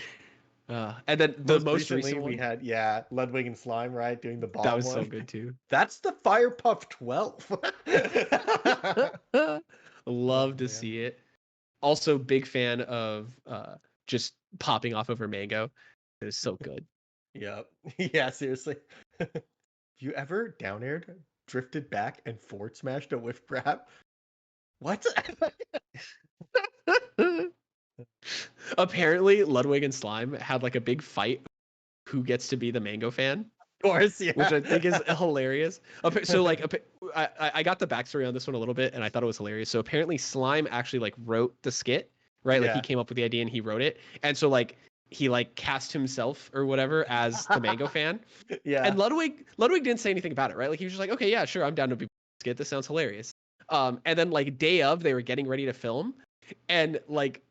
then the most recent one we had Ludwig and Slime, right, doing the bomb. That was one. so good too. That's the Fire Puff 12. Love to see it. Also, big fan of just popping off over Mango. It was so good. Yep. Yeah, seriously. Have you ever down aired, drifted back, and forward smashed a whiff grab? What? Apparently, Ludwig and Slime had like a big fight. Who gets to be the Mango fan? Of course, yeah. Which I think is hilarious. So like, I got the backstory on this one a little bit, and I thought it was hilarious. So apparently, Slime actually like wrote the skit, right? Like he came up with the idea and he wrote it, and so like he like cast himself or whatever as the Mango fan. Yeah. And Ludwig didn't say anything about it, right? Like he was just like, okay, yeah, sure, I'm down to be skit. This sounds hilarious. And then like day of, they were getting ready to film, and like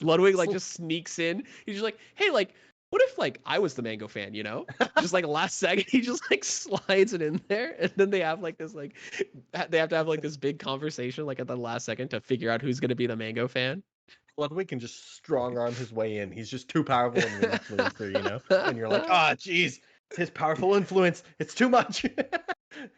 Ludwig like just sneaks in. He's just like, hey, like, what if like I was the Mango fan, you know? Just like last second, he just like slides it in there, and then they have like this like they have to have like this big conversation like at the last second to figure out who's gonna be the Mango fan. Ludwig can just strong arm his way in. He's just too powerful of an influencer, you know? And you're like, geez, his powerful influence, it's too much.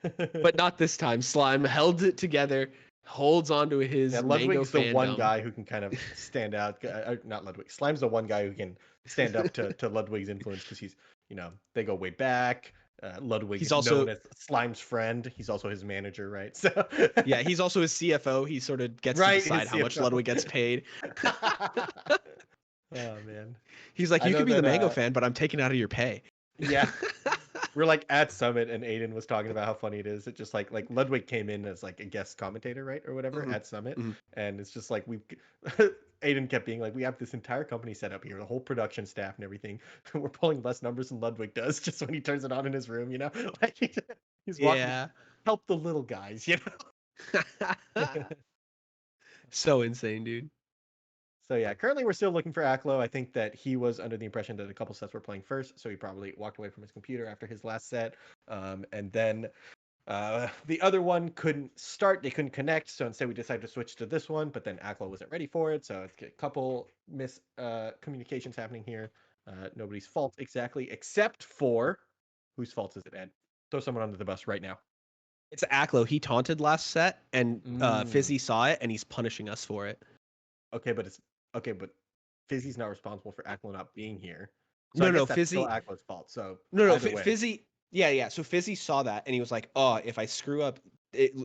But not this time. Slime held it together, holds onto his Mango Ludwig's the one fandom. guy who can kind of stand out. Not Ludwig. Slime's the one guy who can stand up to Ludwig's influence because he's, you know, they go way back. Ludwig is also known as Slime's friend. He's also his manager, right? So yeah, he's also his CFO. He sort of gets to decide how much Ludwig gets paid. Oh man, he's like, you could be the Mango fan, but I'm taking out of your pay. Yeah. We're like at Summit, and Aiden was talking about how funny it is. It just like Ludwig came in as like a guest commentator, right, or whatever, at Summit, and it's just like Aiden kept being like, we have this entire company set up here, the whole production staff and everything. We're pulling less numbers than Ludwig does just when he turns it on in his room, you know? Like he's walking, help the little guys, you know? So insane, dude. So yeah, currently we're still looking for Aklo. I think that he was under the impression that a couple sets were playing first, so he probably walked away from his computer after his last set. And then the other one couldn't start, they couldn't connect, so instead we decided to switch to this one, but then Aklo wasn't ready for it, so it's a couple communications happening here. Nobody's fault exactly, except for, whose fault is it, Ed? Throw someone under the bus right now. It's Aklo. He taunted last set, and Fizzy saw it, and he's punishing us for it. Okay, but Fizzy's not responsible for Aklo not being here. So no, Fizzy. Still Aklo's fault. So no, Fizzy. Yeah. So Fizzy saw that, and he was like, "Oh, if I screw up,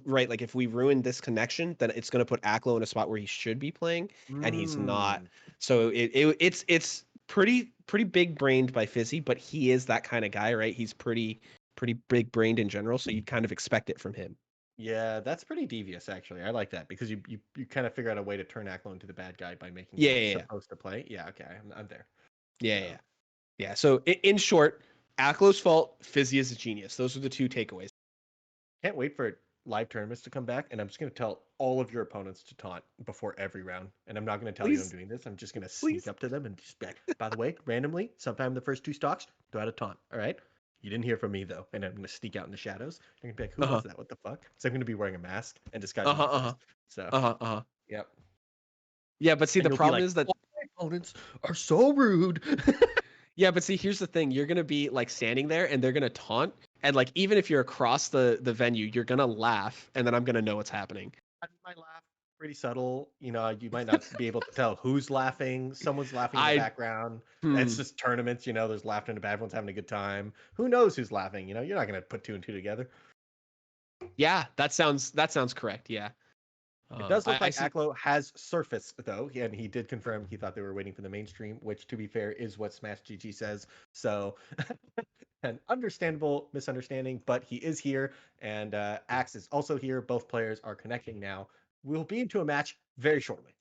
right? Like if we ruin this connection, then it's gonna put Aklo in a spot where he should be playing, and he's not. So it's pretty big brained by Fizzy, but he is that kind of guy, right? He's pretty big brained in general, so you'd kind of expect it from him. Yeah, that's pretty devious, actually. I like that because you kind of figure out a way to turn Aklo into the bad guy by making him supposed to play. Yeah, okay, I'm there. Yeah. So in short, Aklo's fault. Fizzy is a genius. Those are the two takeaways. Can't wait for live tournaments to come back, and I'm just gonna tell all of your opponents to taunt before every round. And I'm not gonna tell you I'm doing this. I'm just gonna sneak up to them and just be like, by the way, randomly, sometime in the first two stocks, throw out a taunt. All right. You didn't hear from me though, and I'm gonna sneak out in the shadows. They're gonna be like, "Who was that? What the fuck?" So I'm gonna be wearing a mask and disguising myself. So yep. Yeah, but see, the problem is that my opponents are so rude. Yeah, but see, here's the thing: you're gonna be like standing there, and they're gonna taunt, and like even if you're across the venue, you're gonna laugh, and then I'm gonna know what's happening. I might laugh. Pretty subtle. You know, you might not be able to tell who's laughing. Someone's laughing in the I background. hmm, It's just tournaments, you know, there's laughter in the back, everyone's having a good time. Who knows who's laughing? You know, you're not gonna put 2 and 2 together. yeah, that sounds correct. Yeah. It does look I like see. Aklo has surfaced though, and he did confirm he thought they were waiting for the mainstream, which to be fair is what Smash GG says. So an understandable misunderstanding, but he is here, and Axe is also here. Both players are connecting now. We'll be into a match very shortly.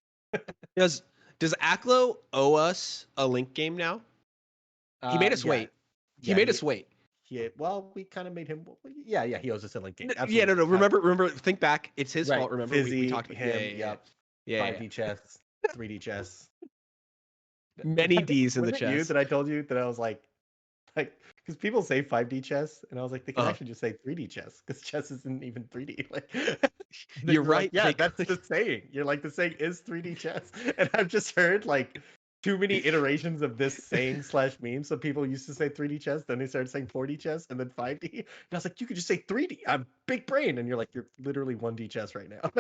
Does Aklo owe us a link game now? He made us Yeah, wait. He yeah, made us wait. well, we kind of made him. Yeah, he owes us a link game. Yeah, Absolutely. no. Remember. Think back. It's his Right, fault. Remember, we Fizzy, talked about him, Yeah. yep. Yeah. 5D chess, 3D chess. Many Ds in the Was it you chess. that I told you that I was like, because people say 5D chess, and I was like, they could actually just say 3D chess, because chess isn't even 3D. Like, You're like, right. yeah, they that's could- the saying. You're like, the saying is 3D chess, and I've just heard like too many iterations of this saying slash meme. So people used to say 3D chess, then they started saying 4D chess, and then 5D. And I was like, you could just say 3D. I'm big brain, and you're like, you're literally 1D chess right now.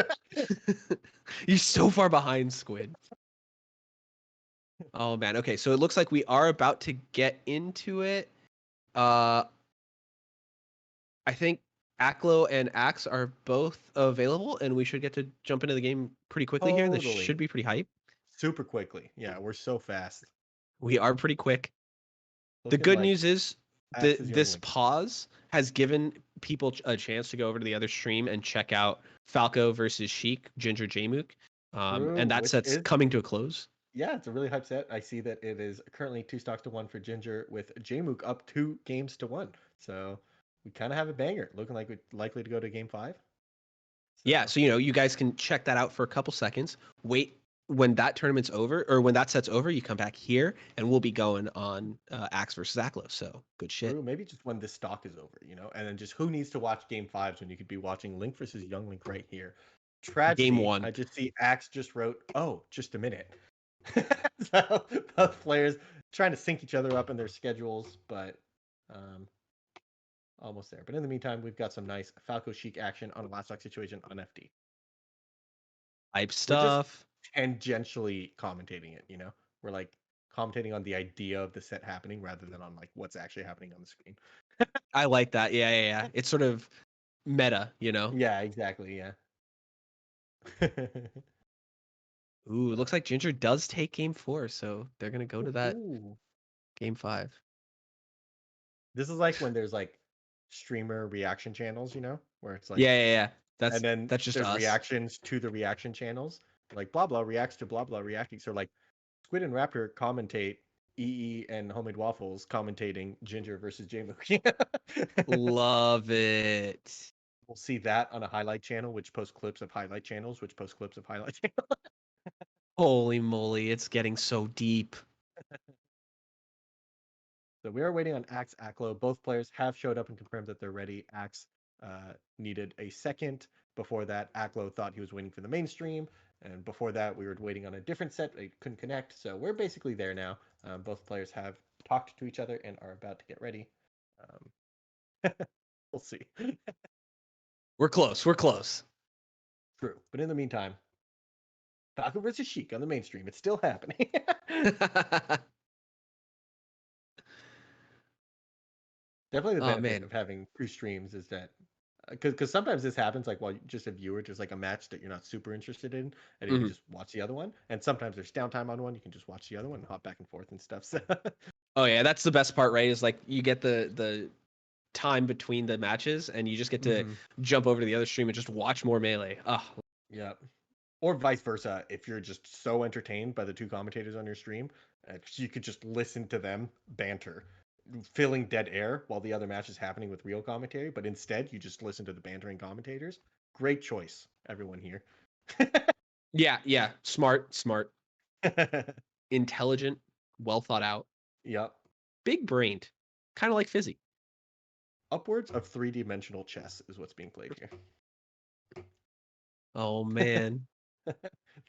You're so far behind, Squid. Oh man. Okay, so it looks like we are about to get into it. I think Aklo and Axe are both available, and we should get to jump into the game pretty quickly here. This Totally. should be pretty hype. Super quickly. Yeah, we're so fast. We are pretty quick. The Looking good like news is Axe is this young. pause has given people a chance to go over to the other stream and check out Falco versus Sheik, Ginger Jmook. True, And that which set's is coming to a close. Yeah, it's a really hype set. I see that it is currently 2 stocks to 1 for Ginger, with Jmook up 2 games to 1. So we kind of have a banger, looking like we're likely to go to game 5. Yeah, so you guys can check that out for a couple seconds. Wait, when that tournament's over, or when that set's over, you come back here, and we'll be going on Axe versus Aklo. So good shit. True, maybe just when this stock is over, you know, and then just who needs to watch game 5s when you could be watching Link versus Young Link right here. Tragedy. Game 1. I just see Axe just wrote, oh, just a minute. So both players trying to sync each other up in their schedules, but almost there. But in the meantime, we've got some nice Falco Chic action on a last stock situation on FD. Hype We're just stuff. tangentially commentating it, you know? We're like commentating on the idea of the set happening rather than on like what's actually happening on the screen. I like that. Yeah. It's sort of meta, you know? Yeah, exactly. Yeah. Ooh, it looks like Ginger does take game 4, so they're gonna go to that Ooh. game 5. This is like when there's like streamer reaction channels, you know, where it's like, Yeah. That's and then just there's us. reactions to the reaction channels, like blah blah reacts to blah blah reacting. So like Squid and Raptor commentate EE and Homemade Waffles commentating Ginger versus Jmook. Love it. We'll see that on a highlight channel, which posts clips of highlight channels, which post clips of highlight channels. Holy moly, it's getting so deep. So we are waiting on Axe Aklo. Both players have showed up and confirmed that they're ready. Axe needed a second. Before that, Aklo thought he was waiting for the mainstream. And before that, we were waiting on a different set. They couldn't connect. So we're basically there now. Both players have talked to each other and are about to get ready. We'll see. We're close. True. But in the meantime, Falco versus Sheik on the mainstream. It's still happening. Definitely the benefit of having 2 streams is that because sometimes this happens like while just a viewer, just like a match that you're not super interested in, and you can just watch the other one. And sometimes there's downtime on one, you can just watch the other one and hop back and forth and stuff. So Oh yeah, that's the best part, right? Is like you get the time between the matches, and you just get to jump over to the other stream and just watch more Melee. Oh, yeah. Or vice versa, if you're just so entertained by the 2 commentators on your stream, you could just listen to them banter, filling dead air while the other match is happening with real commentary, but instead you just listen to the bantering commentators. Great choice, everyone here. yeah. Smart. Intelligent, well thought out, Yep. big brained, kind of like Fizzy. Upwards of 3-dimensional chess is what's being played here. Oh man.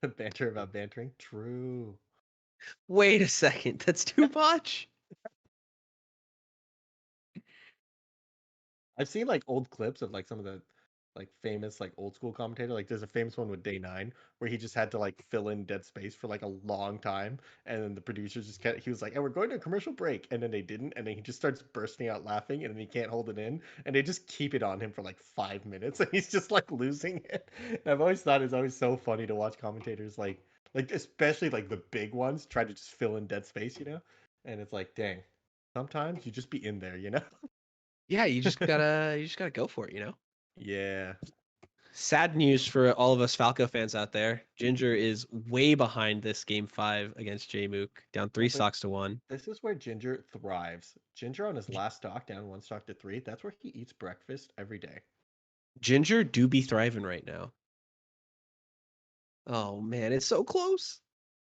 The banter about bantering. True. Wait a second, that's too much. I've seen like old clips of like some of the like famous like old school commentator. Like there's a famous one with Day 9 where he just had to like fill in dead space for like a long time, and then the producers just kept. He was like, "And we're going to a commercial break," and then they didn't, and then he just starts bursting out laughing, and then he can't hold it in, and they just keep it on him for like 5 minutes, and he's just like losing it. And I've always thought it's always so funny to watch commentators like especially like the big ones try to just fill in dead space, you know, and it's like, dang, sometimes you just be in there, you know. Yeah, you just gotta go for it, you know. Yeah. Sad news for all of us Falco fans out there. Ginger is way behind this game 5 against Jmook, down 3 stocks to 1. This is where Ginger thrives. Ginger on his last stock, down 1 stock to 3. That's where he eats breakfast every day. Ginger do be thriving right now. Oh man, it's so close.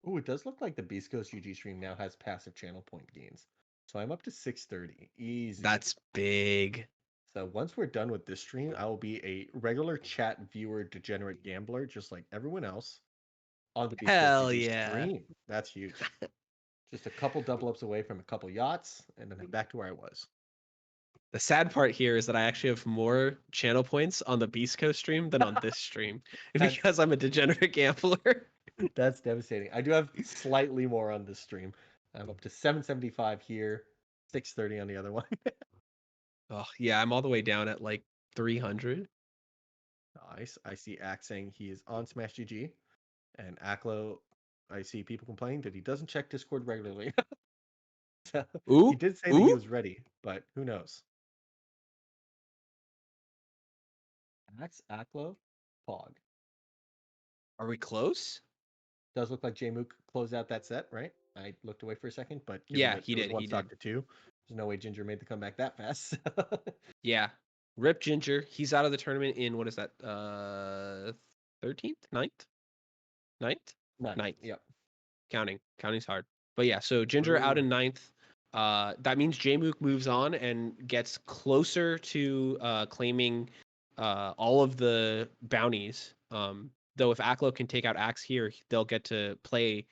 Ooh, it does look like the Beast Coast UG stream now has passive channel point gains. So I'm up to 630. Easy. That's big. So once we're done with this stream, I will be a regular chat viewer degenerate gambler, just like everyone else, on the Beast Hell Coast UG yeah. stream. That's huge. Just a couple double ups away from a couple yachts, and then I'm back to where I was. The sad part here is that I actually have more channel points on the Beast Coast stream than on this stream because I'm a degenerate gambler. That's devastating. I do have slightly more on this stream. I'm up to 775 here, 630 on the other one. Oh yeah, I'm all the way down at like 300. Nice. I see Axe saying he is on Smash GG, and Aklo, I see people complaining that he doesn't check Discord regularly. So, Ooh, he did say that he was ready, but who knows? Axe, Aklo, Pog. Are we close? Does look like Jmook closed out that set, right? I looked away for a second, but Yeah, that he it was did, One he stock did. to 2. There's no way Ginger made the comeback that fast. Yeah. Rip Ginger. He's out of the tournament in what is that? 13th? 9th? 9th? Ninth. Yep. Counting's hard. But yeah, so Ginger out in 9th. That means Jmook moves on and gets closer to claiming all of the bounties. Though if Aklo can take out Axe here, they'll get to play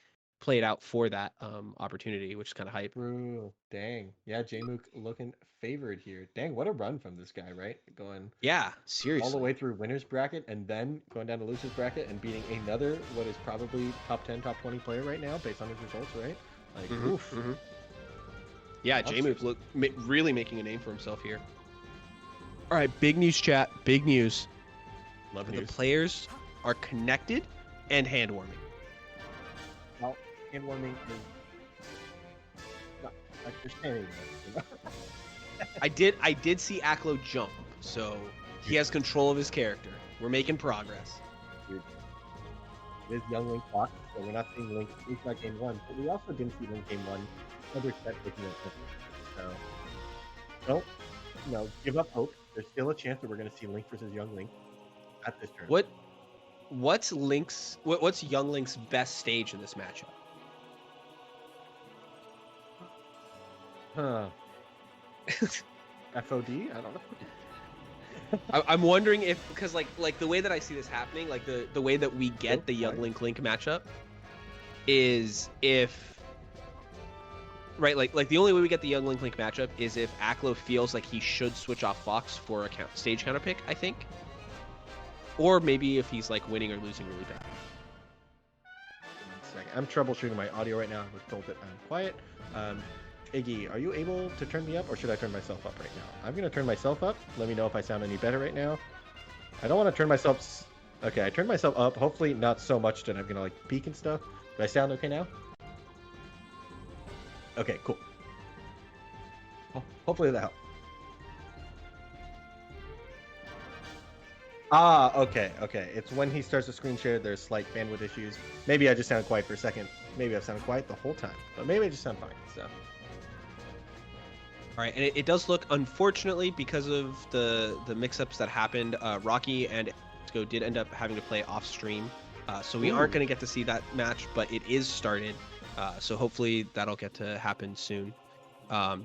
it out for that opportunity, which is kind of hype. True. Dang. Yeah, Jmook looking favored here. Dang, what a run from this guy, right? Going Yeah, seriously. all the way through winner's bracket and then going down to loser's bracket and beating another, what is probably top 10, top 20 player right now based on his results, right? Like, oof. Yeah, Jmook really making a name for himself here. All right, big news, chat. Big news. Love The news. players are connected and hand warming. Well, hand warming is not like you're standing there. You know? I did see Aklo jump, so he has control of his character. We're making progress. It is young Link clock, so we're not seeing Link restart game 1, but we also didn't see Link game 1. Other set taking it. So don't give up hope. There's still a chance that we're going to see Link versus young Link at this turn. What's young Link's best stage in this matchup? Huh. FOD? I don't know. I'm wondering if, because like the way that I see this happening, like the way that we get the young Link matchup is if, right, like the only way we get the young Link matchup is if Aklo feels like he should switch off Fox for a stage counter pick, I think, or maybe if he's like winning or losing really bad. I'm troubleshooting my audio right now. I was told that I'm quiet. Iggy, are you able to turn me up, or should I turn myself up right now? I'm gonna turn myself up. Let me know if I sound any better right now. I don't want to turn myself. Okay, I turned myself up. Hopefully not so much that I'm gonna like peak and stuff. Do I sound okay now? Okay, cool. Hopefully that helped. Ah, okay. It's when he starts to screen share, there's slight bandwidth issues. Maybe I just sound quiet for a second. Maybe I've sounded quiet the whole time, but maybe I just sound fine. So. All right, and it does look, unfortunately, because of the mix-ups that happened, Rocky and Go did end up having to play off stream, so we aren't going to get to see that match, but it is started, so hopefully that'll get to happen soon.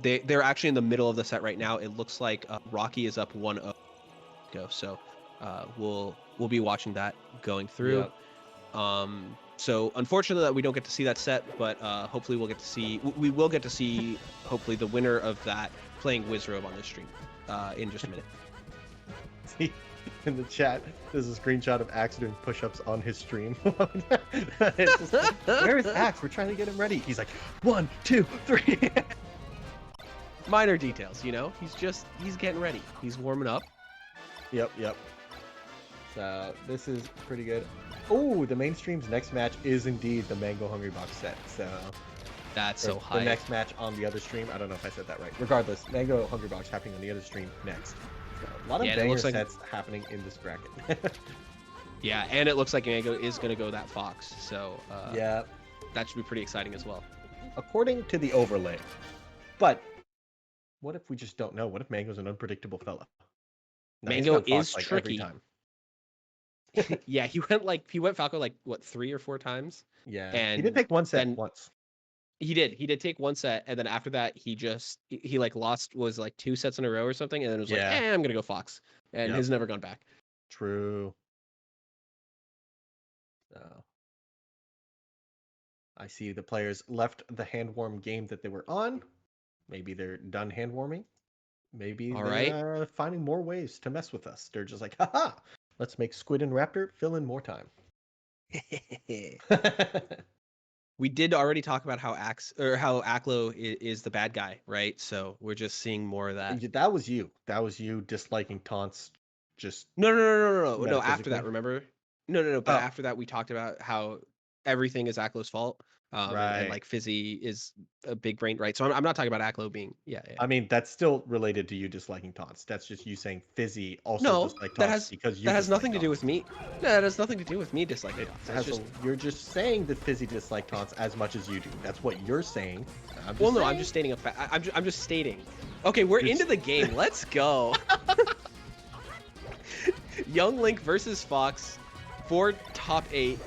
They're actually in the middle of the set right now. It looks like Rocky is up 1-0 Go, so we'll be watching that going through. Yep. So unfortunately that we don't get to see that set, but hopefully we'll get to see. We will get to see hopefully the winner of that playing Wizrobe on this stream in just a minute. See, in the chat, there's a screenshot of Axe doing push-ups on his stream. It's just like, where is Axe? We're trying to get him ready. He's like, 1, 2, 3. Minor details, you know. He's getting ready. He's warming up. Yep. So this is pretty good. Oh, the mainstream's next match is indeed the Mango Hungrybox set. So That's so the high. next match on the other stream. I don't know if I said that right. Regardless, Mango Hungrybox happening on the other stream next. So, a lot of Yeah, and it banger looks like- sets happening in this bracket. Yeah, and it looks like Mango is going to go that Fox. So Yeah, that should be pretty exciting as well. according to the overlay. But what if we just don't know? What if Mango's an unpredictable fella? Now, he's Mango gone Fox, is every tricky. time. Yeah, he went Falco like what 3 or 4 times. Yeah, he And did take one set then- once. He did take one set, and then after that he like lost was like 2 sets in a row or something, and then it was Yeah. like, I'm gonna go Fox, and Yep. has never gone back. True. So I see the players left the hand warm game that they were on. Maybe they're done hand warming. Maybe All they're finding more ways to mess with us. They're just like, haha, let's make Squid and Raptor fill in more time. We did already talk about how Aklo is the bad guy, right? So we're just seeing more of that. That was you. That was you disliking taunts. Just No. After that, Metaphysically? remember? No. But Oh. after that, we talked about how everything is Aklo's fault. Right. And like Fizzy is a big brain, right? So I'm not talking about Aklo being, yeah. I mean, that's still related to you disliking taunts. That's just you saying Fizzy also No, dislike taunts that has because you that has dislike nothing to do taunts. with me. No, that has nothing to do with me disliking It taunts. has That's just, you're just saying that Fizzy dislike taunts as much as you do. That's what you're saying. I'm well, no, I'm saying. just stating a fact. I'm just stating. Okay, we're You're into the game. Let's go. Young Link versus Fox for top 8.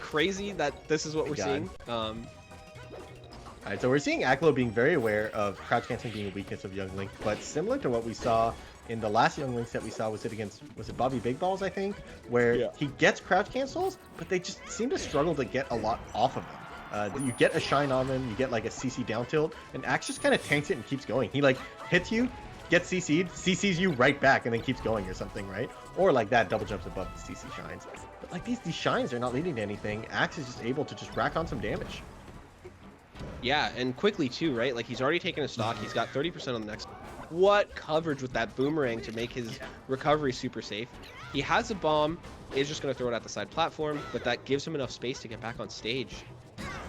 Crazy that this is what we're God. seeing. All right, so we're seeing Aklo being very aware of crouch canceling being a weakness of Young Link, but similar to what we saw in the last Young Link set we saw, was it Bobby Big Balls, I think, where he gets crouch cancels, but they just seem to struggle to get a lot off of them. You get a shine on them, you get like a CC down tilt, and Axe just kind of tanks it and keeps going. He like hits you, gets CC'd, CC's you right back, and then keeps going or something, right? Or like that, double jumps above the CC shines. But like these shines are not leading to anything. Axe is just able to just rack on some damage. Yeah, and quickly too, right? Like he's already taken a stock. He's got 30% on the next. What coverage with that boomerang to make his recovery super safe. He has a bomb, is just going to throw it at the side platform, but that gives him enough space to get back on stage.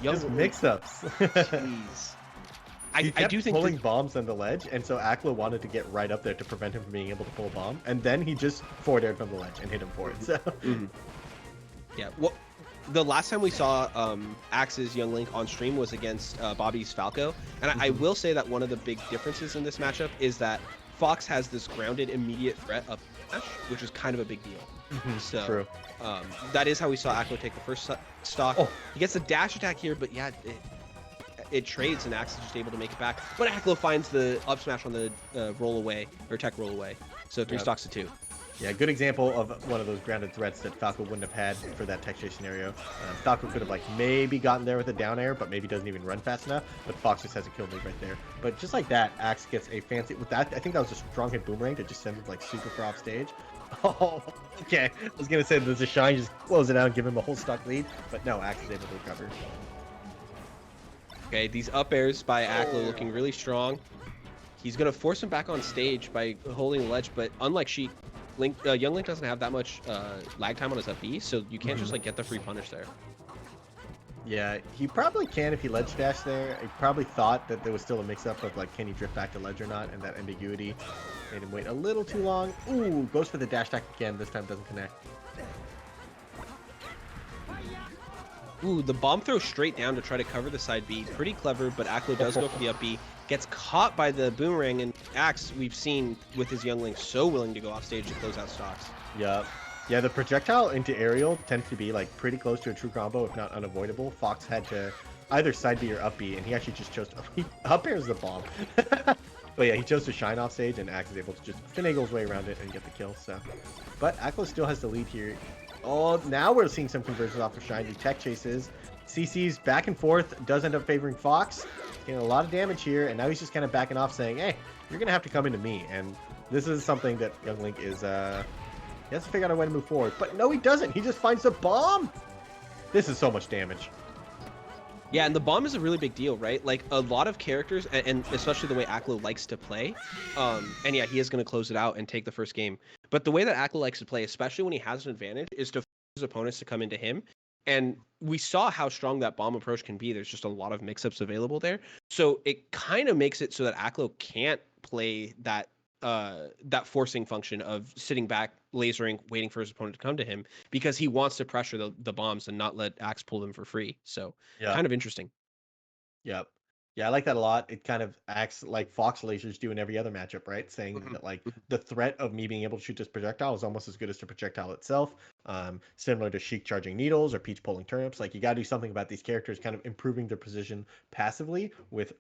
Just Link, mix-ups. Jeez. He I kept do think pulling bombs on the ledge, and so Aklo wanted to get right up there to prevent him from being able to pull a bomb, and then he just forward aired from the ledge and hit him for it. So Yeah, well, the last time we saw Axe's Young Link on stream was against Bobby's Falco, and I will say that one of the big differences in this matchup is that Fox has this grounded immediate threat of dash, which is kind of a big deal. So true. That is how we saw Aklo take the first stock. Oh. He gets the dash attack here, but yeah, it trades and Axe is just able to make it back. But Aklo finds the up smash on the roll away, or tech roll away. So 3 Yep. stocks to 2. Yeah, good example of one of those grounded threats that Falco wouldn't have had for that tech chase scenario. Falco could have like maybe gotten there with a down air, but maybe doesn't even run fast enough. But Fox just has a kill lead right there. But just like that, Axe gets a fancy with that. I think that was a strong hit boomerang that just sends it like super far off stage. Oh, okay. I was gonna say there's a shine, just close it out and give him a whole stock lead, but no, Axe is able to recover. Okay, these up airs by Aklo looking really strong. He's gonna force him back on stage by holding the ledge, but unlike Sheik, Young Link doesn't have that much lag time on his FB, so you can't just like get the free punish there. Yeah, he probably can if he ledge dash there. He probably thought that there was still a mix-up of like, can he drift back to ledge or not, and that ambiguity made him wait a little too long. Ooh, goes for the dash attack again. This time doesn't connect. Ooh, the bomb throw straight down to try to cover the side B. Pretty clever, but Aklo does go for the up B. Gets caught by the boomerang, and Axe, we've seen with his Young Link so willing to go off stage to close out stocks. Yep. Yeah, the projectile into aerial tends to be like pretty close to a true combo, if not unavoidable. Fox had to either side B or up B, and he actually just chose to up airs the bomb. But yeah, he chose to shine off stage, and Axe is able to just finagle his way around it and get the kill. So, but Aklo still has the lead here. Oh, now we're seeing some conversions off of Shiny tech chases. CC's back and forth does end up favoring Fox. Getting a lot of damage here, and now he's just kind of backing off saying, hey, you're going to have to come into me. And this is something that Young Link is, he has to figure out a way to move forward. But no, he doesn't. He just finds the bomb. This is so much damage. Yeah, and the bomb is a really big deal, right? Like, a lot of characters, and especially the way Aklo likes to play, and yeah, he is going to close it out and take the first game. But the way that Aklo likes to play, especially when he has an advantage, is to force his opponents to come into him. And we saw how strong that bomb approach can be. There's just a lot of mix-ups available there. So it kind of makes it so that Aklo can't play that that forcing function of sitting back, lasering, waiting for his opponent to come to him, because he wants to pressure the bombs and not let Axe pull them for free. So kind of interesting. Yep. Yeah, I like that a lot. It kind of acts like Fox lasers do in every other matchup, right? Saying that like the threat of me being able to shoot this projectile is almost as good as the projectile itself. Similar to Sheik charging needles or Peach pulling turnips. Like you got to do something about these characters kind of improving their position passively with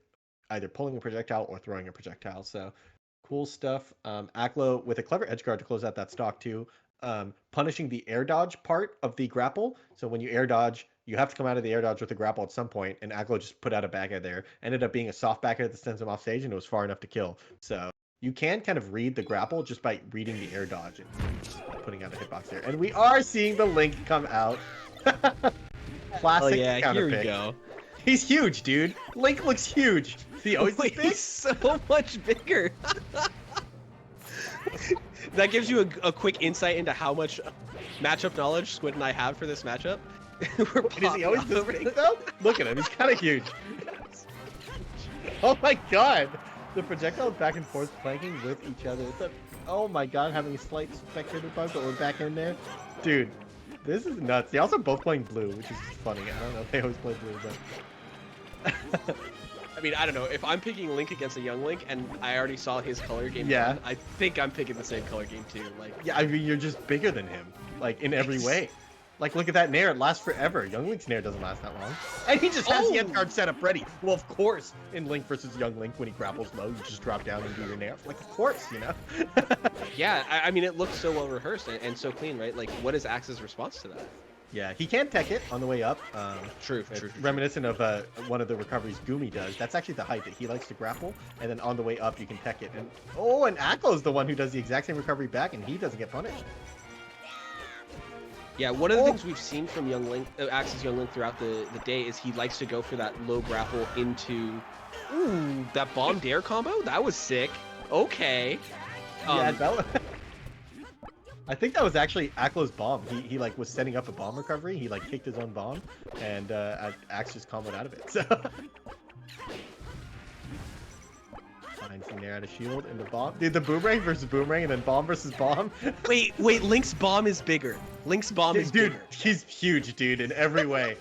either pulling a projectile or throwing a projectile. So cool stuff. Aklo with a clever edge guard to close out that stock too. Punishing the air dodge part of the grapple. So when you air dodge, you have to come out of the air dodge with the grapple at some point, and Aklo just put out a back air there. Ended up being a soft back air that sends him off stage, and it was far enough to kill. So you can kind of read the grapple just by reading the air dodge and putting out a hitbox there. And we are seeing the Link come out. Classic. Oh yeah, counter here we pick. go. He's huge, dude. Link looks huge. He always looks big. He's so much bigger. That gives you a quick insight into how much matchup knowledge Squid and I have for this matchup. Is he always this big though? Look at him, he's kind of huge. Oh my god! The projectiles back and forth flanking with each other. Oh my god, having a slight spectator bug, but we're back in there. Dude, this is nuts. They also both playing blue, which is funny. I don't know if they always play blue, but... I mean, I don't know. If I'm picking Link against a Young Link, and I already saw his color game, yeah, I think I'm picking the same color game too. Like, yeah, I mean, you're just bigger than him, like in every way. Like, look at that nair; it lasts forever. Young Link's nair doesn't last that long, and he just has the edge guard set up ready. Well, of course, in Link versus Young Link, when he grapples low, you just drop down and do your nair. Like, of course, you know. Yeah, I mean, it looks so well rehearsed and so clean, right? Like, what is Axe's response to that? Yeah, he can tech it on the way up. True. Reminiscent of one of the recoveries Gumi does. That's actually the height that he likes to grapple, and then on the way up you can tech it. And and Aklo's the one who does the exact same recovery back, and he doesn't get punished. Yeah, one of the things we've seen from Young Link, Axe's Young Link throughout the day is he likes to go for that low grapple into, that bomb dare combo. That was sick. Okay. Yeah, that was... I think that was actually Aklo's bomb. He like was setting up a bomb recovery. He like kicked his own bomb, and Axe just comboed out of it. So finds the nair out of shield and the bomb. Dude, the boomerang versus boomerang, and then bomb versus bomb. Wait, Link's bomb is bigger. Link's bomb is bigger. He's huge, dude, in every way.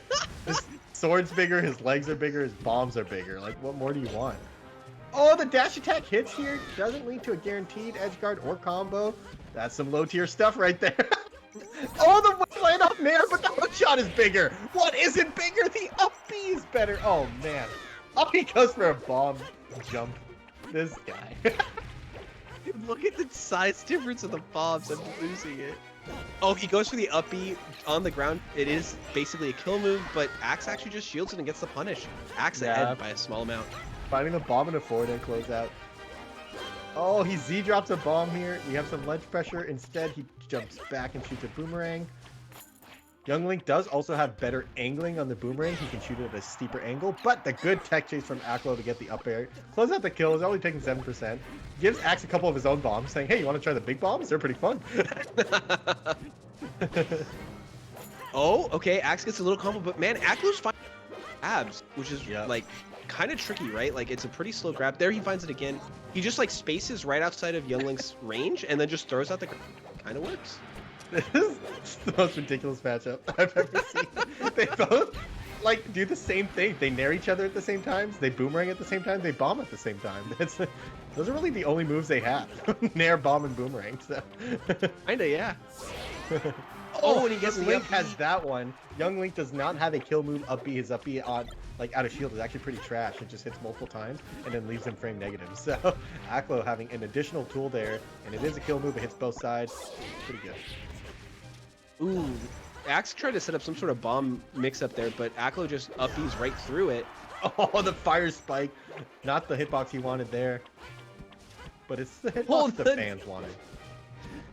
His sword's bigger, his legs are bigger, his bombs are bigger. Like, what more do you want? Oh, the dash attack hits here. Doesn't lead to a guaranteed edge guard or combo. That's some low tier stuff right there. Oh, the whip land off nair, but the hook shot is bigger. What isn't bigger? The up B is better. Oh, man. Oh, he goes for a bomb jump. This guy. Dude, look at the size difference of the bombs. I'm losing it. Oh, he goes for the up B on the ground. It is basically a kill move, but Axe actually just shields it and gets the punish. Axe ahead by a small amount. Finding the bomb in a forward and close out. Oh, he Z drops a bomb here. We have some ledge pressure. Instead, he jumps back and shoots a boomerang. Young Link does also have better angling on the boomerang. He can shoot it at a steeper angle, but the good tech chase from Aklo to get the up air. Close out the kill. Is only taking 7%. Gives Axe a couple of his own bombs, saying, hey, you want to try the big bombs? They're pretty fun. Oh, okay. Axe gets a little combo, but man, Aklo's finding abs, which is like kind of tricky, right? Like, it's a pretty slow grab. There he finds it again. He just like spaces right outside of Young Link's range and then just throws out the... Kind of works. This is the most ridiculous matchup I've ever seen. They both like do the same thing. They nair each other at the same times. They boomerang at the same time. They bomb at the same time. Those are really the only moves they have. Nair, bomb, and boomerang. So. Kinda, yeah. Oh, and he gets Link has that one. Young Link does not have a kill move up B. His up B on like out of shield is actually pretty trash. It just hits multiple times and then leaves him frame negative. So Aklo having an additional tool there, and it is a kill move. It hits both sides. Pretty good. Ooh, Axe tried to set up some sort of bomb mix-up there, but Aklo just up-Bs right through it. Oh, the fire spike. Not the hitbox he wanted there. But it's the hitbox Oh, the the- fans wanted.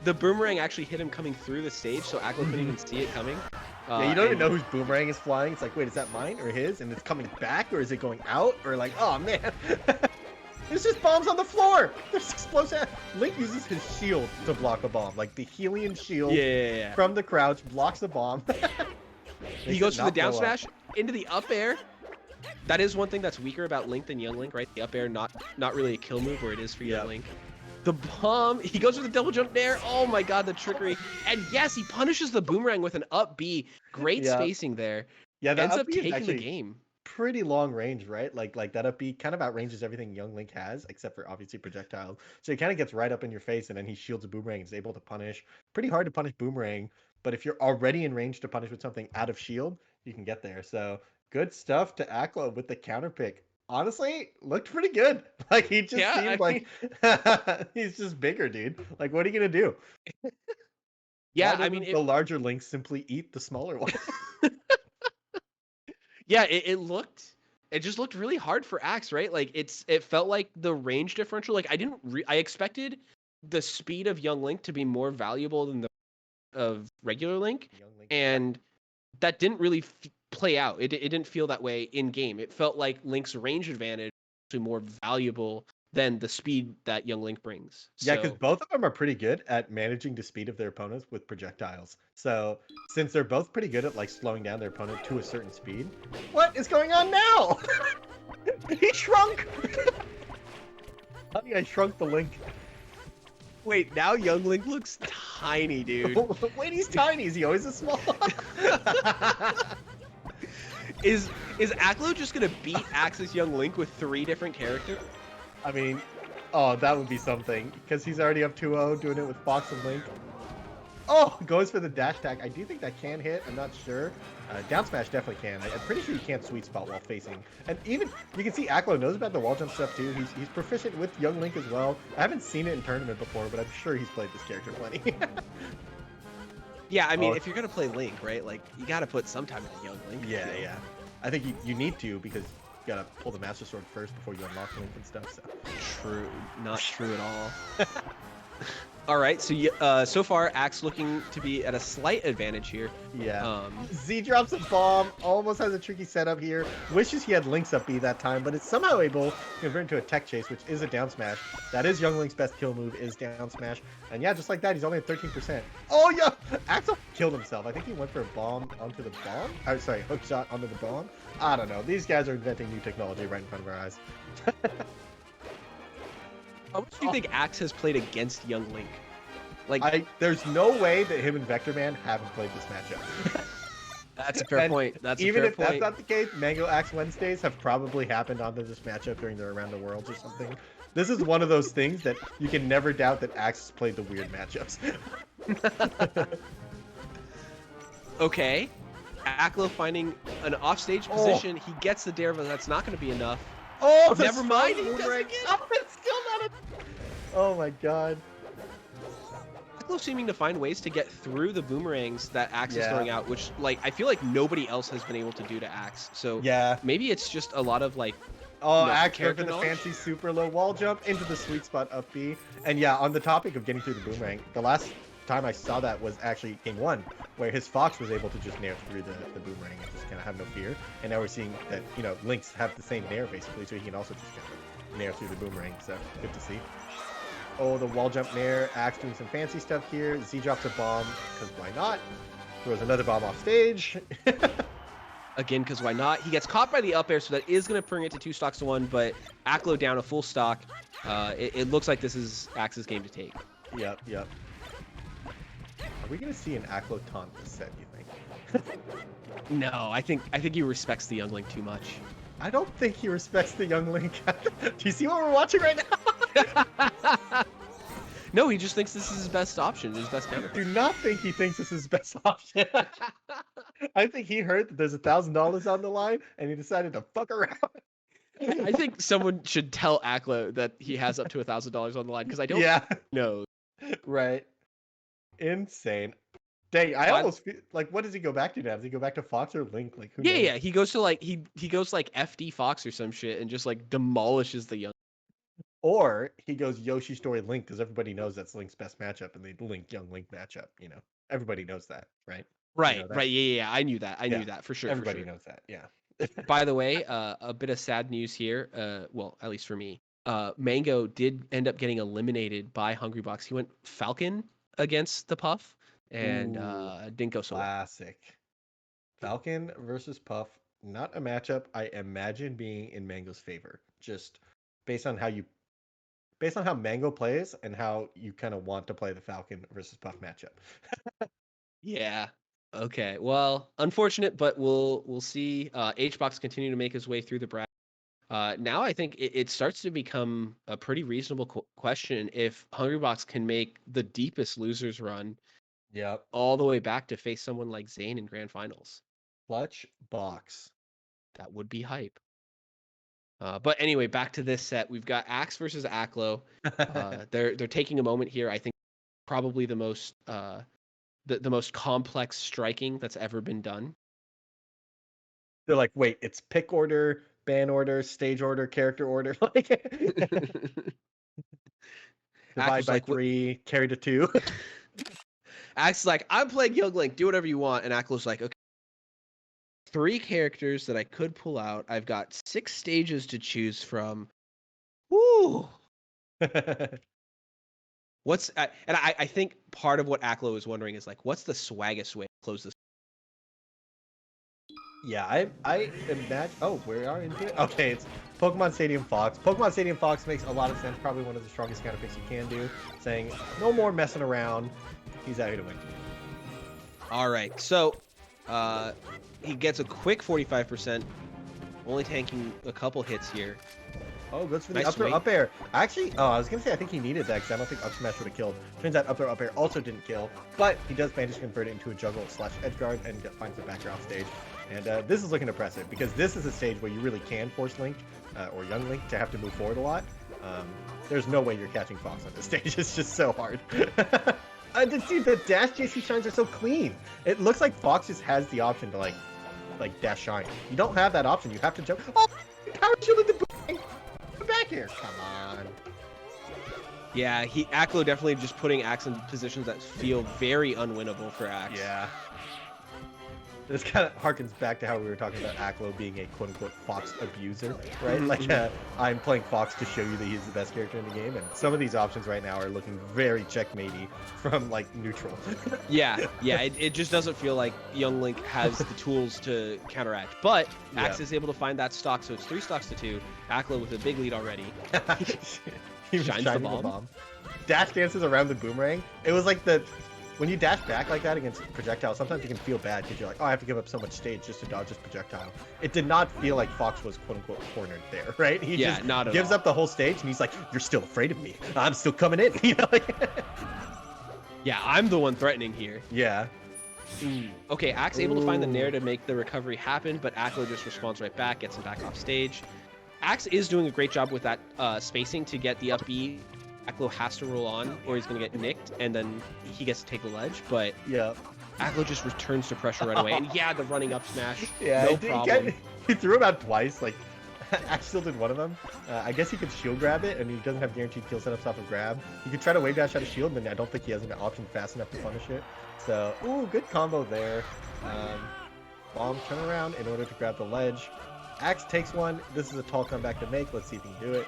The boomerang actually hit him coming through the stage, so Aklo couldn't even see it coming. Yeah, you don't even and- know whose boomerang is flying. It's like, wait, is that mine or his? And it's coming back, or is it going out? Or like, oh man, there's just bombs on the floor. There's explosion. Link uses his shield to block a bomb, like the Helian shield Yeah. from the crouch blocks the bomb. He goes for the down smash into the up air. That is one thing that's weaker about Link than Young Link, right? The up air, not really a kill move where it is for Young Link. The bomb, he goes for the double jump there. Oh my god, the trickery. And yes, he punishes the boomerang with an up B. Great spacing there. Yeah, that Ends up up B is taking the actually game. pretty long range, right? Like that up B kind of outranges everything Young Link has, except for obviously projectiles. So he kind of gets right up in your face, and then he shields a boomerang and is able to punish. Pretty hard to punish boomerang, but if you're already in range to punish with something out of shield, you can get there. So good stuff to Aklo with the counter pick. Honestly, looked pretty good. Like he just seemed like he's just bigger, dude. Like what are you gonna do? Yeah, Why I mean, doesn't the larger links simply eat the smaller one? yeah, it just looked really hard for Axe, right? Like it felt like the range differential. Like I expected the speed of Young Link to be more valuable than the of regular Link, Young Link. and that didn't really play out. It didn't feel that way in game. It felt like Link's range advantage was more valuable than the speed that Young Link brings. Yeah, because So, both of them are pretty good at managing the speed of their opponents with projectiles. So since they're both pretty good at like slowing down their opponent to a certain speed, what is going on now? He shrunk. Honey, I shrunk the Link. wait, now Young Link looks tiny, dude. Wait, he's tiny. Is he always this small? Is Aklo just gonna beat Axe's Young Link with 3 different characters? I mean, oh, that would be something because he's already up 2-0 doing it with Fox and Link. Oh, goes for the dash attack. I do think that can hit. I'm not sure. Down smash definitely can. I'm pretty sure you can't sweet spot while facing. And even you can see Aklo knows about the wall jump stuff too. He's proficient with Young Link as well. I haven't seen it in tournament before, but I'm sure he's played this character plenty. Yeah, I mean, Oh. if you're gonna play Link, right? Like you gotta put some time into Young Link. Yeah, yeah. I think you need to because you gotta pull the Master Sword first before you unlock Link and stuff. So. True, not true at all. All right, so far Axe looking to be at a slight advantage here. Yeah. Z drops a bomb, almost has a tricky setup here. Wishes he had Link's up B that time, but it's somehow able to convert into a tech chase, which is a down smash. That is Young Link's best kill move, is down smash. And yeah, just like that, he's only at 13%. Oh yeah! Axel killed himself. I think he went for a bomb onto the bomb. Oh, sorry, hook shot onto the bomb. I don't know. These guys are inventing new technology right in front of our eyes. How much do you think Axe has played against Young Link? Like, There's no way that him and Vector Man haven't played this matchup. that's a fair And point. That's a even fair if point. that's not the case, Mango Axe Wednesdays have probably happened onto this matchup during the Around the Worlds or something. This is one of those things that you can never doubt that Axe has played the weird matchups. Okay, Aklo finding an offstage position. He gets the dare, but that's not going to be enough. Oh, the Never mind, he strong does boomerang. it again. Oh, it's still not a... Oh my god. Aklo seeming to find ways to get through the boomerangs that Axe is Yeah. throwing out, which like I feel like nobody else has been able to do to Axe. So Yeah. maybe it's just a lot of like. Oh, No, Axe went for character the knowledge? fancy super low wall jump into the sweet spot up B. And yeah, on the topic of getting through the boomerang, the last time I saw that was actually Game 1, where his Fox was able to just nair through the boomerang and just kind of have no fear. And now we're seeing that, you know, Links have the same nair basically, so he can also just kind of nair through the boomerang. So good to see. Oh, the wall jump nair. Axe doing some fancy stuff here. Z drops a bomb, because why not? Throws another bomb off stage. Again, because why not? He gets caught by the up air, so that is going to bring it to 2 stocks to 1, but Aklo down a full stock. It looks like this is Axe's game to take. Yep. Are we going to see an Aklo taunt this set, you think? No, I think he respects the Young Link too much. I don't think he respects the Young Link. Do you see what we're watching right now? No, he just thinks this is his best option, his best counter. Do not think he thinks this is his best option. I think he heard that there's $1,000 on the line, and he decided to fuck around. I think someone should tell Aklo that he has up to $1,000 on the line, because I don't know. Right. Insane. Dang, I But- almost feel like, what does he go back to now? Does he go back to Fox or Link? Like, who Yeah, knows? yeah. He goes to like he goes to, like FD Fox or some shit and just like demolishes the young. Or he goes Yoshi Story Link because everybody knows that's Link's best matchup, and they young Link matchup. Everybody knows that, right? Right, that? right. Yeah. I knew that. I Yeah, knew that for sure. Everybody for sure. knows that. Yeah. By the way, a bit of sad news here. Well, at least for me. Mango did end up getting eliminated by Hungrybox. He went Falcon against the Puff and Ooh, didn't go so well. Classic. Falcon versus Puff. Not a matchup I imagine being in Mango's favor. Just based on how Mango plays and how you kind of want to play the Falcon versus Puff matchup. Yeah. Okay. Well, unfortunate, but we'll see. HBox continue to make his way through the bracket. Now I think it starts to become a pretty reasonable question if Hungrybox can make the deepest losers run Yep. all the way back to face someone like Zayn in grand finals. Clutch box. That would be hype. But anyway, back to this set. We've got Axe versus Aklo. They're taking a moment here. I think probably the most the most complex striking that's ever been done. They're like, wait, it's pick order, ban order, stage order, character order. Like, divide by like, 3, carry to 2. Axe's like, I'm playing Young Link, do whatever you want. And Aklo's like, okay, 3 characters that I could pull out. I've got 6 stages to choose from. Woo! I think part of what Aklo is wondering is like, what's the swaggest way to close this? Yeah, I imagine. Oh, we are into it. Okay, it's Pokemon Stadium Fox. Pokemon Stadium Fox makes a lot of sense. Probably one of the strongest counter picks you can do. Saying no more messing around. He's out here to win. All right, so he gets a quick 45%, only tanking a couple hits here. Oh, goes for the Nice up throw swing. up air. Actually, I was gonna say I think he needed that because I don't think up smash would have killed. Turns out up throw up air also didn't kill, but he does manage to convert it into a juggle / edge guard and finds the back off stage. And this is looking impressive because this is a stage where you really can force Link or Young Link to have to move forward a lot. There's no way you're catching Fox on this stage. It's just so hard. Dude, the dash JC shines are so clean. It looks like Fox just has the option to like dash shine. You don't have that option. You have to jump. Oh, power shielded the boomerang. Back here. Come on. Yeah, Aklo definitely just putting Axe in positions that feel very unwinnable for Axe. Yeah. This kind of harkens back to how we were talking about Aklo being a quote-unquote Fox abuser, right? Like, I'm playing Fox to show you that he's the best character in the game, and some of these options right now are looking very checkmatey from, like, neutral. Yeah, it just doesn't feel like Young Link has the tools to counteract. But Axe is able to find that stock, so it's 3 stocks to 2. Aklo with a big lead already. He was Shines the shining bomb. Dash dances around the boomerang. It was like when you dash back like that against projectiles, sometimes you can feel bad because you're like, oh, I have to give up so much stage just to dodge this projectile. It did not feel like Fox was quote-unquote cornered there, right? He just not at gives all. up the whole stage, and he's like, you're still afraid of me. I'm still coming in. You know, like... Yeah, I'm the one threatening here. Yeah. Okay, Axe able to find the Nair to make the recovery happen, but Aklo just responds right back, gets him back off stage. Axe is doing a great job with that spacing to get the up B. Aklo has to roll on, or he's going to get nicked, and then he gets to take the ledge, but Yeah. Aklo just returns to pressure right away. And yeah, the running up smash, Yeah, no problem. he threw him out twice. Like, Axe still did one of them. I guess he could shield grab it, and he doesn't have guaranteed kill setups off of grab. He could try to wave dash out of shield, and I don't think he has an option fast enough to punish it. So, ooh, good combo there. Bomb turn around in order to grab the ledge. Axe takes one. This is a tall comeback to make. Let's see if he can do it.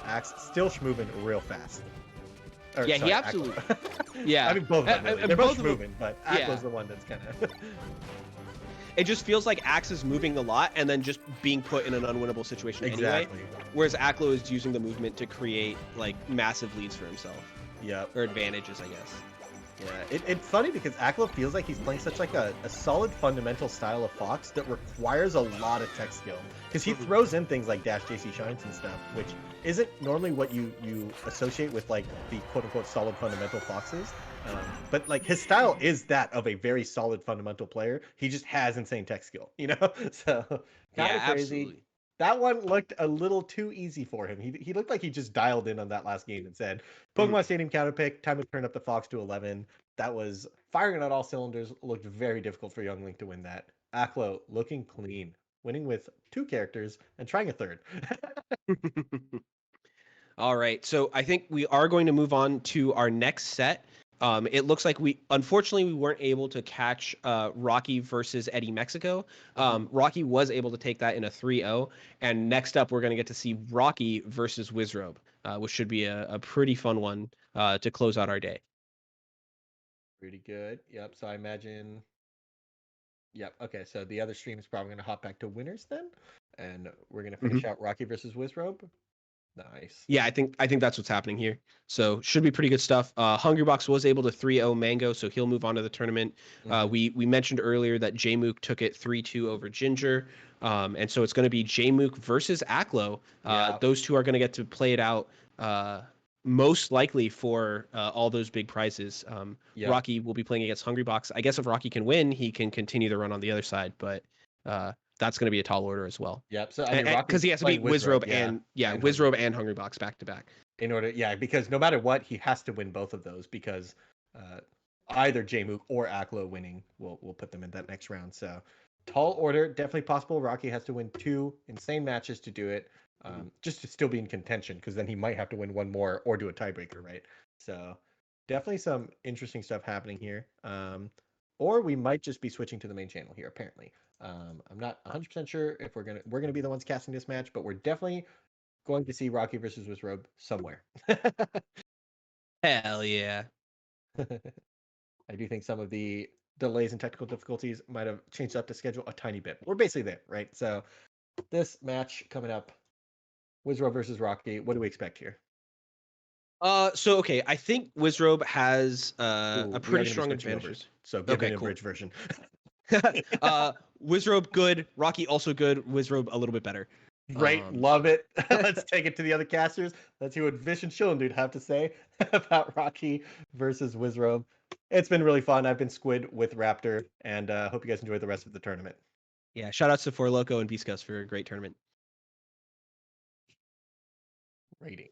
Axe still moving real fast. Or, Yeah, sorry, he absolutely. Aklo. Yeah, I mean, both of them. Really. They're both of them- moving, but yeah. Aklo's the one that's kind of. It just feels like Axe is moving a lot and then just being put in an unwinnable situation anyway. Exactly. Whereas Aklo is using the movement to create like massive leads for himself, Yep. or advantages, I guess. Yeah, it's funny because Aklo feels like he's playing such like a solid fundamental style of Fox that requires a lot of tech skill. Because he throws in things like dash JC shines and stuff, which isn't normally what you associate with like the quote-unquote solid fundamental Foxes. But like his style is that of a very solid fundamental player. He just has insane tech skill, you know? So kind of crazy. Absolutely. That one looked a little too easy for him. He looked like he just dialed in on that last game and said, Pokemon Stadium counter pick, time to turn up the Fox to 11. that was firing on all cylinders. Looked very difficult for Young Link to win that. Aklo looking clean, winning with 2 characters and trying a third. All right, so I think we are going to move on to our next set. It looks like unfortunately, we weren't able to catch Rocky versus Eddie Mexico. Rocky was able to take that in a 3-0. And next up, we're going to get to see Rocky versus Wizrobe, which should be a pretty fun one to close out our day. Pretty good. Yep. So I imagine. Yep. Okay. So the other stream is probably going to hop back to winners then, and we're going to finish out Rocky versus Wizrobe. Nice. Yeah, I think that's what's happening here. So should be pretty good stuff. Hungrybox was able to 3-0 Mango, so he'll move on to the tournament. We mentioned earlier that Jmook took it 3-2 over Ginger, and so it's going to be Jmook versus Aklo. Those two are going to get to play it out. Most likely for all those big prizes. Rocky will be playing against Hungrybox. I guess if Rocky can win, he can continue the run on the other side, but that's going to be a tall order as well. Yep. So I mean, because he has to beat Wizrobe and Wizrobe and Hungrybox back to back. In order, because no matter what, he has to win both of those because either Jmook or Aklo winning will put them in that next round. So tall order, definitely possible. Rocky has to win 2 insane matches to do it. Just to still be in contention, because then he might have to win 1 more or do a tiebreaker, right? So definitely some interesting stuff happening here. Or we might just be switching to the main channel here, apparently. I'm not 100% sure if we're gonna be the ones casting this match, but we're definitely going to see Rocky versus Wizrobe somewhere. Hell yeah. I do think some of the delays and technical difficulties might have changed up the schedule a tiny bit. We're basically there, right? So this match coming up, Wizrobe versus Rocky. What do we expect here? So okay, I think Wizrobe has a pretty strong advantage. So give me a bridge version. Wizrobe good, Rocky also good, Wizrobe a little bit better. Right, love it. Let's take it to the other casters. Let's hear what Vish and Chillin' Dude have to say about Rocky versus Wizrobe. It's been really fun. I've been Squid with Raptor, and hope you guys enjoy the rest of the tournament. Yeah, shout outs to Loko and Beastcus for a great tournament. Rating.